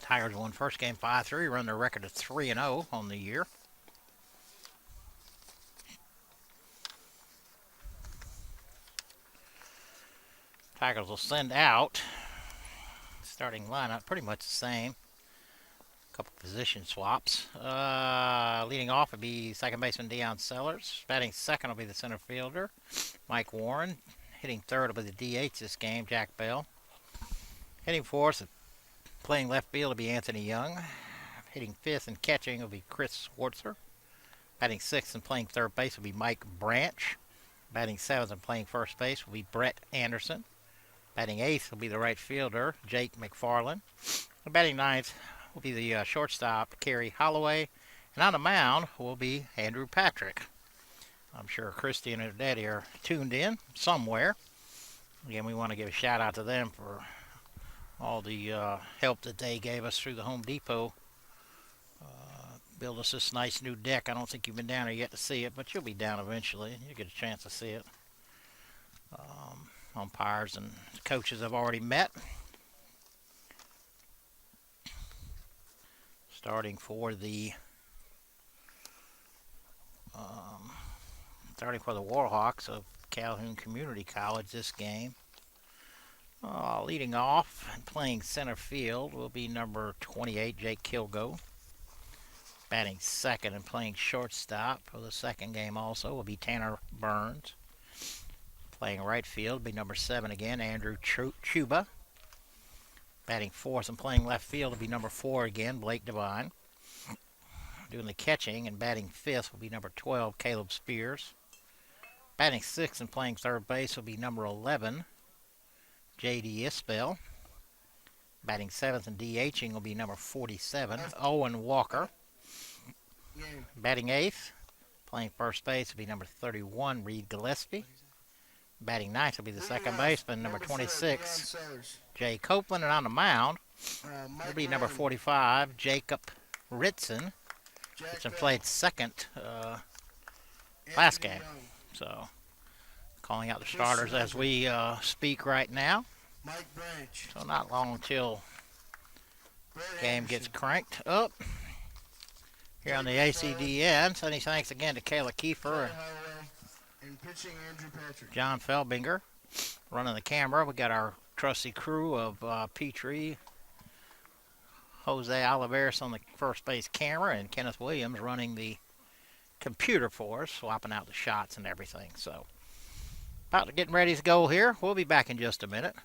Tigers won first game 5-3, run their record to 3-0 on the year. Tigers will send out starting lineup, pretty much the same. Couple position swaps. Leading off would be second baseman Deion Sellers. Batting second will be the center fielder, Mike Warren. Hitting third will be the DH this game, Jack Bell. Hitting fourth, playing left field will be Anthony Young. Hitting fifth and catching will be Chris Schwartzer. Batting sixth and playing third base will be Mike Branch. Batting seventh and playing first base will be Brett Anderson. Batting eighth will be the right fielder, Jake McFarland. And batting ninth will be the shortstop, Kerry Holloway. And on the mound will be Andrew Patrick. I'm sure Christy and her daddy are tuned in somewhere. Again, we want to give a shout out to them for all the help that they gave us through the Home Depot. Build us this nice new deck. I don't think you've been down there yet to see it, but you'll be down eventually. You'll get a chance to see it. Umpires and coaches have already met. Starting for the Warhawks of Calhoun Community College this game. Leading off and playing center field will be number 28, Jake Kilgo. Batting second and playing shortstop for the second game also will be Tanner Burns. Playing right field will be number 7 again, Andrew Chuba. Batting fourth and playing left field will be number 4 again, Blake Devine. Doing the catching and batting fifth will be number 12, Caleb Spears. Batting sixth and playing third base will be number 11, J.D. Isbell. Batting seventh and DHing will be number 47, Owen Walker. Batting eighth, playing first base will be number 31, Reed Gillespie. Batting ninth will be the second baseman, number 26, Jay Copeland. And on the mound will be number 45, Jacob Ritson, which played second last game. So, calling out the starters as we speak right now. So not long until game gets cranked up here on the ACDN. So many thanks again to Kayla Kiefer and John Felbinger running the camera. We got our trusty crew of Petrie, Jose Oliveris on the first base camera, and Kenneth Williams running the computer for us, swapping out the shots and everything. So, about to getting ready to go here. We'll be back in just a minute.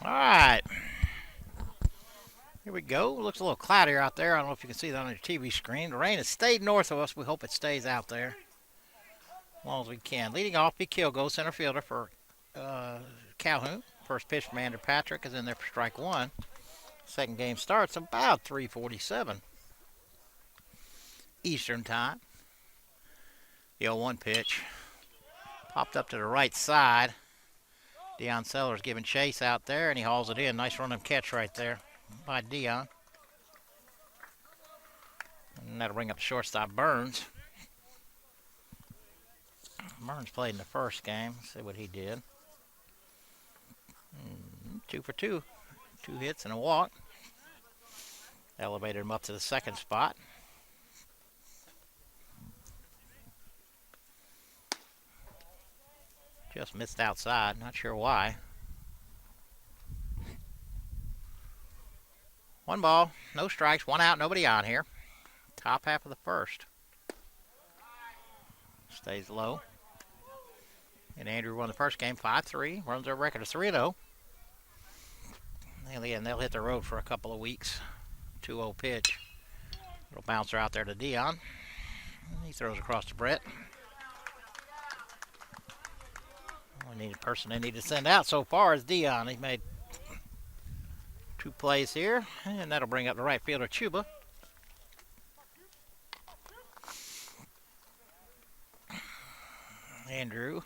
All right. Here we go. Looks a little cloudier out there. I don't know if you can see that on your TV screen. The rain has stayed north of us. We hope it stays out there as long as we can. Leading off, be Kilgo, center fielder for Calhoun. First pitch from Andrew Patrick is in there for strike one. Second game starts about 3:47 Eastern time. The 0-1 pitch popped up to the right side. Deion Sellers giving chase out there, and he hauls it in. Nice run and catch right there by Deion. And that'll bring up shortstop Burns. Burns played in the first game. Let's see what he did. 2 for 2. 2 hits and a walk. Elevated him up to the second spot. Just missed outside. Not sure why. 1 ball, no strikes, 1 out, nobody on here. Top half of the first. Stays low. And Andrew won the first game 5-3. Runs their record of 3-0. And they'll hit the road for a couple of weeks. 2-0 pitch. Little bouncer out there to Deion. He throws across to Brett. Only person they need to send out so far is Deion. He made 2 plays here, and that'll bring up the right fielder Chuba. Andrew,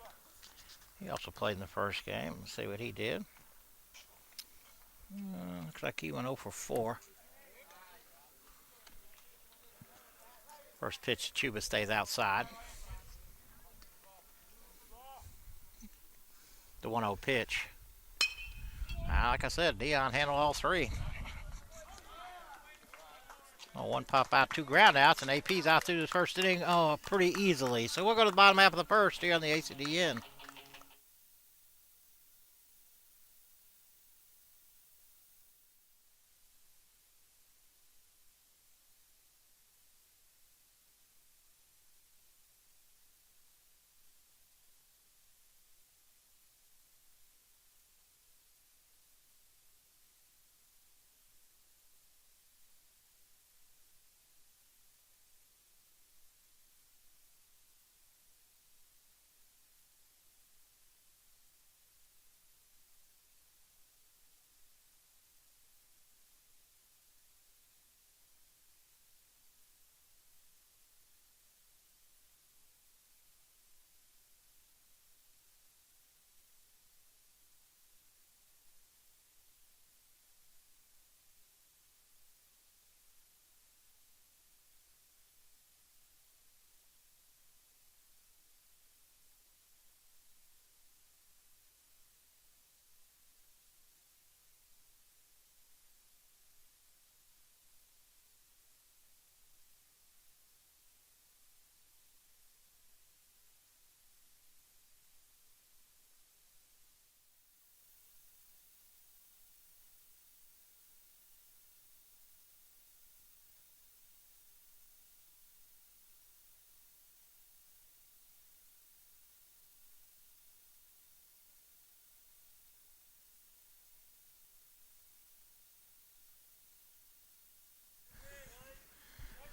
he also played in the first game. Let's see what he did. Looks like he went 0 for 4. First pitch, Chuba stays outside. The 1-0 pitch. Like I said, Deion handled all 3. Well, 1 pop out, 2 ground outs, and AP's out through the first inning pretty easily. So we'll go to the bottom half of the first here on the ACDN.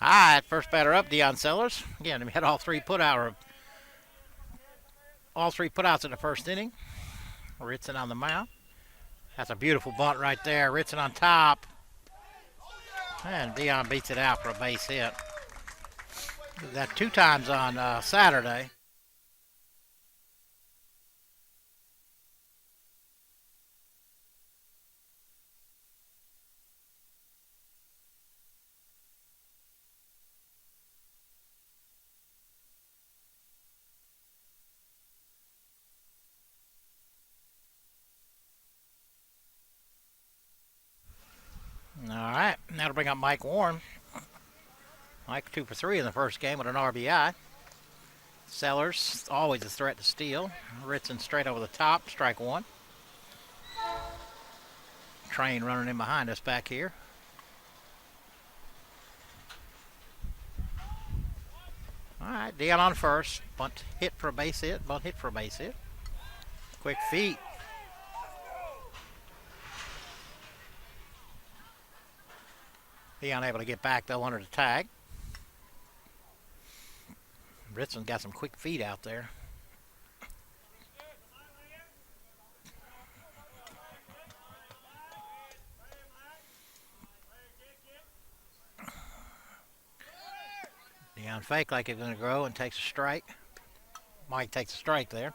All right, first batter up, Deion Sellers. Again, he had all 3 putouts in the first inning. Ritson on the mound. That's a beautiful bunt right there. Ritson on top. And Deion beats it out for a base hit. Did that 2 times on Saturday. All right, that'll bring up Mike Warren. Mike 2 for 3 in the first game with an RBI. Sellers, always a threat to steal. Ritson straight over the top, strike 1. Train running in behind us back here. All right, Deion on first. Bunt hit for a base hit, bunt hit for a base hit. Quick feet. Deion able to get back, though, under the tag. Ritson got some quick feet out there. Deion fake like he's going to grow and takes a strike. Mike takes a strike there.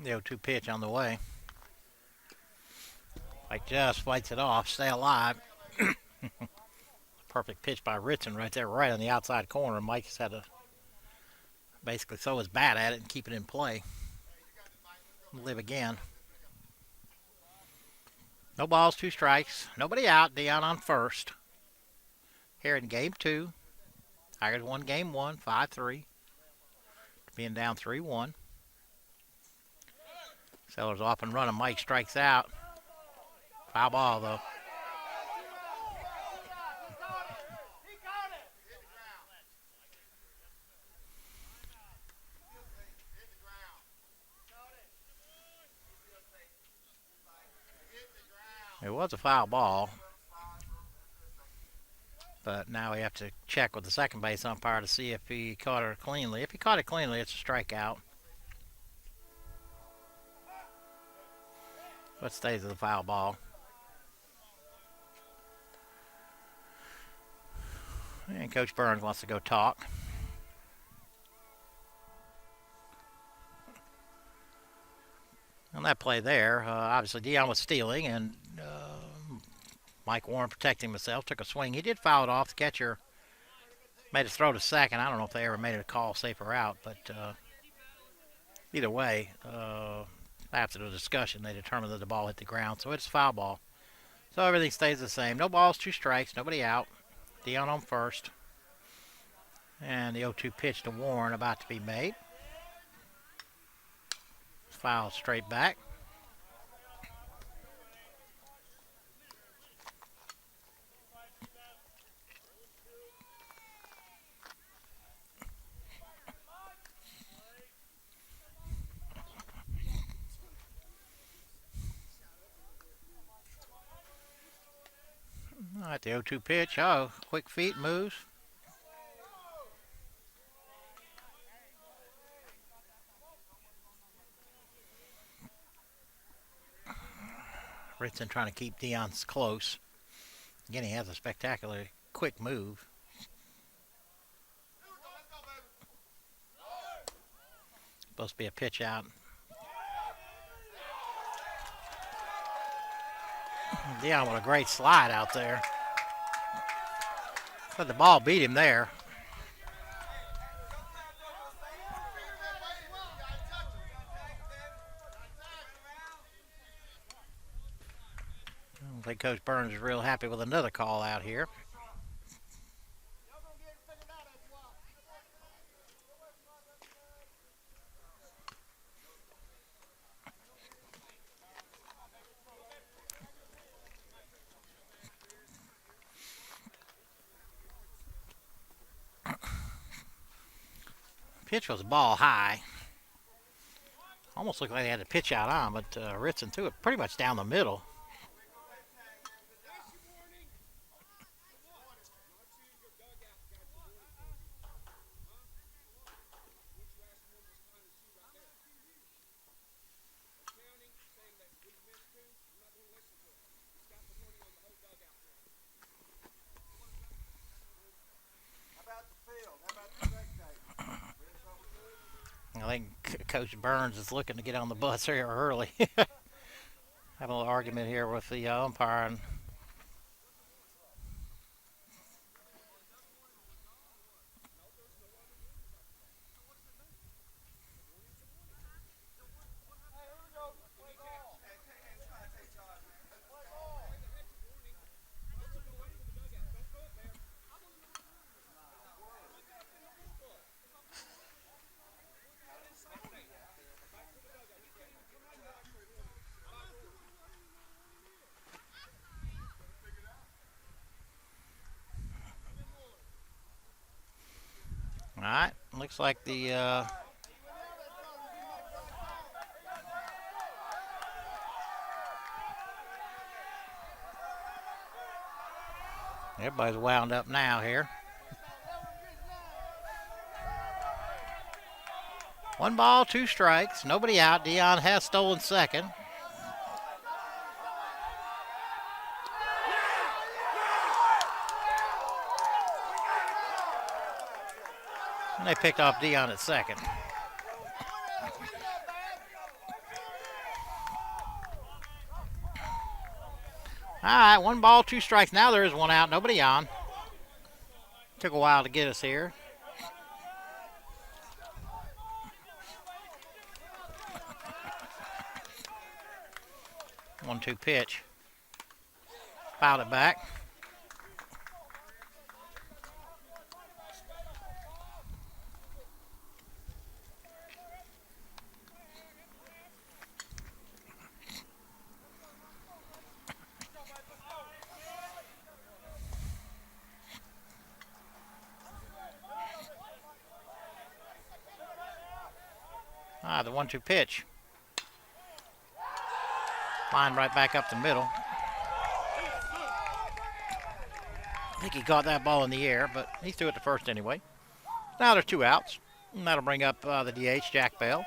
The 0-2 pitch on the way. Mike just fights it off. Stay alive. Perfect pitch by Ritson right there, right on the outside corner. Mike just had to basically throw his bat at it and keep it in play. Live again. No balls, 2 strikes. Nobody out. Dion on first. Here in game 2. Tigers won game 1, 5-3. Being down 3-1. Sellers off and running. Mike strikes out. Foul ball, though. It was a foul ball. But now we have to check with the second base umpire to see if he caught it cleanly. If he caught it cleanly, it's a strikeout. But stays with the foul ball. And Coach Burns wants to go talk. On that play there, obviously Dion was stealing, and Mike Warren protecting himself, took a swing. He did foul it off. The catcher made a throw to second. I don't know if they ever made it a call, safe or out, but either way, after the discussion, they determined that the ball hit the ground, so it's a foul ball. So everything stays the same. No balls, 2 strikes, nobody out. Dion on first. And the 0-2 pitch to Warren about to be made. Foul straight back. All right, the 0-2 pitch. Oh, quick feet, moves. Ritson trying to keep Dion close. Again, he has a spectacular quick move. Supposed to be a pitch out. Dion with a great slide out there. But the ball beat him there. I think Coach Burns is real happy with another call out here. Pitch was ball high. Almost looked like they had to pitch out on, but Ritson threw it pretty much down the middle. I think Coach Burns is looking to get on the bus here early. Having a little argument here with the umpire. And all right, looks like the everybody's wound up now here. 1 ball, 2 strikes, nobody out. Dion has stolen second. And they picked off Dion at second. right, 1 ball, 2 strikes. Now there is 1 out, nobody on. Took a while to get us here. One-two pitch. Fouled it back. The 1-2 pitch. Line right back up the middle. I think he caught that ball in the air, but he threw it to first anyway. Now there's 2 outs. And that'll bring up the DH, Jack Bell.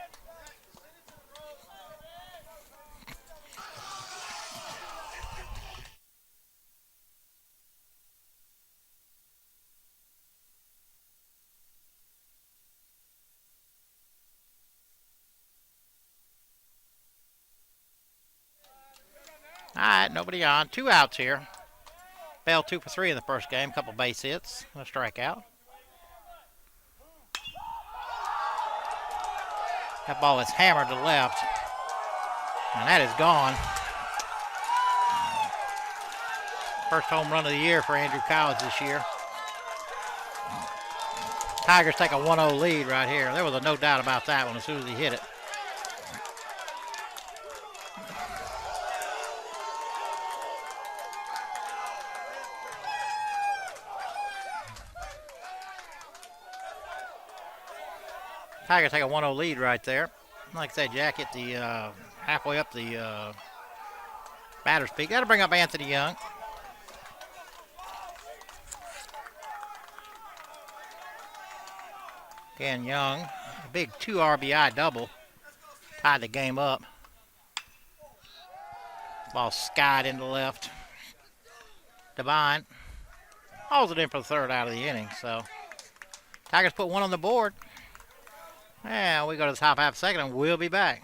All right, nobody on. 2 outs here. Bell 2 for 3 in the first game. Couple base hits. A strikeout. That ball is hammered to left. And that is gone. First home run of the year for Andrew College this year. Tigers take a 1-0 lead right here. There was no doubt about that one as soon as he hit it. Tigers take a 1-0 lead right there. Like I said, Jack hit the halfway up the batter's peak. That'll bring up Anthony Young. Again, Young, a big 2 RBI double, tied the game up. Ball skied into left. Devine hauls it in for the 3rd out of the inning. So Tigers put 1 on the board. And we go to the top half second, and we'll be back.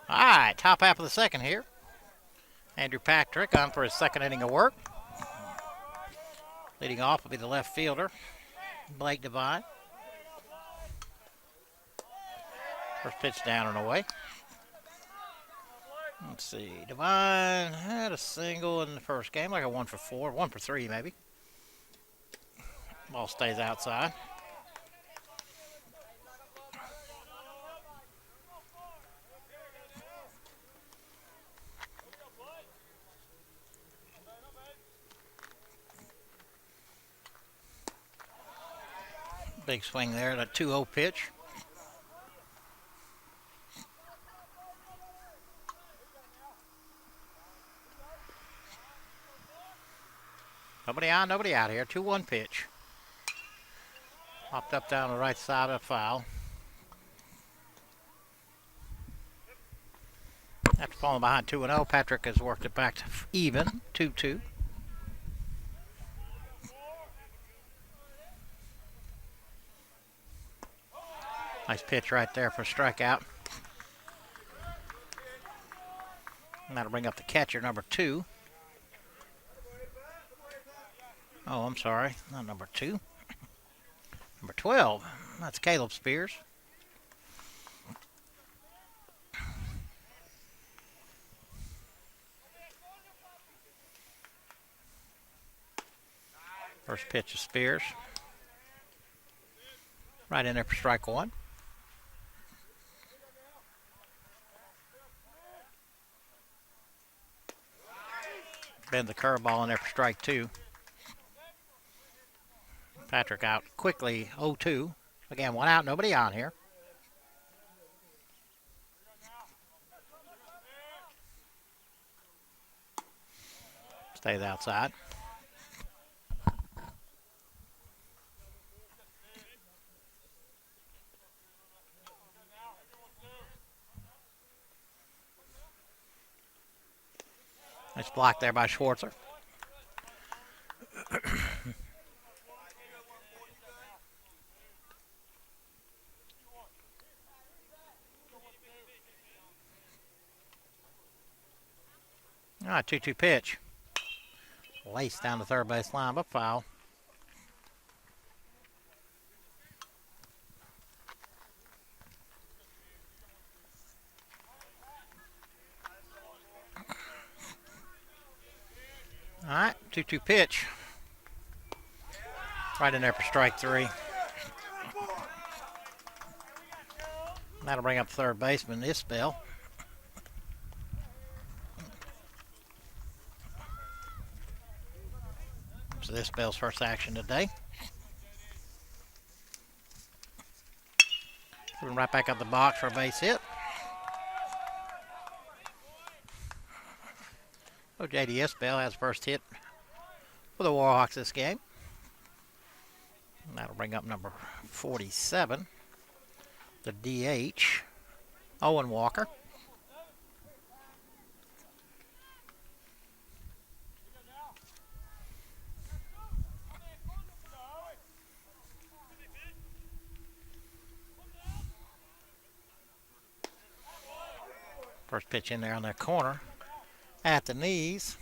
All right, top half of the second here. Andrew Patrick on for his 2nd inning of work. Leading off will be the left fielder, Blake Devine. First pitch down and away. Let's see, Devine had a single in the first game, like a 1 for 4, 1 for 3 maybe. Ball stays outside. Big swing there, that 2-0 pitch. Nobody on, nobody out here. 2-1 pitch. Popped up down the right side of the foul. After falling behind 2-0, Patrick has worked it back to even, 2-2. Nice pitch right there for a strikeout. And that'll bring up the catcher, number 2. Oh, I'm sorry. Not number 2. Number 12. That's Caleb Spears. First pitch of Spears. Right in there for strike 1. Bend the curveball in there for strike 2. Patrick out quickly, 0-2. Again, 1 out, nobody on here. Stays outside. Nice block there by Schwartzer. All right, 2-2 pitch. Laced down the third base line, but foul. All right, 2-2 pitch. Right in there for strike 3. That'll bring up third baseman Isbell. So this Isbell's first action today. Moving right back up the box for a base hit. So J.D. Isbell has first hit for the Warhawks this game. And that'll bring up number 47, the DH, Owen Walker. First pitch in there on that corner. At the knees.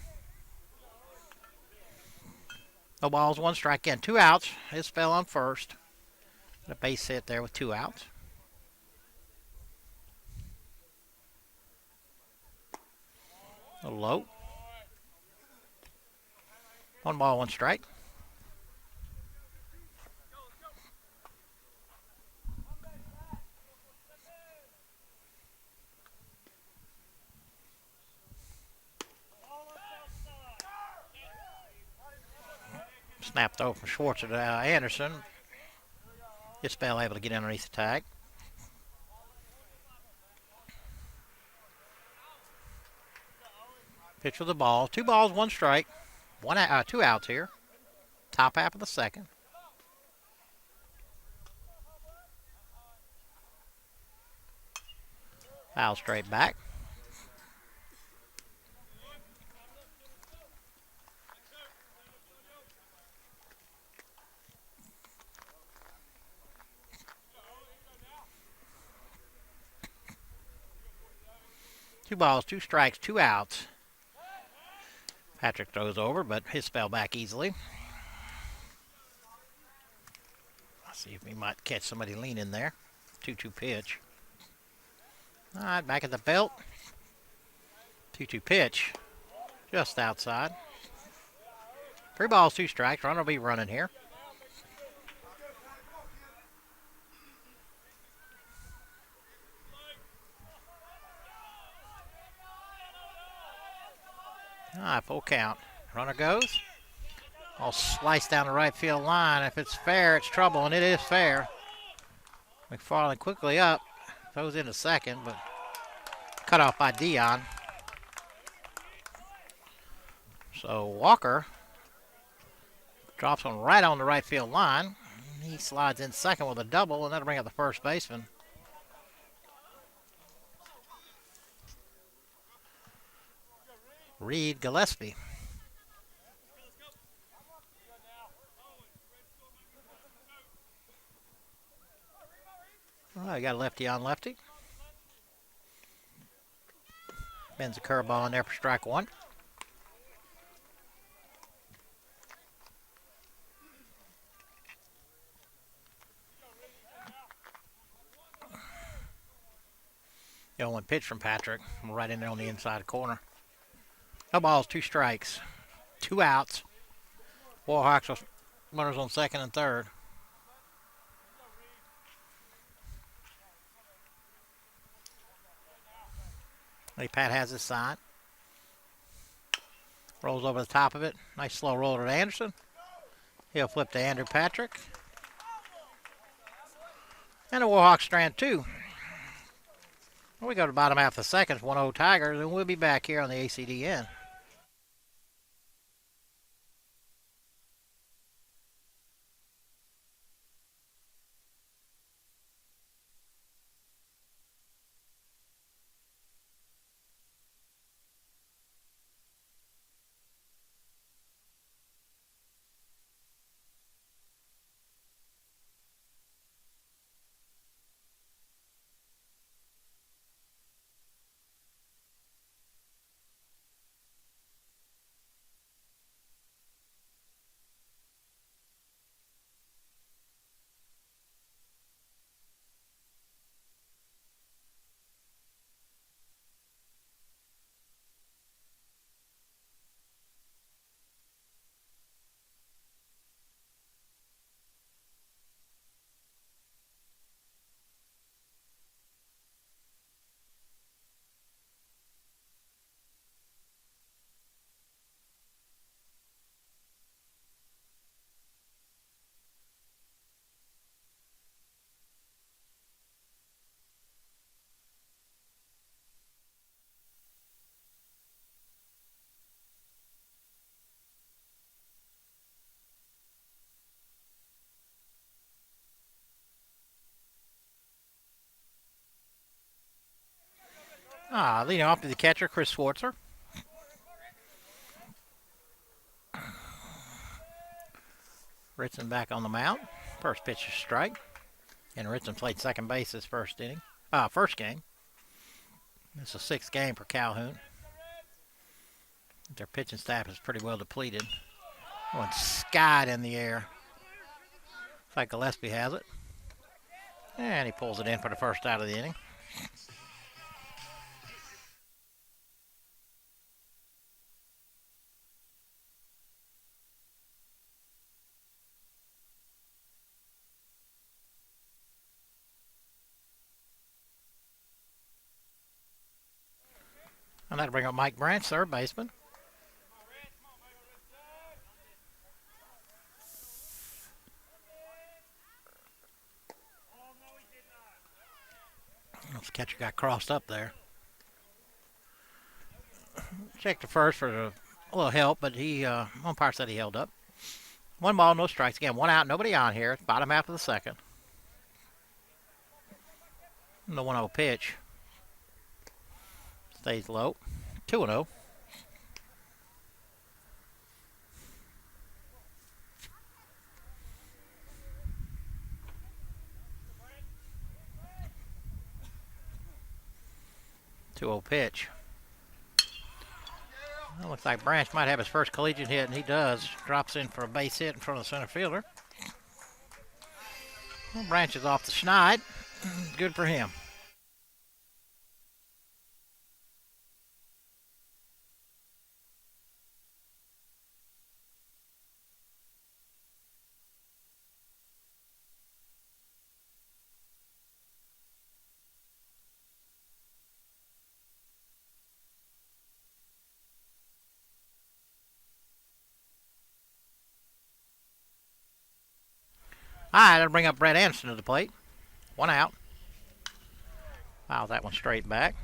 No balls, 1 strike in. 2 outs. Isbell on first. A base hit there with 2 outs. A little low. 1 ball, 1 strike. Snap throw from Schwartzer to Anderson. Isbell able to get underneath the tag. Pitch for the ball. 2 balls, 1 strike. 2 outs here. Top half of the second. Foul straight back. Two balls, 2 strikes, 2 outs. Patrick throws over, but Isbell back easily. Let's see if we might catch somebody leaning there. 2-2 pitch. All right, back at the belt. 2-2 pitch. Just outside. 3 balls, 2 strikes. Runner will be running here. All right, full count. Runner goes. All sliced down the right field line. If it's fair, it's trouble, and it is fair. McFarland quickly up. Throws into second, but cut off by Dion. So Walker drops one right on the right field line. He slides in second with a double, and that'll bring up the first baseman. Reed Gillespie. Well, Oh, you got a lefty on lefty. Bends the curveball in there for strike one. The only pitch from Patrick, right in there on the inside corner. No balls, 2 strikes, 2 outs. Warhawks with runners on second and third. Pat has his sign. Rolls over the top of it. Nice slow roller to Anderson. He'll flip to Andrew Patrick. And the Warhawks strand 2. We go to the bottom half of the second. 1-0 Tigers, and we'll be back here on the ACDN. Leading off to the catcher, Chris Schwartzer. Ritson back on the mound. First pitch is strike. And Ritson played second base his first game. This is the 6th game for Calhoun. Their pitching staff is pretty well depleted. One skied in the air. Looks like Gillespie has it. And he pulls it in for the first out of the inning. And that'll bring up Mike Branch, third baseman. This catcher got crossed up there. Checked the first for a little help, but umpire said he held up. 1 ball, no strikes. Again, 1 out, nobody on here. Bottom half of the second. The 1-0 pitch. Stays low. 2-0. Pitch. Well, looks like Branch might have his first collegiate hit, and he does. Drops in for a base hit in front of the center fielder. Well, Branch is off the schneid. Good for him. All right, that'll bring up Brett Anderson to the plate. 1 out. Fouls that one straight back.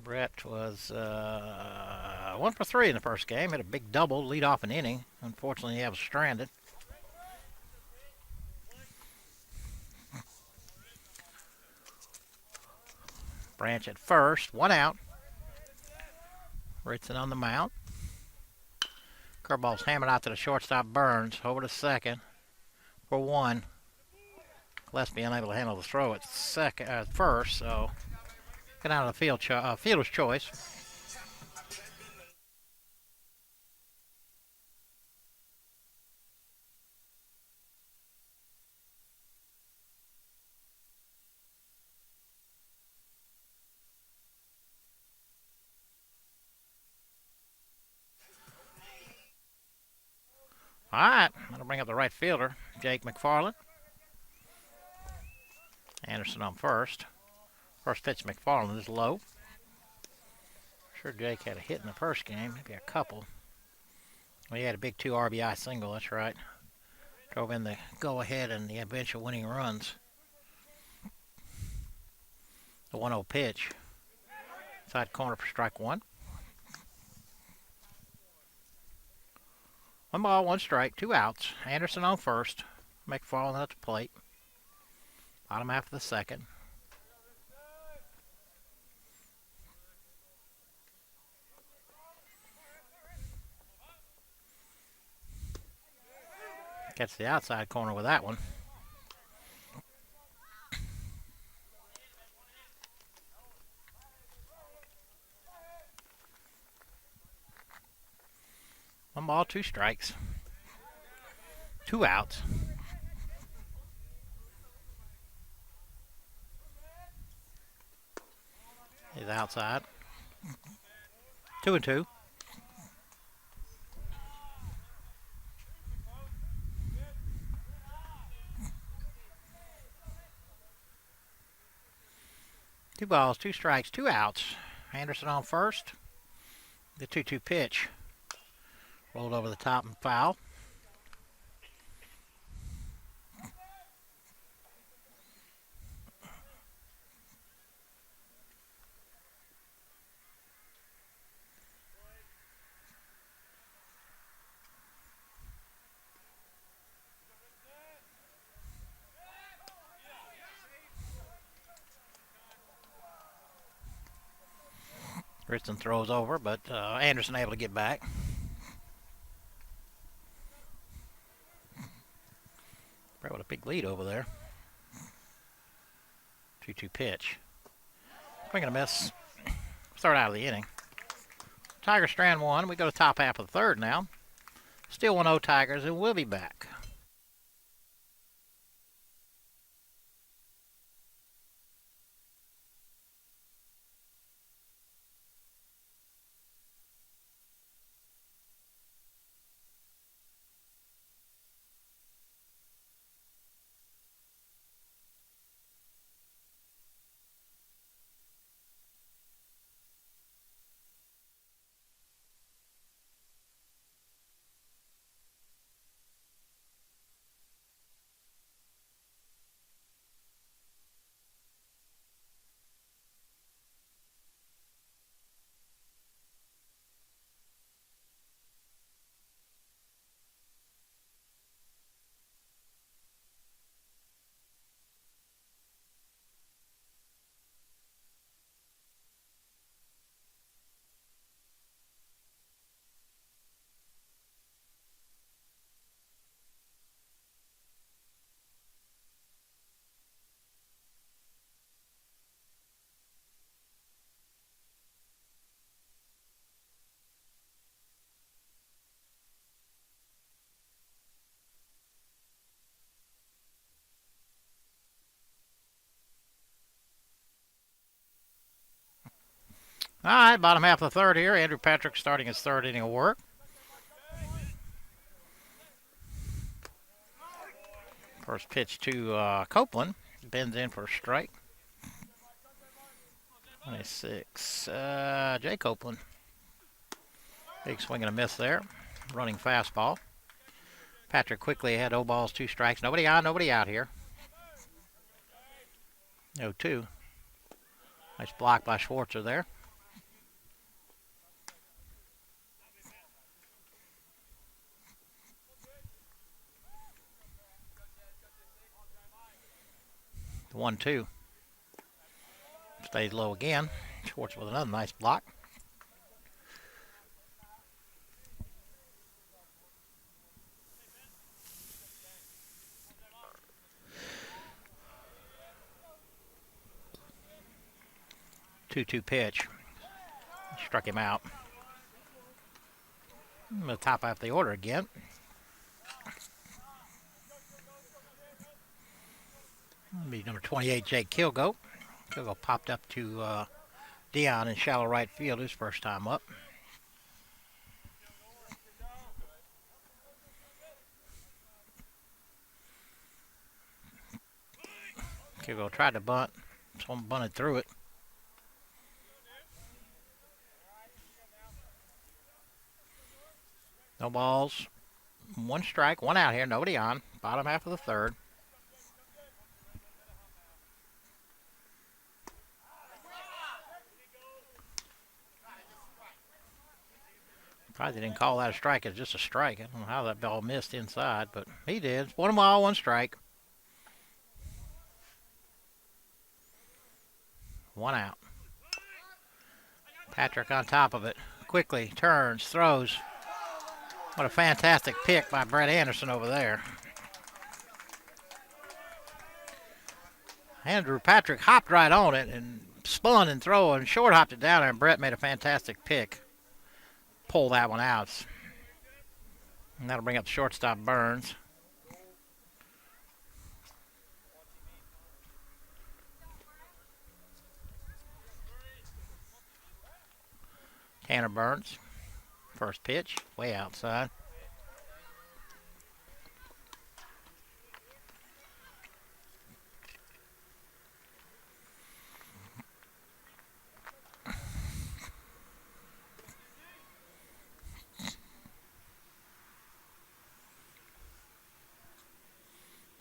Brett was 1 for 3 in the first game. Had a big double, lead off an inning. Unfortunately, he was stranded. Branch at first, 1 out. Ritson on the mound. Curveball's hammered out to the shortstop, Burns, over to second for 1. Gillespie unable to handle the throw at first, so get out of the fielder's choice. All right, that'll bring up the right fielder, Jake McFarland. Anderson on first. First pitch, McFarland is low. Sure, Jake had a hit in the first game, maybe a couple. Well, he had a big 2 RBI single, that's right. Drove in the go-ahead and the eventual winning runs. The 1-0 pitch. Side corner for strike one. 1 ball, 1 strike, 2 outs. Anderson on first. McFarland at the plate. Bottom half of the second. Gets the outside corner with that one. One ball, 2 strikes. 2 outs. He's outside. 2-2. Two balls, 2 strikes, 2 outs. Anderson on first. The 2-2 pitch. Rolled over the top and foul. Richardson throws over, but Anderson able to get back. Right with a big lead over there. 2-2 pitch. Swing and a miss. Start out of the inning. Tigers strand one. We go to top half of the third now. Still 1-0 Tigers, and we'll be back. All right, bottom half of the third here. Andrew Patrick starting his third inning of work. First pitch to Copeland. Bends in for a strike. 26. Jay Copeland. Big swing and a miss there. Running fastball. Patrick quickly ahead. 0 balls, 2 strikes. Nobody on, nobody out here. 0-2. Nice block by Schwartzer there. The 1-2. Stays low again. Schwartz with another nice block. 2-2 pitch. Struck him out. I'm going to top out the order again. That'll be number 28, Jake Kilgo. Kilgo popped up to Dion in shallow right field his first time up. Kilgo tried to bunt. Someone bunted through it. No balls. 1 strike, 1 out here. Nobody on. Bottom half of the third. Probably didn't call that a strike. It's just a strike. I don't know how that ball missed inside, but he did. 1 ball, 1 strike. 1 out. Patrick on top of it. Quickly turns, throws. What a fantastic pick by Brett Anderson over there. Andrew Patrick hopped right on it and spun and threw and short hopped it down there, and Brett made a fantastic pick. Pull that one out. And that'll bring up the shortstop Burns. Tanner Burns. First pitch, way outside.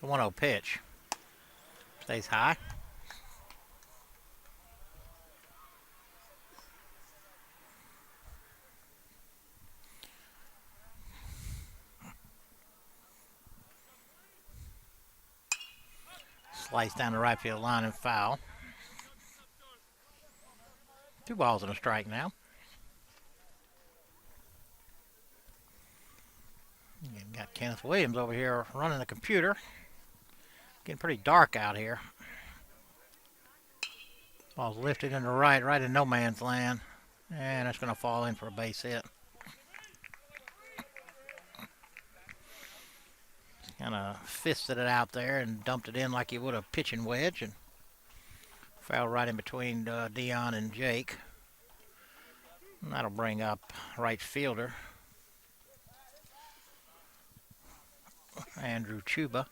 The 1-0 pitch. Stays high. Slice down the right field line and foul. 2 balls and a strike now. And got Kenneth Williams over here running the computer. Getting pretty dark out here. Ball's lifted in the right in no man's land. And it's going to fall in for a base hit. Kind of fisted it out there and dumped it in like you would a pitching wedge, and fell right in between Dion and Jake. And that'll bring up right fielder Andrew Chuba.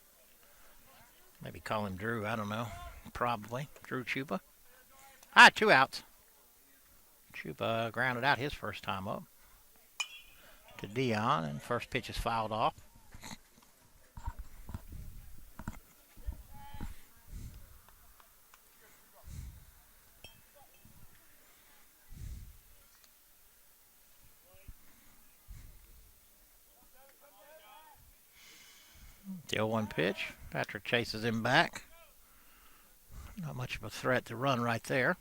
Maybe call him Drew, I don't know. Probably Drew Chuba. 2 outs. Chuba grounded out his first time up to Dion, and first pitch is fouled off. The 0-1 pitch. Patrick chases him back. Not much of a threat to run right there.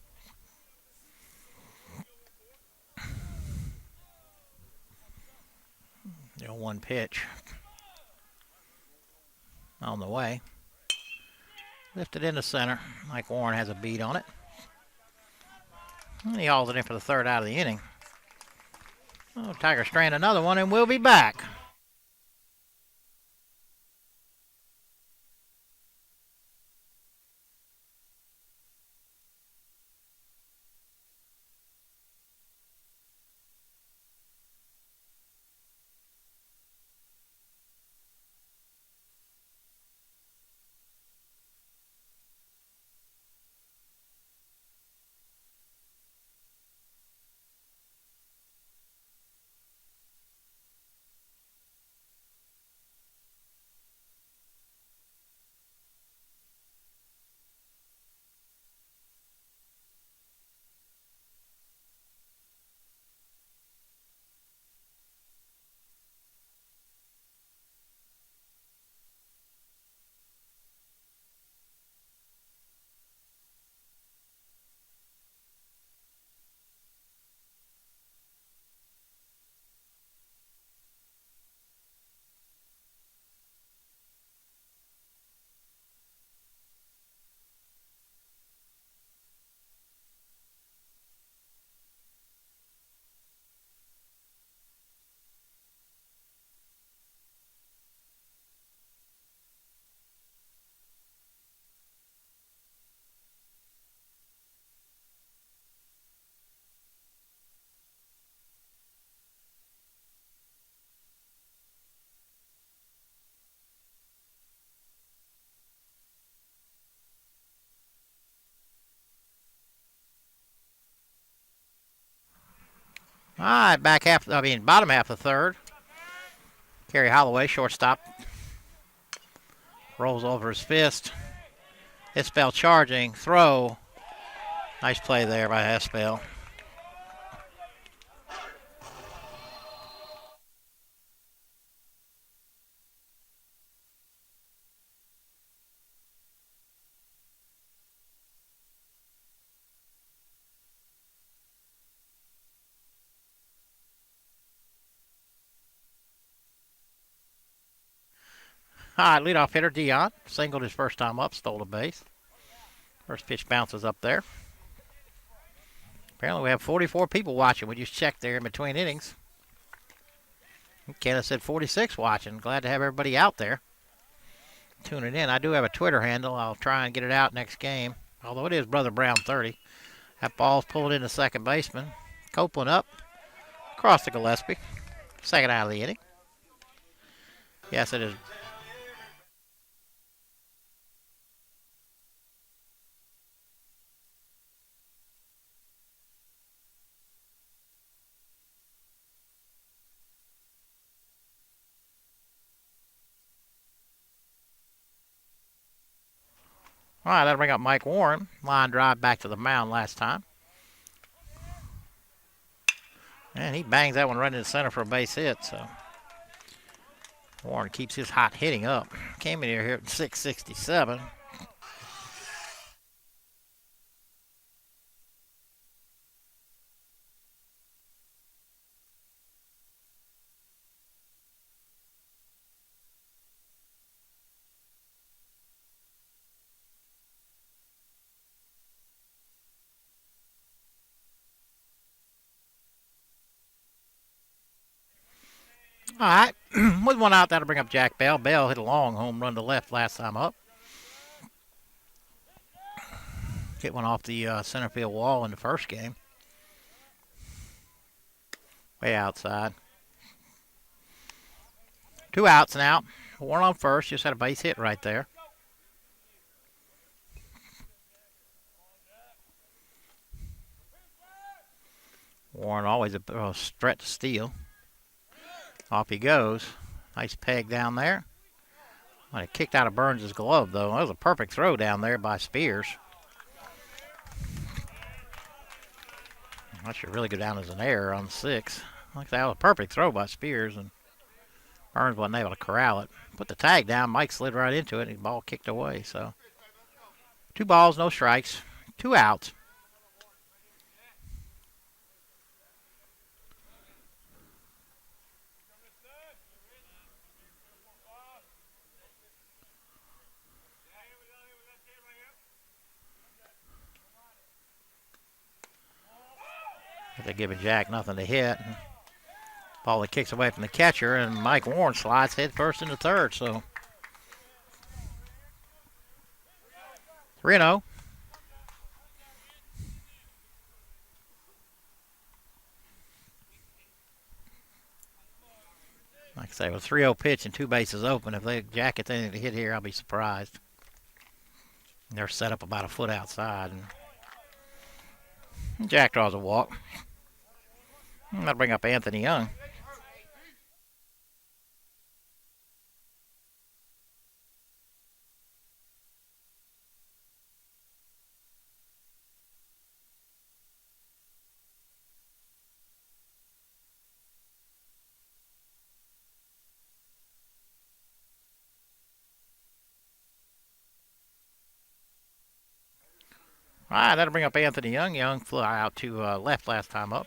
The 0-1 pitch. On the way. Lifted into center. Mike Warren has a beat on it. And he hauls it in for the 3rd out of the inning. Oh, Tiger strand another one, and we'll be back. All right, bottom half of the third. Kerry Holloway, shortstop, rolls over his fist. Espel charging, throw. Nice play there by Espel. All right, leadoff hitter Dion singled his first time up, stole a base. First pitch bounces up there. Apparently we have 44 people watching. We just checked there in between innings. Kenneth said 46 watching. Glad to have everybody out there tuning in. I do have a Twitter handle. I'll try and get it out next game. Although it is Brother Brown 30. That ball's pulled into second baseman. Copeland up. Across to Gillespie. Second out of the inning. Yes, it is. All right, that'll bring up Mike Warren. Line drive back to the mound last time. And he bangs that one right into center for a base hit. So Warren keeps his hot hitting up. Came in here at 667. All right, with one out, that'll bring up Jack Bell. Bell hit a long home run to left last time up. Hit one off the center field wall in the first game. Way outside. Two outs now. Warren on first. Just had a base hit right there. Warren always a threat to steal. Off he goes. Nice peg down there. Well, it kicked out of Burns' glove, though. That was a perfect throw down there by Spears. That should really go down as an error on 6. Like that was a perfect throw by Spears, and Burns wasn't able to corral it. Put the tag down. Mike slid right into it, and the ball kicked away. So 2 balls, no strikes. 2 outs. They're giving Jack nothing to hit. Ball that kicks away from the catcher, and Mike Warren slides head first into third. So 3-0. Like I say, with 3-0 pitch and 2 bases open, if Jack gets anything to hit here, I'll be surprised. They're set up about a foot outside, and Jack draws a walk. That'll bring up Anthony Young. All right, that'll bring up Anthony Young. Young flew out to left last time up.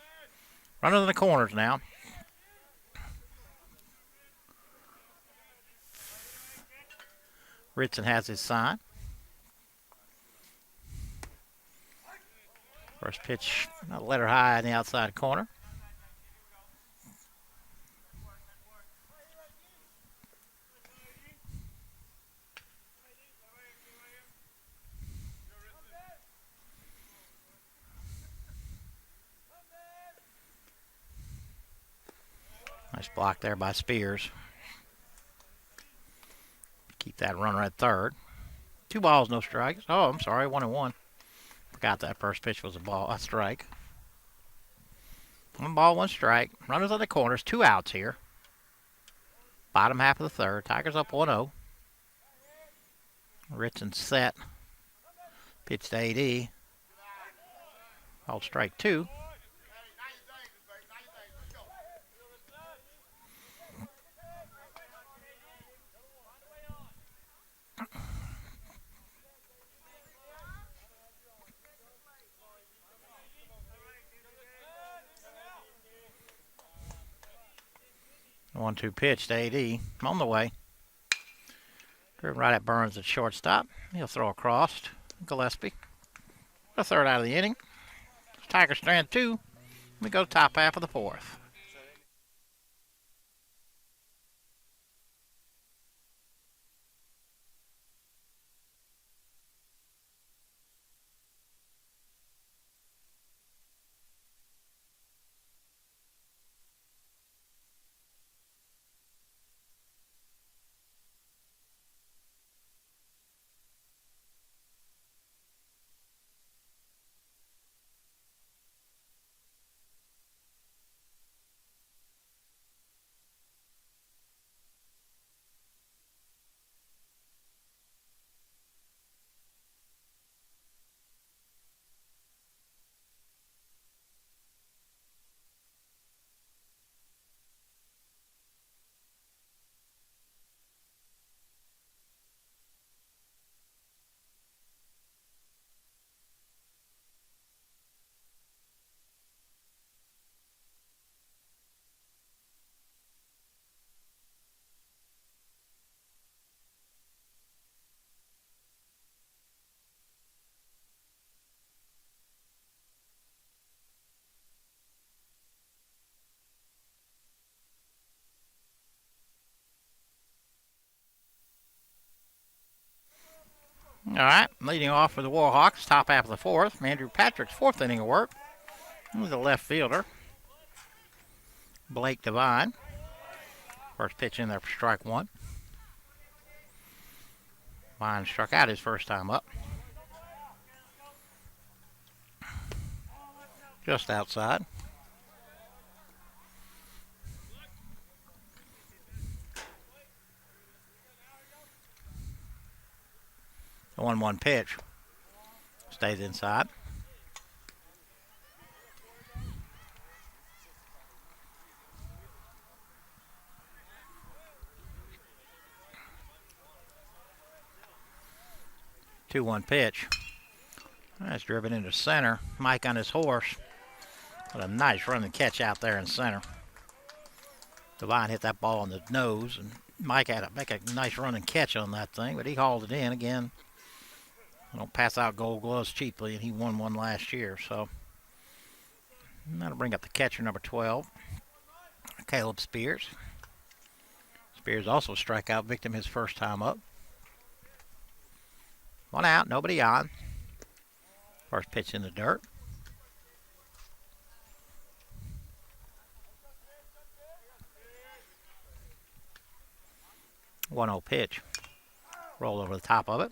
Running in the corners now. Ritson has his sign. First pitch, a letter high in the outside corner. Nice block there by Spears. Keep that runner at third. 2 balls, no strikes. Oh, I'm sorry, 1-1. Forgot that first pitch was a strike. One ball, one strike. Runners on the corners. 2 outs here. Bottom half of the third. Tigers up 1-0. Ritson set. Pitch to AD. Called strike 2. One, 2 pitch to AD. On the way. Driven right at Burns at shortstop. He'll throw across. Gillespie. The third out of the inning. Tigers strand 2. We go top half of the fourth. All right, leading off for the Warhawks, top half of the fourth. Andrew Patrick's fourth inning of work. He's a left fielder. Blake Devine. First pitch in there for strike 1. Devine struck out his first time up. Just outside. The 1-1 pitch. Stays inside. Two one pitch. That's driven into center. Mike on his horse. What a nice run and catch out there in center. Devine hit that ball on the nose, and Mike had to make a nice run and catch on that thing, but he hauled it in again. I don't pass out gold gloves cheaply, and he won one last year. So that'll bring up the catcher, number 12, Caleb Spears. Spears also strikeout victim his first time up. 1 out, nobody on. First pitch in the dirt. 1-0 pitch. Roll over the top of it.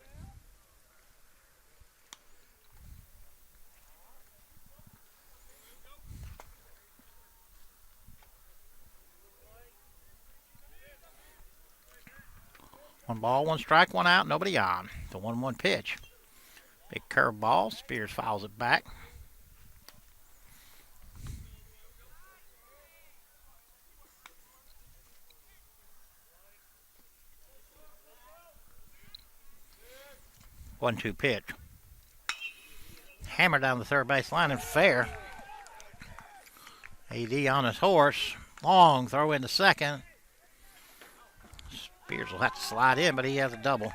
One ball, one strike, 1 out, nobody on. The 1-1 pitch. Big curve ball. Spears fouls it back. One-two pitch. Hammer down the third base line and fair. AD on his horse. Long throw into second. Spears will have to slide in, but he has a double.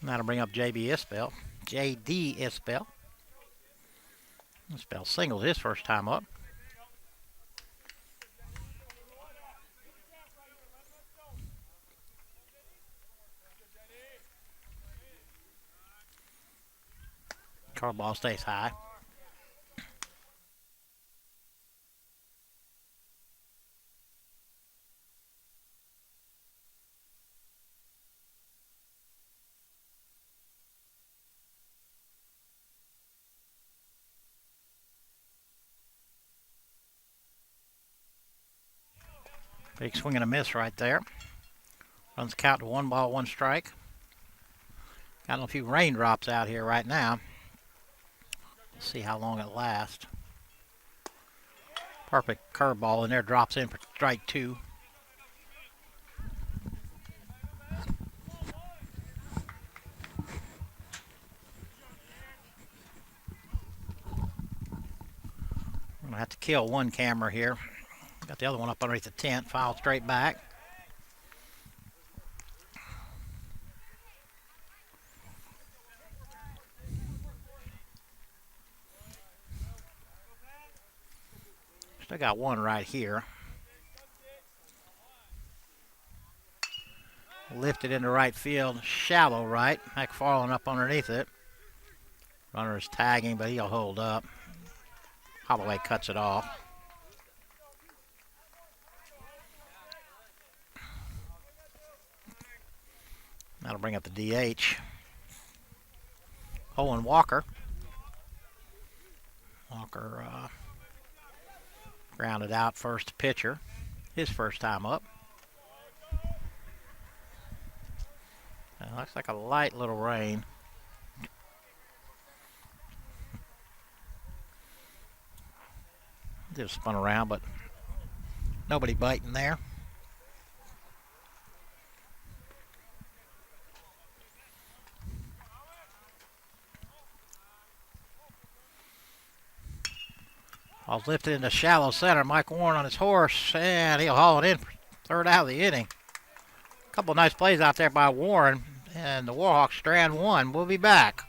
That'll bring up J.D. Isbell. Isbell singled his first time up. Curve ball stays high. Big swing and a miss right there. Runs the count to 1 ball, 1 strike. Got a few raindrops out here right now. We'll see how long it lasts. Perfect curveball in there, drops in for strike 2. I'm going to have to kill one camera here. Got the other one up underneath the tent, file straight back. Still got one right here. Lifted into right field, shallow right. McFarland up underneath it. Runner is tagging, but he'll hold up. Holloway cuts it off. That'll bring up the DH. Owen Walker. Walker grounded out first pitcher. His first time up. Looks like a light little rain. Just spun around, but nobody biting there. Ball's lifted into shallow center. Mike Warren on his horse, and he'll haul it in for third out of the inning. A couple of nice plays out there by Warren, and the Warhawks strand one. We'll be back.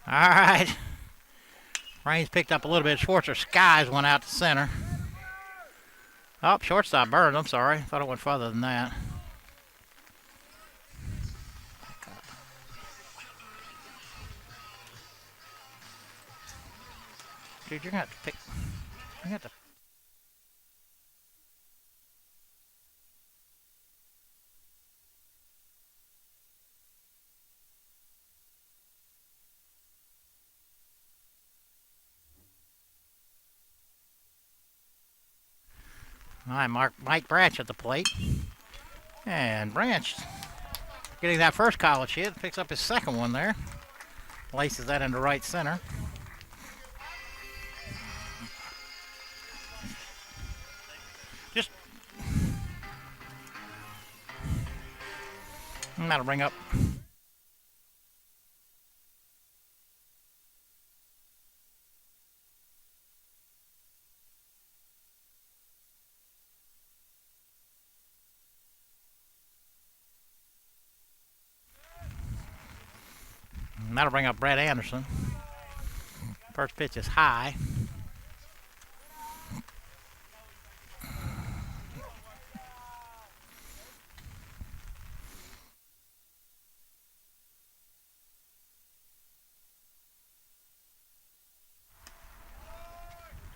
All right. Rain's picked up a little bit. Schwarzer Skies went out to center. Oh, shortstop burned. I'm sorry. Thought it went further than that. Dude, you're going to have to pick. You're going to have to. All right, Mike Branch at the plate. And Branch getting that first college hit. Picks up his second one there. Laces that into right center. Just. That'll bring up. And that'll bring up Brett Anderson. First pitch is high.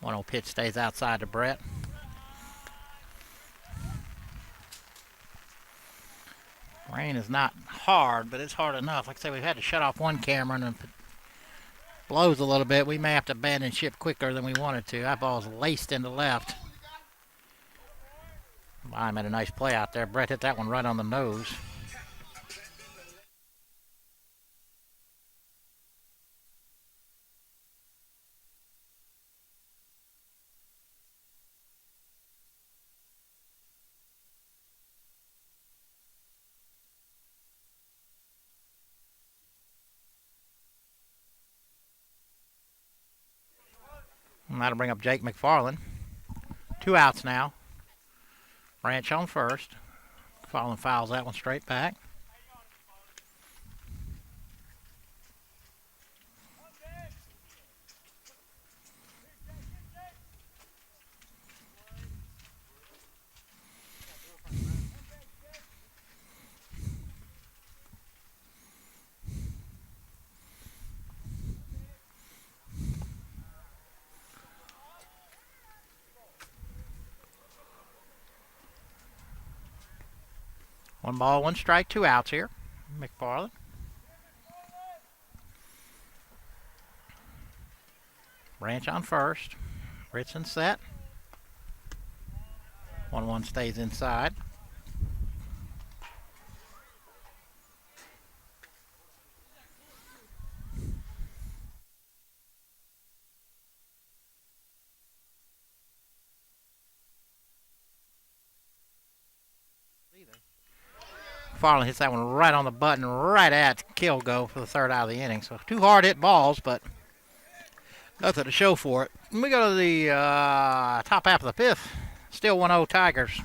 One pitch stays outside to Brett. Rain is not hard, but it's hard enough. Like I said, we've had to shut off one camera, and if it blows a little bit, we may have to abandon ship quicker than we wanted to. That ball's laced into left. I made a nice play out there. Brett hit that one right on the nose. And that'll bring up Jake McFarland. 2 outs now. Branch on first. McFarland fouls that one straight back. One ball, one strike, 2 outs here. McFarland. Branch on first. Ritson set. 1-1 stays inside. Farland hits that one right on the button, right at kill go for the 3rd out of the inning. So 2 hard hit balls, but nothing to show for it. And we go to the top half of the 5th. Still 1-0 Tigers.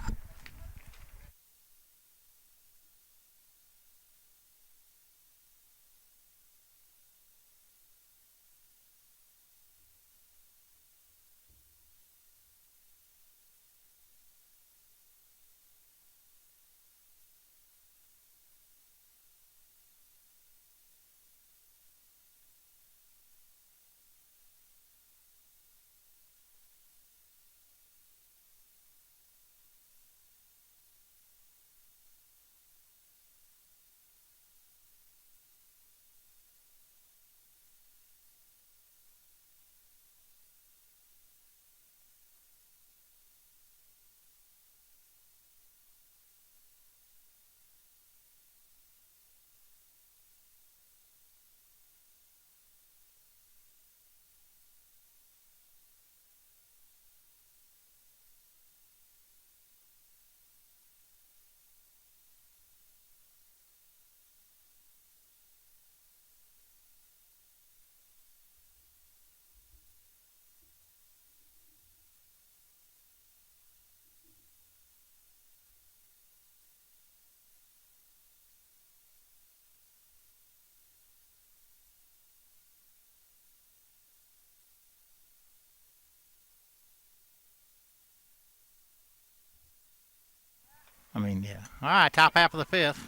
Yeah. All right, top half of the 5th.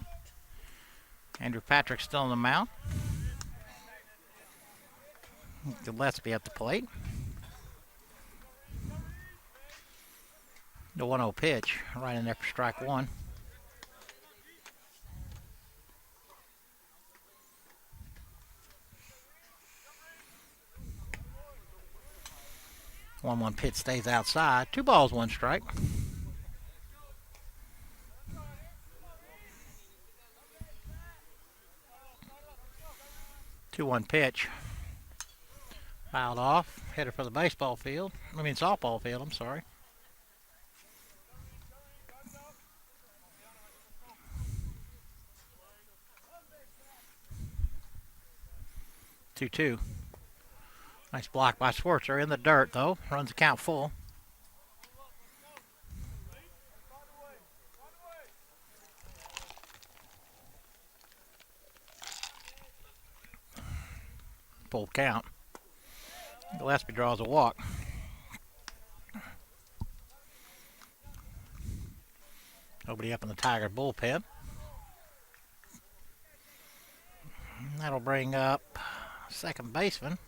Andrew Patrick still on the mound. Gillespie at the plate. The 1-0 pitch right in there for strike 1. One pitch stays outside. 2 balls, 1 strike. Two-one pitch. Fouled off. Headed for the baseball field. Softball field, I'm sorry. Two. Nice block by Schwartzer in the dirt, though. Runs the count full. full count. Gillespie draws a walk. Nobody up in the Tigers bullpen. That'll bring up second baseman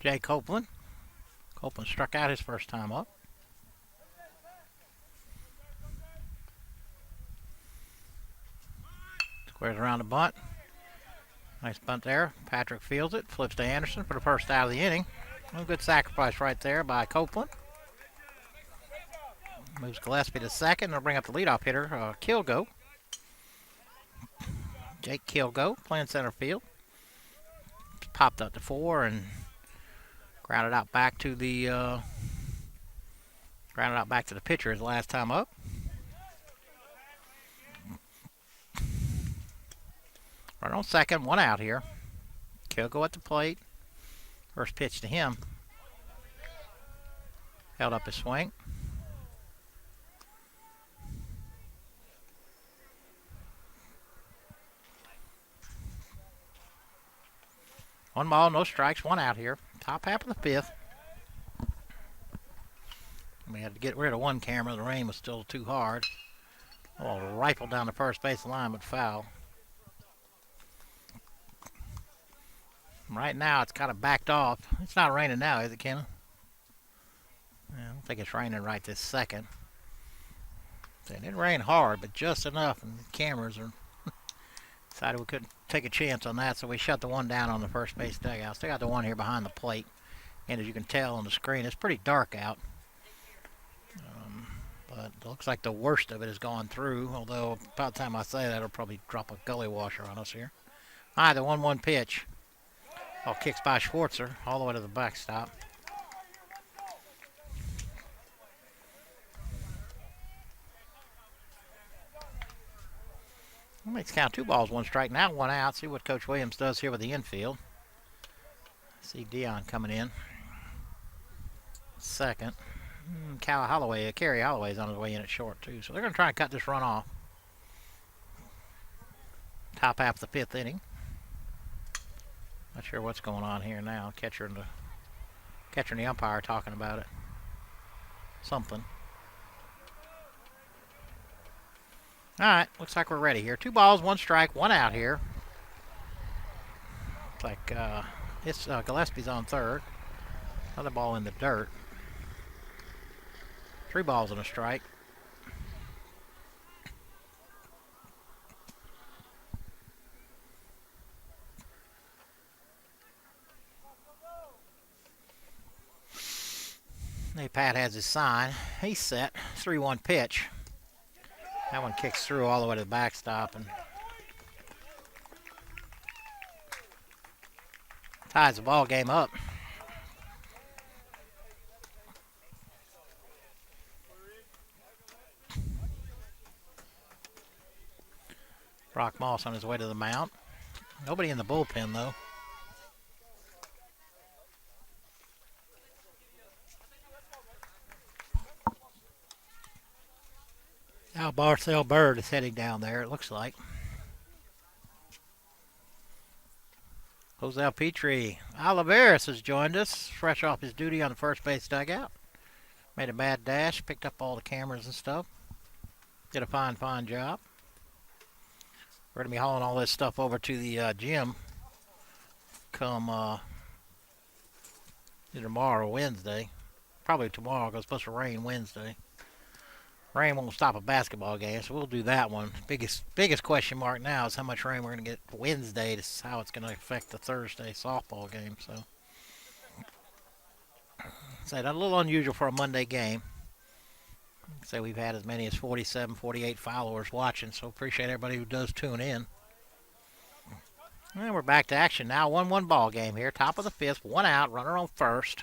Jay Copeland. Copeland struck out his first time up. Squares around the bunt. Nice bunt there. Patrick fields it. Flips to Anderson for the first out of the inning. A good sacrifice right there by Copeland. Moves Gillespie to second. They'll bring up the leadoff hitter, Kilgo. Jake Kilgo playing center field. Popped up to 4 and grounded out back to the pitcher his last time up. Right on second, 1 out here. Kilgo at the plate. First pitch to him. Held up his swing. One ball, no strikes, 1 out here. Top half of the 5th. We had to get rid of one camera. The rain was still too hard. Oh, rifle down the first base line, but foul. Right now, it's kind of backed off. It's not raining now, is it, Kenna? I don't think it's raining right this second. It didn't rain hard, but just enough, and the cameras are decided we couldn't take a chance on that, so we shut the one down on the first base dugout. Still got the one here behind the plate, and as you can tell on the screen, it's pretty dark out. But it looks like the worst of it has gone through, although by the time I say that, it'll probably drop a gully washer on us here. All right, the 1-1 pitch. Ball kicks by Schwartzer all the way to the backstop. Makes count 2 balls, 1 strike. Now 1 out. See what Coach Williams does here with the infield. See Dion coming in. Second. Kerry Holloway's on his way in at short too. So they're going to try and cut this run off. Top half of the 5th inning. Not sure what's going on here now. Catcher and the umpire talking about it. Something. All right, looks like we're ready here. 2 balls, 1 strike, 1 out here. Looks like Gillespie's on third. Another ball in the dirt. 3 balls and a strike. Hey, Pat has his sign. He's set. 3-1 pitch. That one kicks through all the way to the backstop and ties the ball game up. Brock Moss on his way to the mound. Nobody in the bullpen, though. Now Barcel Bird is heading down there, it looks like. Jose Petrie. Oliveras has joined us, fresh off his duty on the first base dugout. Made a bad dash, picked up all the cameras and stuff. Did a fine job. We're going to be hauling all this stuff over to the gym come either tomorrow or Wednesday. Probably tomorrow because it's supposed to rain Wednesday. Rain won't stop a basketball game, so we'll do that one. Biggest question mark now is how much rain we're going to get Wednesday. This is how it's going to affect the Thursday softball game. So that's a little unusual for a Monday game. Say we've had as many as 47, 48 followers watching, so appreciate everybody who does tune in. And we're back to action now. 1-1 ball game here. Top of the 5th, 1 out, runner on first.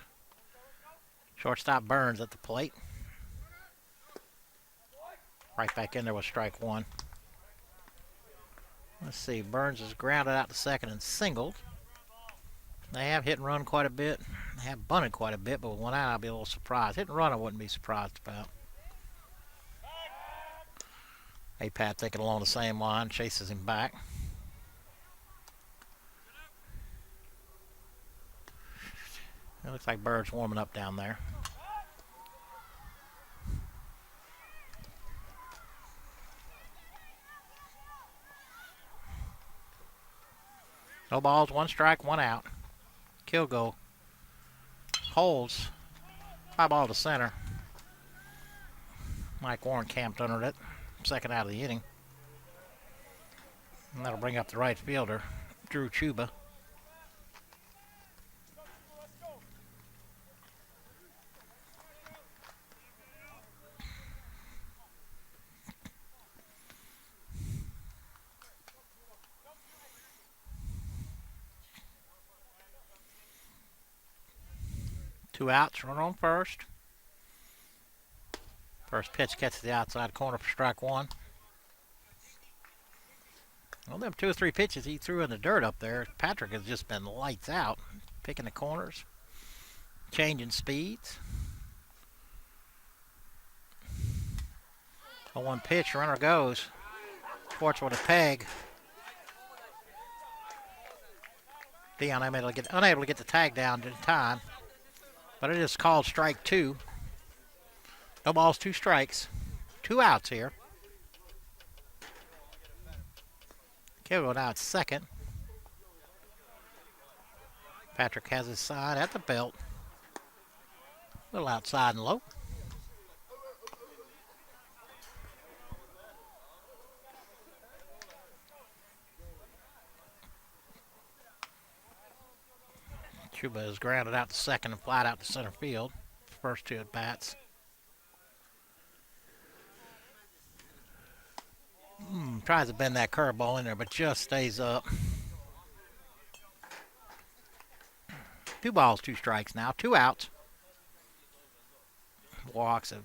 Shortstop Burns at the plate. Right back in there with strike 1. Let's see, Burns is grounded out to second and singled. They have hit and run quite a bit. They have bunted quite a bit, but with 1 out, I'll be a little surprised. Hit and run, I wouldn't be surprised about. Hey, Pat thinking along the same line, chases him back. It looks like Bird's warming up down there. No balls, 1 strike, 1 out. Kill goal. Holds. Fly ball to center. Mike Warren camped under it. Second out of the inning. And that'll bring up the right fielder, Drew Chuba. Two outs, runner on first. First pitch gets to the outside corner for strike 1. Well, them 2 or 3 pitches he threw in the dirt up there, Patrick has just been lights out. Picking the corners, changing speeds. A 1 pitch, runner goes. Sports with a peg. Dion unable to get the tag down in time. But it is called strike 2. No balls, 2 strikes. 2 outs here. Kilgo now at second. Patrick has his side at the belt. A little outside and low. Chuba is grounded out to second and flied out to center field. First 2 at bats. Tries to bend that curveball in there, but just stays up. 2 balls, 2 strikes now. 2 outs. Walks have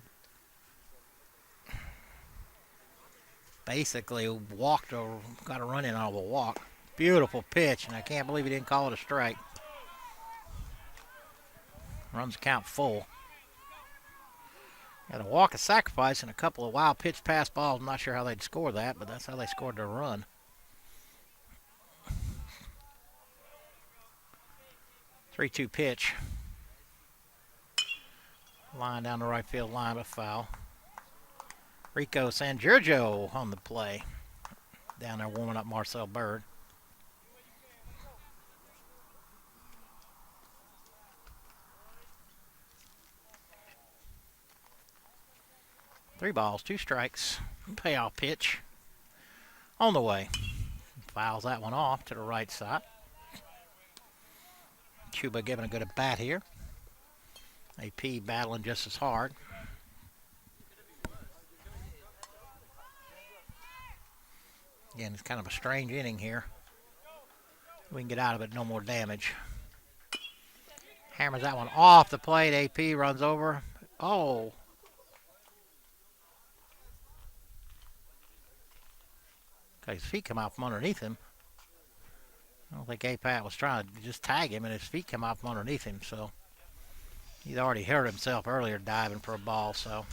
basically walked or got a run in on a walk. Beautiful pitch, and I can't believe he didn't call it a strike. Runs the count full. Got a walk, a sacrifice, and a couple of wild pitch pass balls. I'm not sure how they'd score that, but that's how they scored their run. Three-two pitch. Line down the right field line, but foul. Rico San Giorgio on the play. Down there warming up Marcel Bird. Three balls, 2 strikes. Payoff pitch. On the way. Fouls that one off to the right side. Chuba giving a good at bat here. AP battling just as hard. Again, it's kind of a strange inning here. We can get out of it, no more damage. Hammers that one off the plate. AP runs over. Oh. His feet come out from underneath him. I don't think A-Pat was trying to just tag him, and his feet come out from underneath him, so he's already hurt himself earlier diving for a ball, so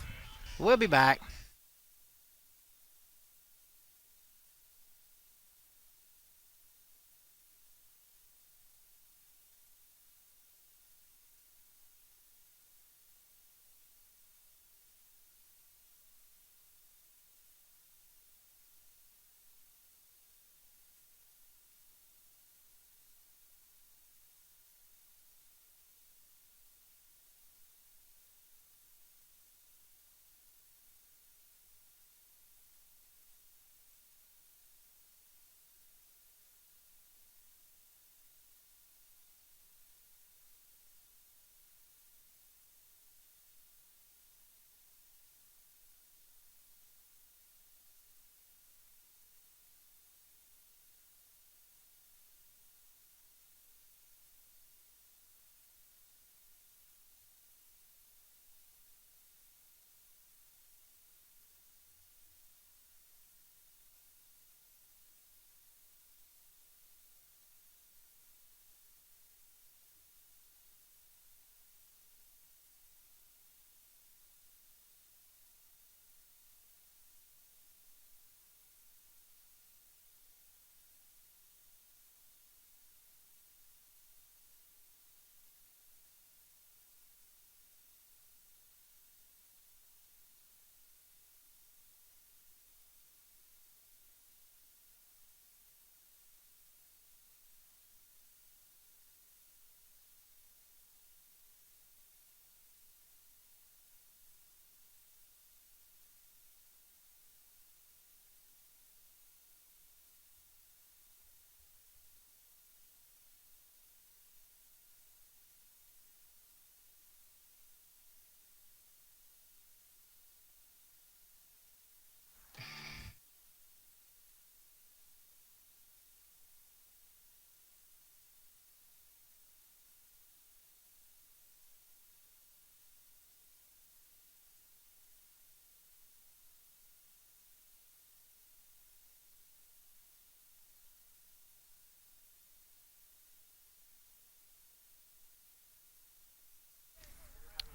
we'll be back.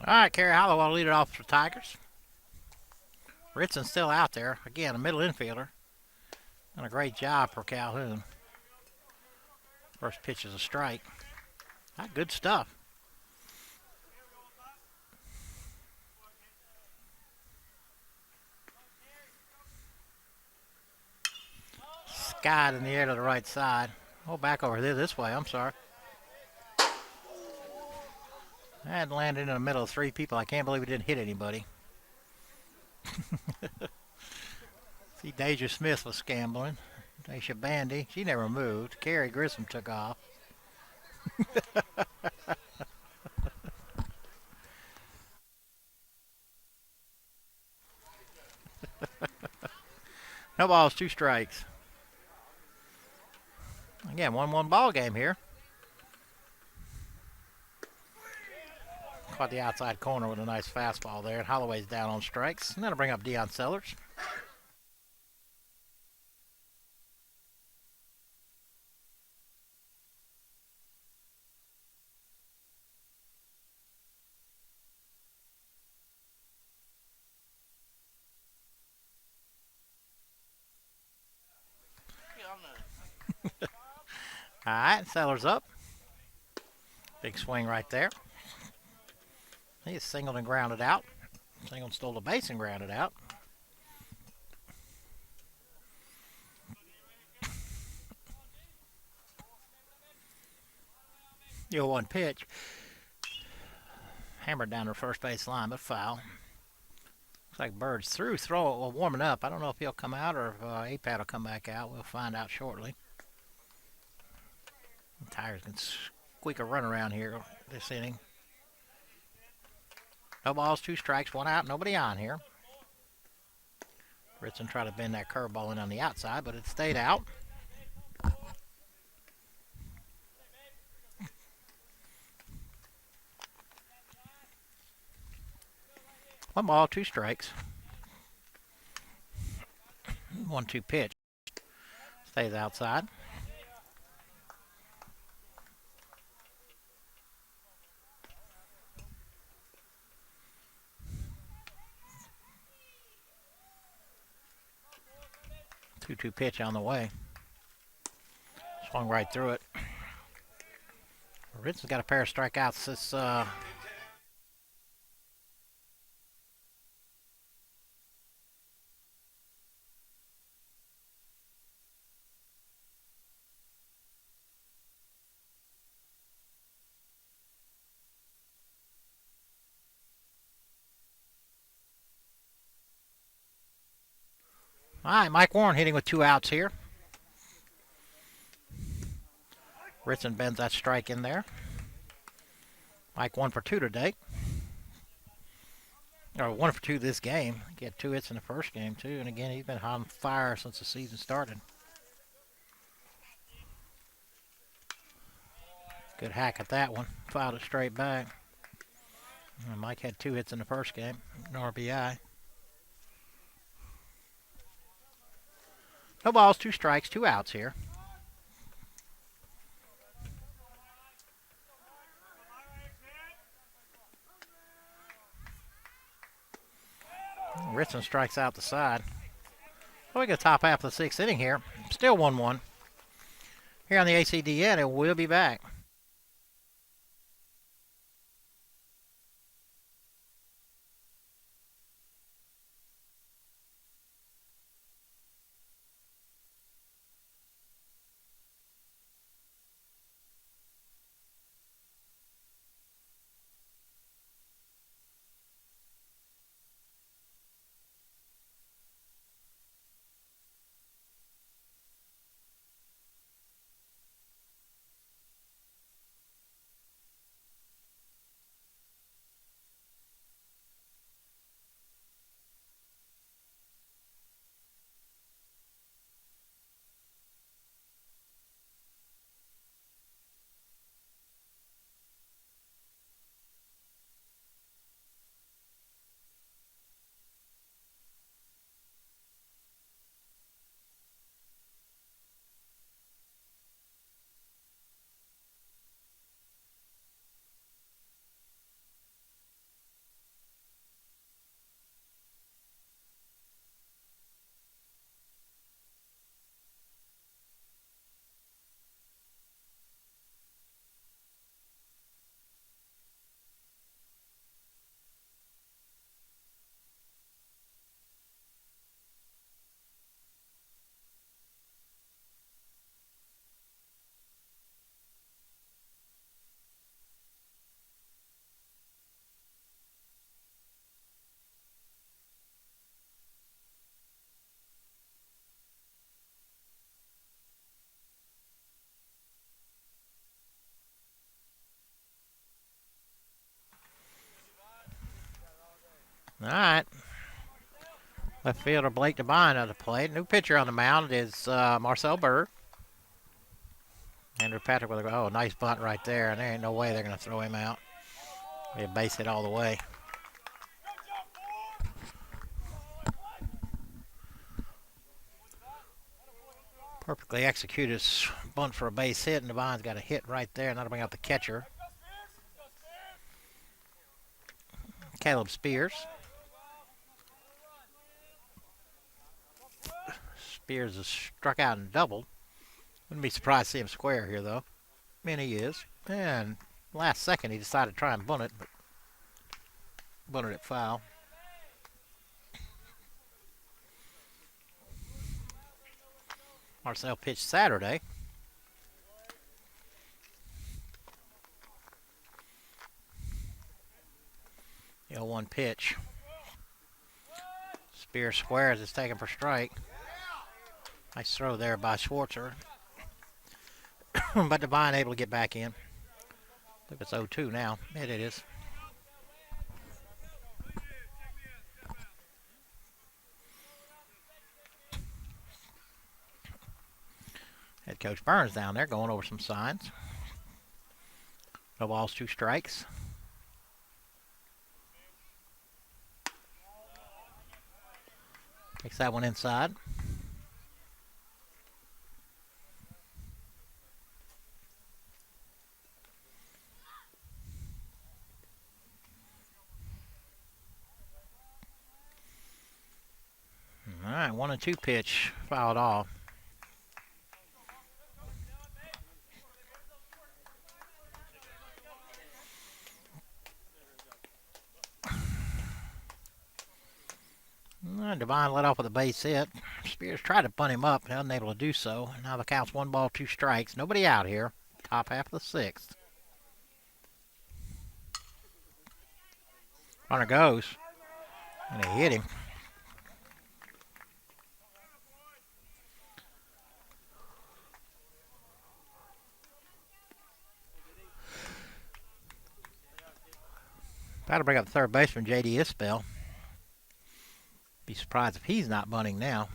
All right, Kerry Hollowell will lead it off for Tigers. Ritson's still out there. Again, a middle infielder. Done a great job for Calhoun. First pitch is a strike. Good stuff. Skied in the air to the right side. Oh, back over there this way. I'm sorry. That landed in the middle of three people. I can't believe it didn't hit anybody. See, Deja Smith was scambling. Daisha Bandy, she never moved. Carrie Grissom took off. No balls, 2 strikes. Again, 1-1 ball game here. Caught the outside corner with a nice fastball there. And Holloway's down on strikes. And that'll bring up Deion Sellers. All right, Sellers up. Big swing right there. He singled and grounded out. Singled, stole the base and grounded out. The 0-1 pitch. Hammered down the first base line, but foul. Looks like Bird's through, warming up. I don't know if he'll come out or if APAT will come back out. We'll find out shortly. The Tigers can squeak a run around here this inning. No balls, 2 strikes, 1 out, nobody on here. Ritson tried to bend that curveball in on the outside, but it stayed out. One ball, 2 strikes. 1-2 pitch. Stays outside. Two pitch on the way. Swung right through it. Ritson's got a pair of strikeouts this All right, Mike Warren hitting with 2 outs here. Ritson bends that strike in there. Mike 1 for 2 today. Or 1 for 2 this game. He had 2 hits in the first game, too. And again, he's been on fire since the season started. Good hack at that one. Filed it straight back. And Mike had 2 hits in the first game. An RBI. No balls, 2 strikes, 2 outs here. Ritson strikes out the side. So we get top half of the 6th inning here. Still 1-1. Here on the ACDN, and we'll be back. All right. Left fielder Blake Devine on the plate. New pitcher on the mound is Marcel Bird. Andrew Patrick with a nice bunt right there, and there ain't no way they're going to throw him out. Be a base hit all the way. Perfectly executed bunt for a base hit, and Devine's got a hit right there, and that'll bring out the catcher, Caleb Spears. Spears is struck out and doubled. Wouldn't be surprised to see him square here, though. I mean, he is. And last second, he decided to try and bunt it, but bunted it foul. Marcel pitched Saturday. The 0-1 pitch. Spears squares. It's taken for strike. Nice throw there by Schwartzer. But Devine able to get back in. I think it's 0-2 now. It is. Head coach Burns down there going over some signs. No balls, 2 strikes. Takes that one inside. All right, 1-2 pitch fouled off. Devine let off with a base hit. Spears tried to bunt him up, unable to do so. Now the count's 1 ball, 2 strikes. Nobody out here. Top half of the 6th. Runner goes, and he hit him. That'll bring up the third baseman, J.D. Isbell. Be surprised if he's not bunting now.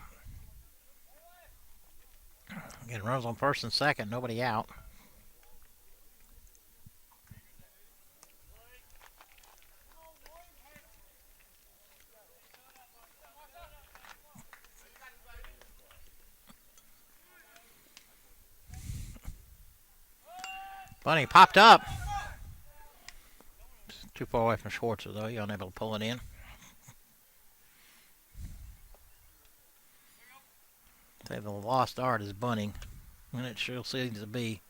Again, runners on first and second, nobody out. Bunting popped up. Too far away from Schwartzer, though. He's unable to pull it in. Say the lost art is bunting, and it sure seems to be.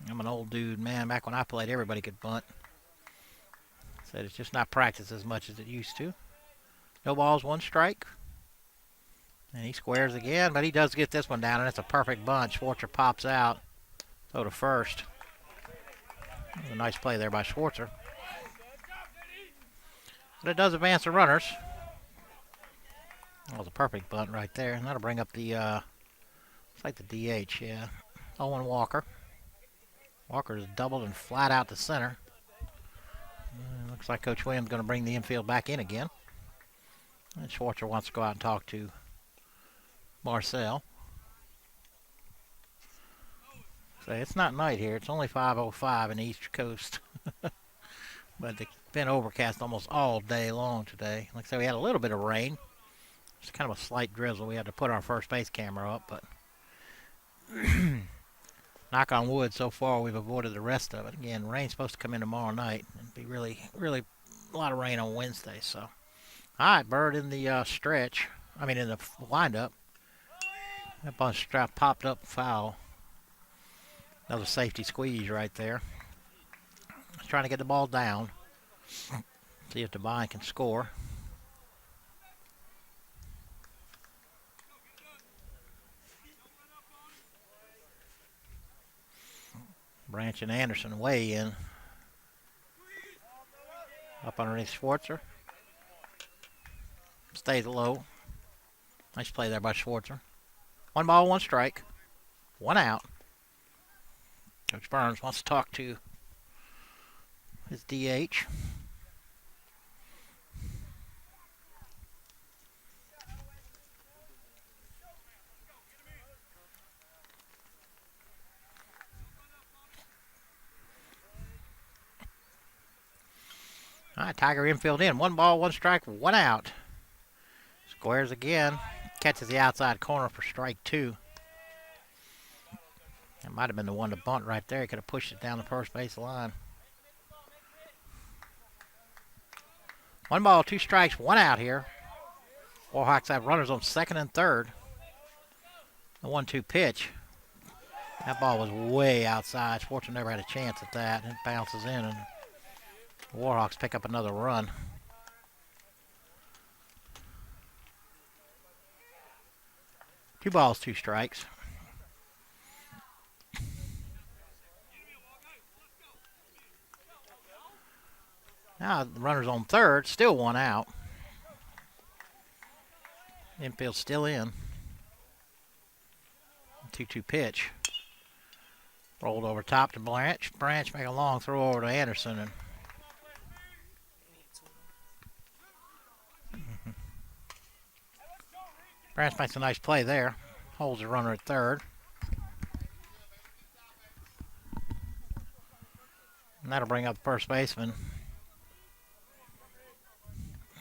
I'm an old dude, man. Back when I played, everybody could bunt. Said it's just not practiced as much as it used to. No balls, 1 strike. And he squares again, but he does get this one down, and it's a perfect bunt. Schwartzer pops out. Throw to first. A nice play there by Schwartzer. But it does advance the runners. That was a perfect bunt right there. And that'll bring up the, it's like the DH, yeah. Owen Walker. Walker's doubled and flat out to center. Looks like Coach Williams going to bring the infield back in again. And Schwartzer wants to go out and talk to Marcel. So it's not night here. It's only 5:05 in the East Coast. But it's been overcast almost all day long today. Like I said, we had a little bit of rain. It's kind of a slight drizzle. We had to put our first base camera up, but knock on wood, so far we've avoided the rest of it. Again, rain's supposed to come in tomorrow night. It'd be really a lot of rain on Wednesday. So, all right, Bird in the stretch. I mean, in the windup. That bunch strap popped up foul. Another safety squeeze right there. He's trying to get the ball down. See if Devine can score. Branch and Anderson way in. Up underneath Schwartzer. Stays low. Nice play there by Schwartzer. 1 ball, 1 strike. 1 out. Coach Burns wants to talk to his DH. All right, Tiger infield in. 1 ball, 1 strike, 1 out. Squares again. Catches the outside corner for strike 2. That might have been the one to bunt right there. He could have pushed it down the first base line. 1 ball, 2 strikes, 1 out here. Warhawks have runners on second and third. The 1-2 pitch. That ball was way outside. Sportsman never had a chance at that. It bounces in, and the Warhawks pick up another run. 2 balls, 2 strikes. Now the runner's on third, still 1 out. Infield still in. 2-2 pitch. Rolled over top to Branch. Branch make a long throw over to Anderson. And Branch makes a nice play there. Holds the runner at third. And that'll bring up the first baseman,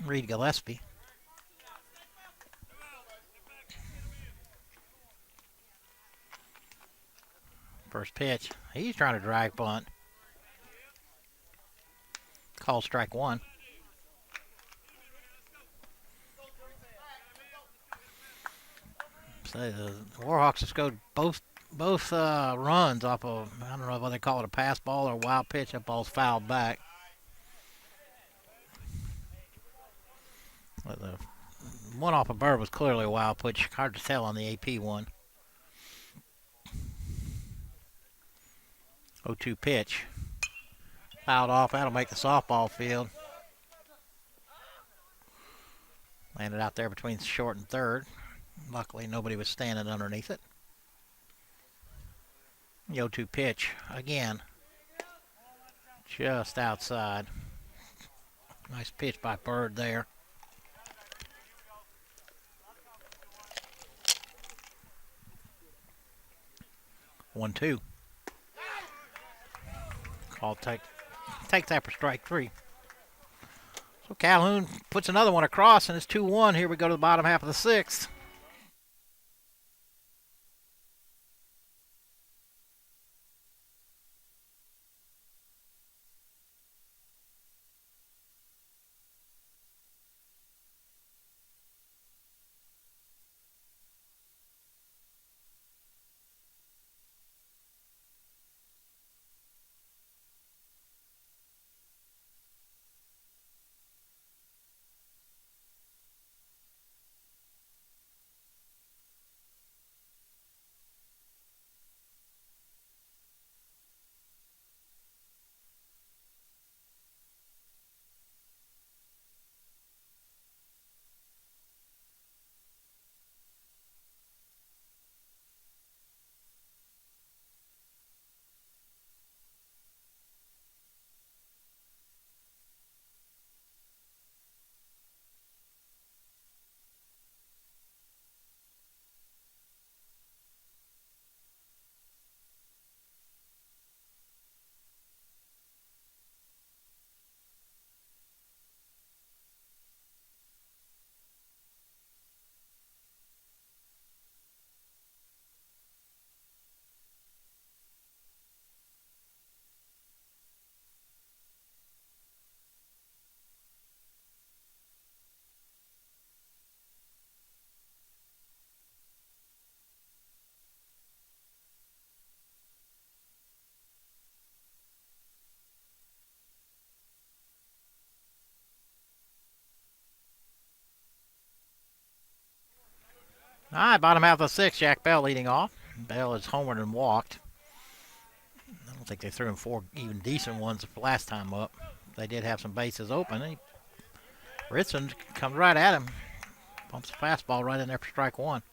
Reed Gillespie. First pitch. He's trying to drag bunt. Call strike 1. So the Warhawks have scored both runs off of, I don't know whether they call it a pass ball or a wild pitch. That ball's fouled back. But the one off of Bird was clearly a wild pitch. Hard to tell on the AP one. 0-2 pitch. Fouled off. That'll make the softball field. Landed out there between short and third. Luckily, nobody was standing underneath it. The 0-2 pitch again. Just outside. Nice pitch by Bird there. One, 2. Call take that for strike 3. So Calhoun puts another one across, and it's 2-1. Here we go to the bottom half of the 6th. All right, bottom half of the 6th, Jack Bell leading off. Bell is homered and walked. I don't think they threw him 4 even decent ones last time up. They did have some bases open. Ritson comes right at him. Pumps the fastball right in there for strike 1.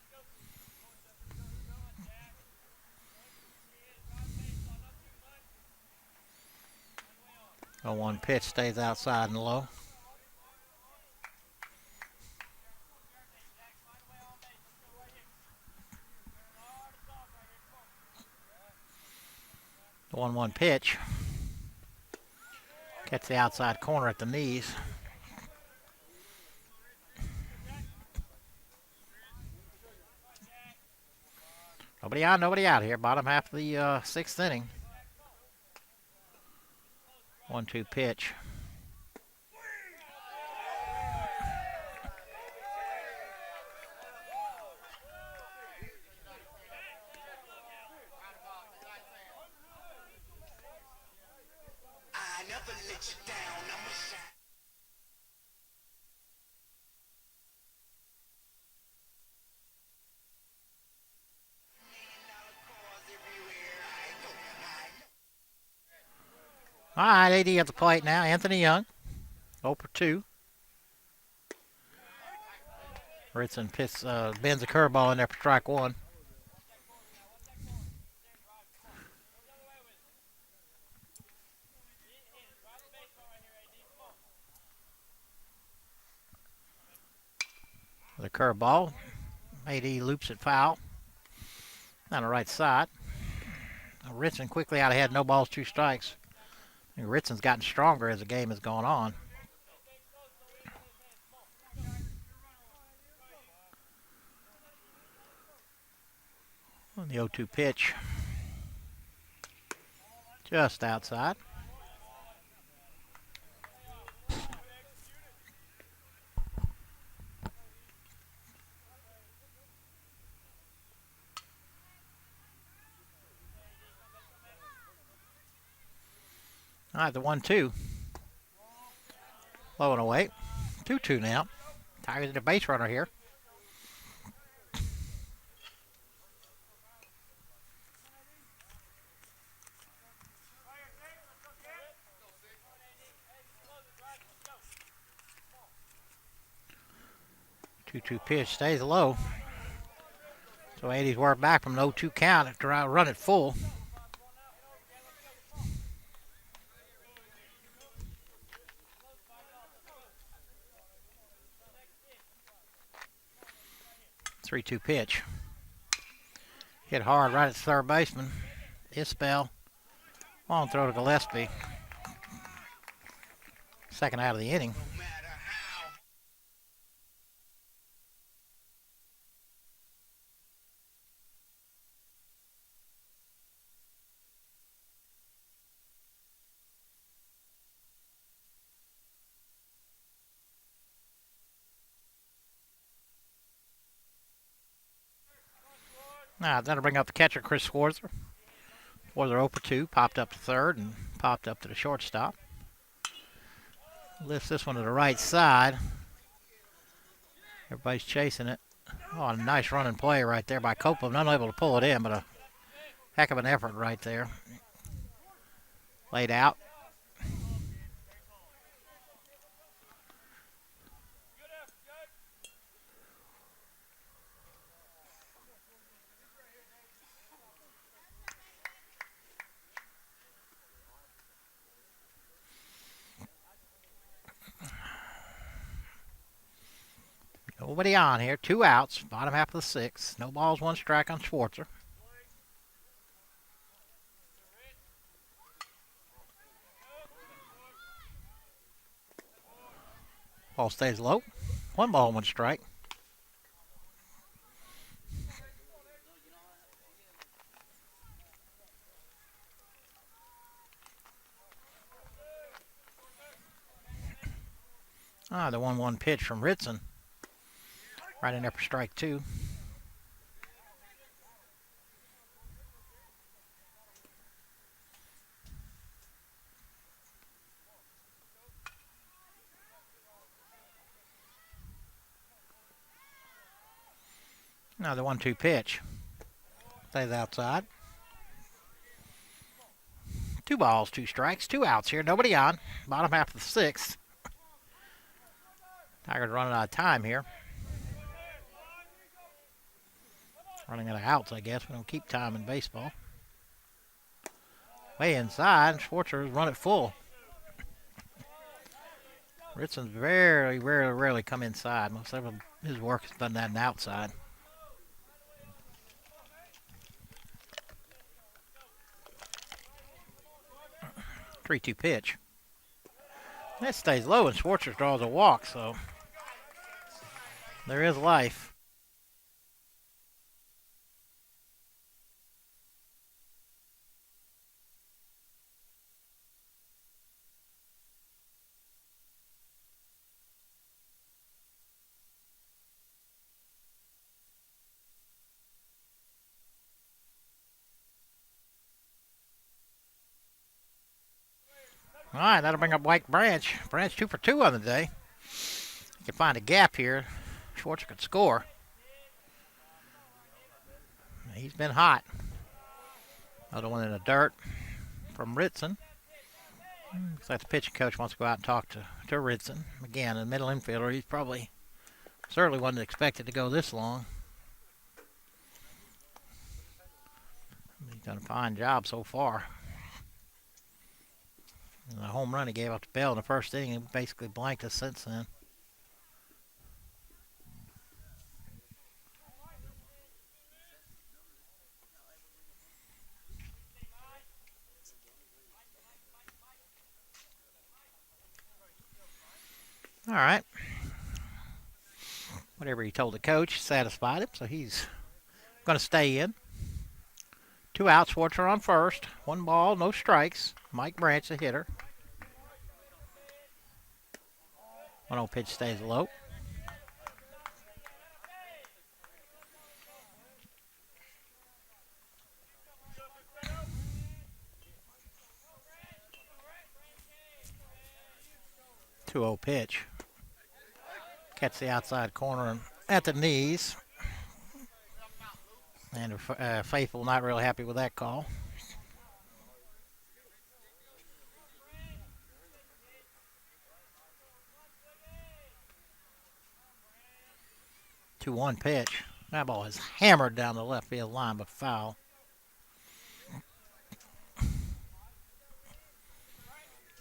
0-1 pitch stays outside and low. The 1-1 pitch. Gets the outside corner at the knees. Nobody on, nobody out here. Bottom half of the sixth inning. 1-2 pitch. All right, AD at the plate now. Anthony Young, 0 for 2. Ritson bends a curveball in there for strike one. The curveball. AD loops it foul. On the right side. Ritson quickly out ahead. No balls, 2 strikes. Ritson's gotten stronger as the game has gone on. On the 0-2 pitch. Just outside. All right, the 1-2. Low and away. 2-2 now. Tigers at a base runner here. Two pitch stays low. So 80's worked back from an 0-2 count to run it full. Three-two pitch. Hit hard right at third baseman. Isbell. Long throw to Gillespie. Second out of the inning. Now, that'll bring up the catcher, Chris Swarther. Swarther 0 for 2, popped up to third and popped up to the shortstop. Lifts this one to the right side. Everybody's chasing it. Oh, a nice running play right there by Copeland. Unable to pull it in, but a heck of an effort right there. Laid out. Nobody on here. 2 outs. Bottom half of the 6th. No balls, 1 strike on Schwartzer. Ball stays low. 1 ball, 1 strike. The 1-1 pitch from Ritson. Right in there for strike 2. Now the 1-2 pitch. Stays outside. 2 balls, 2 strikes, 2 outs here. Nobody on. Bottom half of the 6th. Tigers running out of time here. Running out of outs, I guess. We don't keep time in baseball. Way inside. Schwartzer run it full. Ritson's very rarely come inside. Most of his work has done that on the outside. 3-2 pitch. That stays low, and Schwartzer draws a walk, so there is life. All right, that'll bring up Mike Branch. Branch 2 for 2 on the day. He can find a gap here. Schwartzer could score. He's been hot. Another one in the dirt from Ritson. Looks like the pitching coach wants to go out and talk to Ritson. Again, a middle infielder. He's probably certainly wasn't expected to go this long. He's done a fine job so far. And the home run he gave up to Bell in the first inning, he basically blanked us since then. All right. Whatever he told the coach satisfied him, so he's going to stay in. 2 outs, Schwartzer on first. 1 ball, no strikes. Mike Branch, the hitter. 1-0 pitch stays low. Two-0 pitch. Catch the outside corner at the knees. And Faithful not really happy with that call. Two-one pitch. That ball is hammered down the left field line, but foul.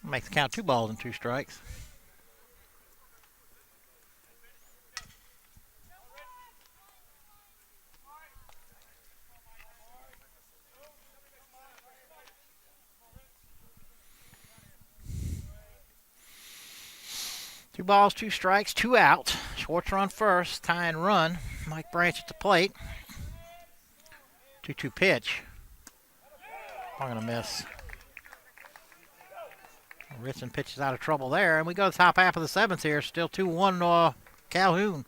Makes the count 2 balls and 2 strikes. Two balls, 2 strikes, 2 outs. Schwartzer on first, tie and run. Mike Branch at the plate. 2-2 pitch. I'm going to miss. Ritson pitches out of trouble there, and we go to the top half of the 7th here. Still 2-1 Calhoun.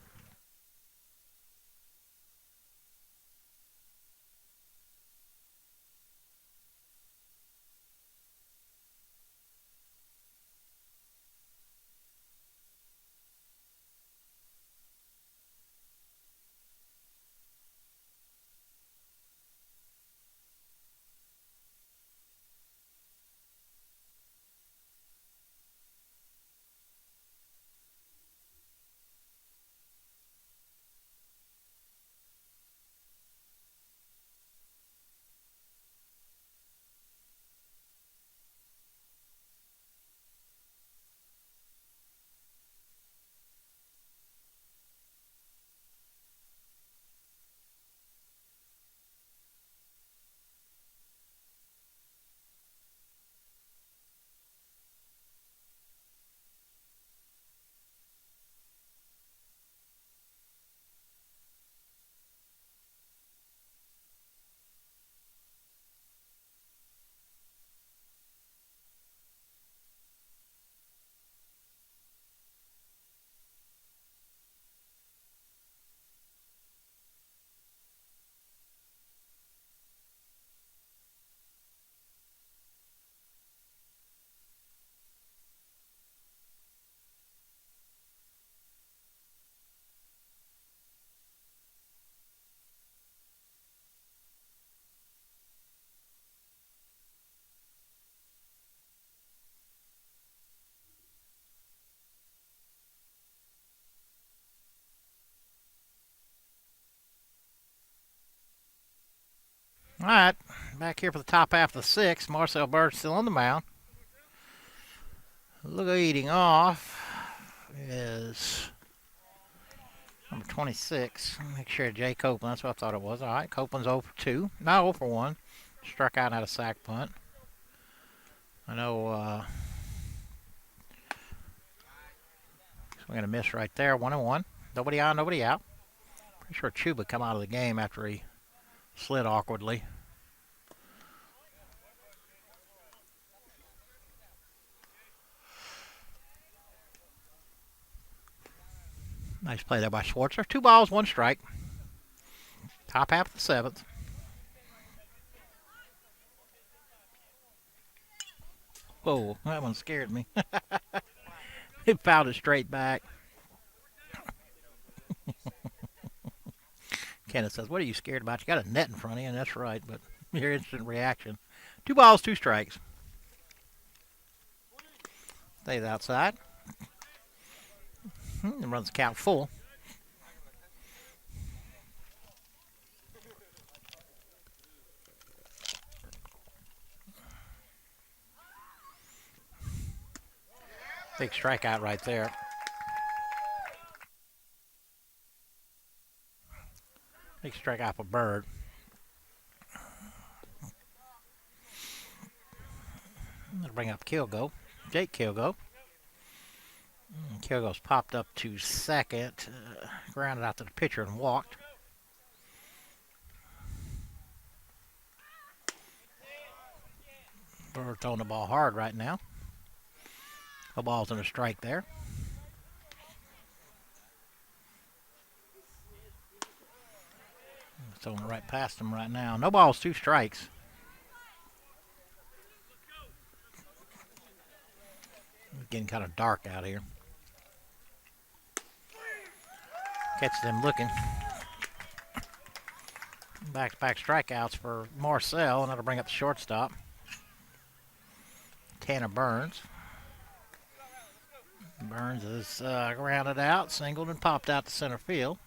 All right, back here for the top half of the 6th. Marcel Bird still on the mound. Leading off is number 26. Make sure Jay Copeland. That's what I thought it was. All right, Copeland's 0 for 2. No, 0 for 1. Struck out and had a sack punt. I know swing and a miss right there. 1-1. Nobody on, nobody out. Pretty sure Chuba come out of the game after he slid awkwardly. Nice play there by Schwartzer. 2 balls, 1 strike. Top half of the 7th. Whoa, that one scared me. It fouled it straight back. Kenneth says, what are you scared about? You got a net in front of you, and that's right, but your instant reaction. 2 balls, 2 strikes. Stays outside. And runs the count full. Big strikeout right there. Big strikeout for Bird. Let's bring up Kilgo. Jake Kilgo. Kilgo's popped up to second. Grounded out to the pitcher and walked. Bird throwing the ball hard right now. The ball's in a strike there. Throwing it right past him right now. No balls, 2 strikes. It's getting kind of dark out here. Catches them looking. Back-to-back strikeouts for Marcel, and that'll bring up the shortstop. Tanner Burns. Burns is grounded out, singled, and popped out to center field.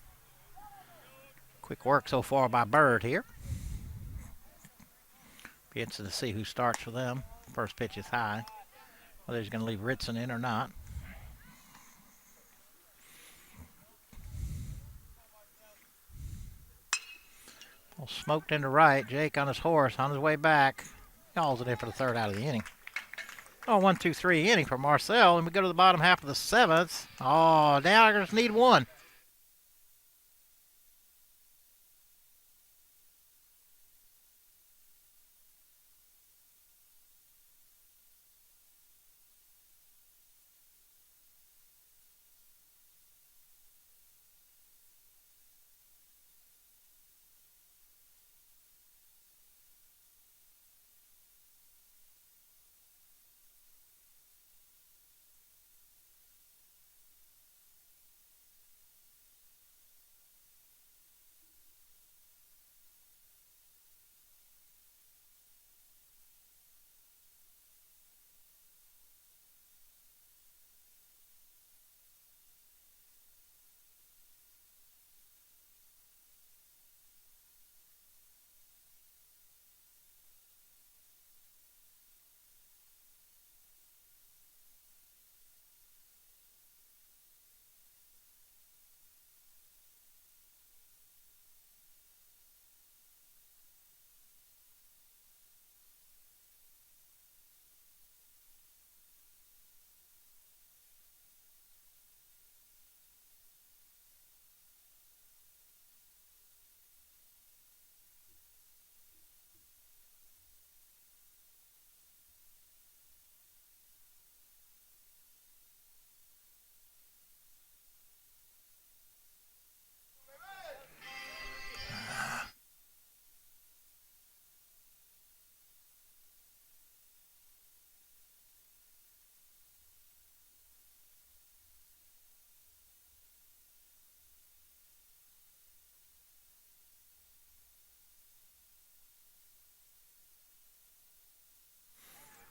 Quick work so far by Bird here. Be interested to see who starts for them. First pitch is high. Whether he's going to leave Ritson in or not. Well, smoked into right. Jake on his horse on his way back. Calls it in for the 3rd out of the inning. Oh, 1-2-3 inning for Marcel, and we go to the bottom half of the 7th. Oh, now I just need 1.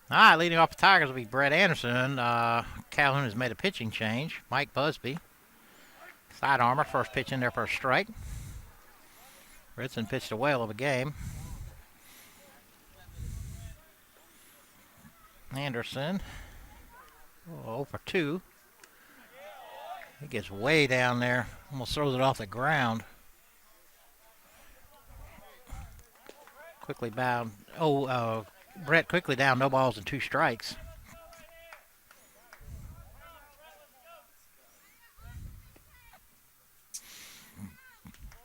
All right, leading off the Tigers will be Brett Anderson. Calhoun has made a pitching change. Mike Busby. Side armor, first pitch in there for a strike. Ritson pitched a whale of a game. Anderson, 0 for 2. He gets way down there. Almost throws it off the ground. Quickly bound. Brett quickly down. No balls and 2 strikes.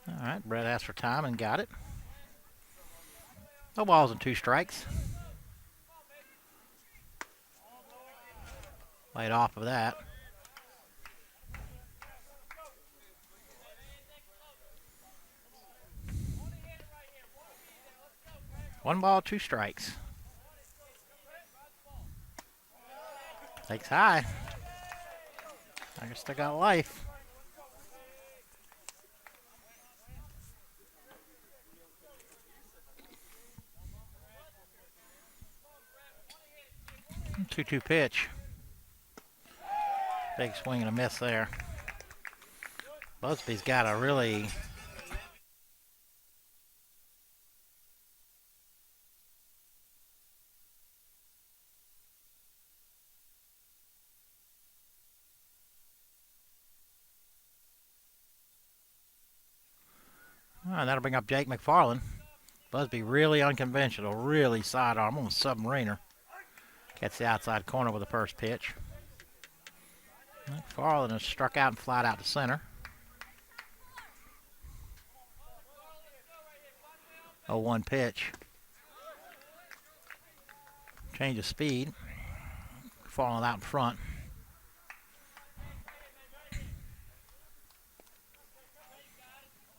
All right, Brett asked for time and got it. No balls and 2 strikes. Laid off of that. One ball, 2 strikes. Takes high. I guess they got life. Two-two pitch. Big swing and a miss there. Busby's got a really that'll bring up Jake McFarland. Busby really unconventional, really sidearm, almost submariner. Gets the outside corner with the first pitch. McFarland has struck out and flat out to center. 0-1 pitch. Change of speed. Falling out in front.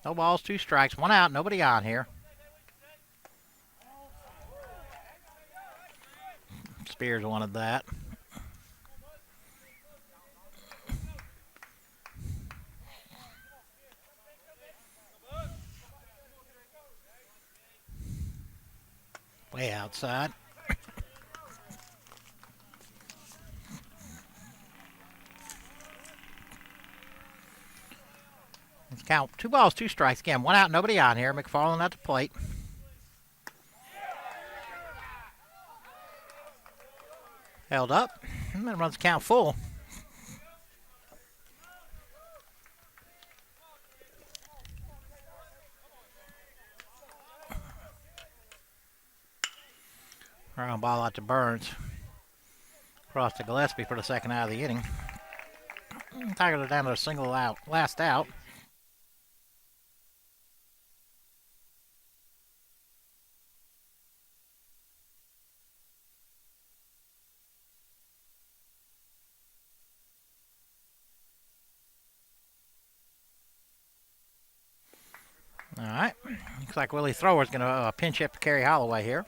No balls, 2 strikes, 1 out, nobody on here. Spears wanted that. Way outside. Let's count 2 balls, 2 strikes. Again, 1 out, nobody on here. McFarland at the plate. Held up. And then runs the count full. Ground ball out to Burns. Cross to Gillespie for the second out of the inning. Tigers are down to a single out. Last out. All right. Looks like Willie Thrower's going to pinch hit to Kerry Holloway here.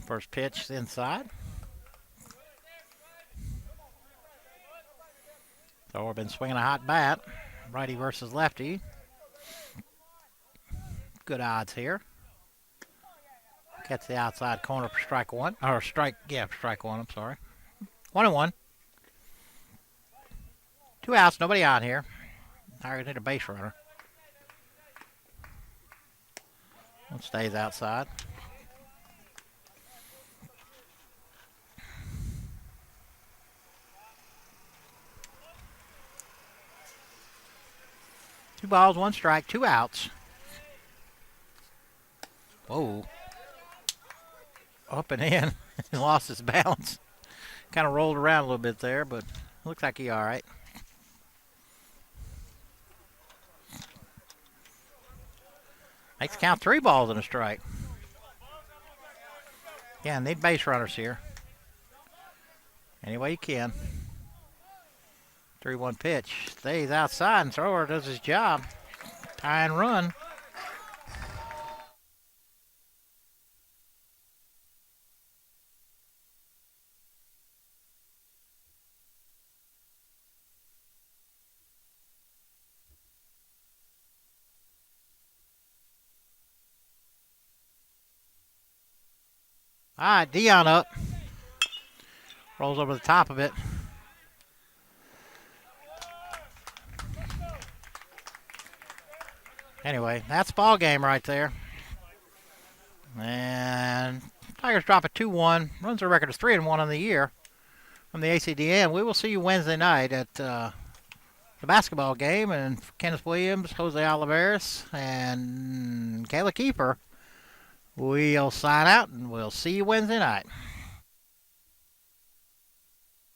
First pitch inside. Thrower been swinging a hot bat. Righty versus lefty. Good odds here. Gets the outside corner for strike 1. Or strike 1, I'm sorry. 1-1. 2 outs, nobody on here. Tigers need a base runner. One stays outside. Two balls, 1 strike, 2 outs. Whoa. Up and in. He lost his balance. Kind of rolled around a little bit there, but looks like he's all right. Makes the count 3 balls and a strike. Yeah, need base runners here. Any way you can. 3-1 pitch. Stays outside and thrower does his job. Tie and run. All right, Dion up. Rolls over the top of it. Anyway, that's ball game right there. And Tigers drop a 2-1. Runs their record is 3-1 on the year from the ACDM. We will see you Wednesday night at the basketball game, and Kenneth Williams, Jose Oliveras, and Kayla Keeper. We'll sign out, and we'll see you Wednesday night.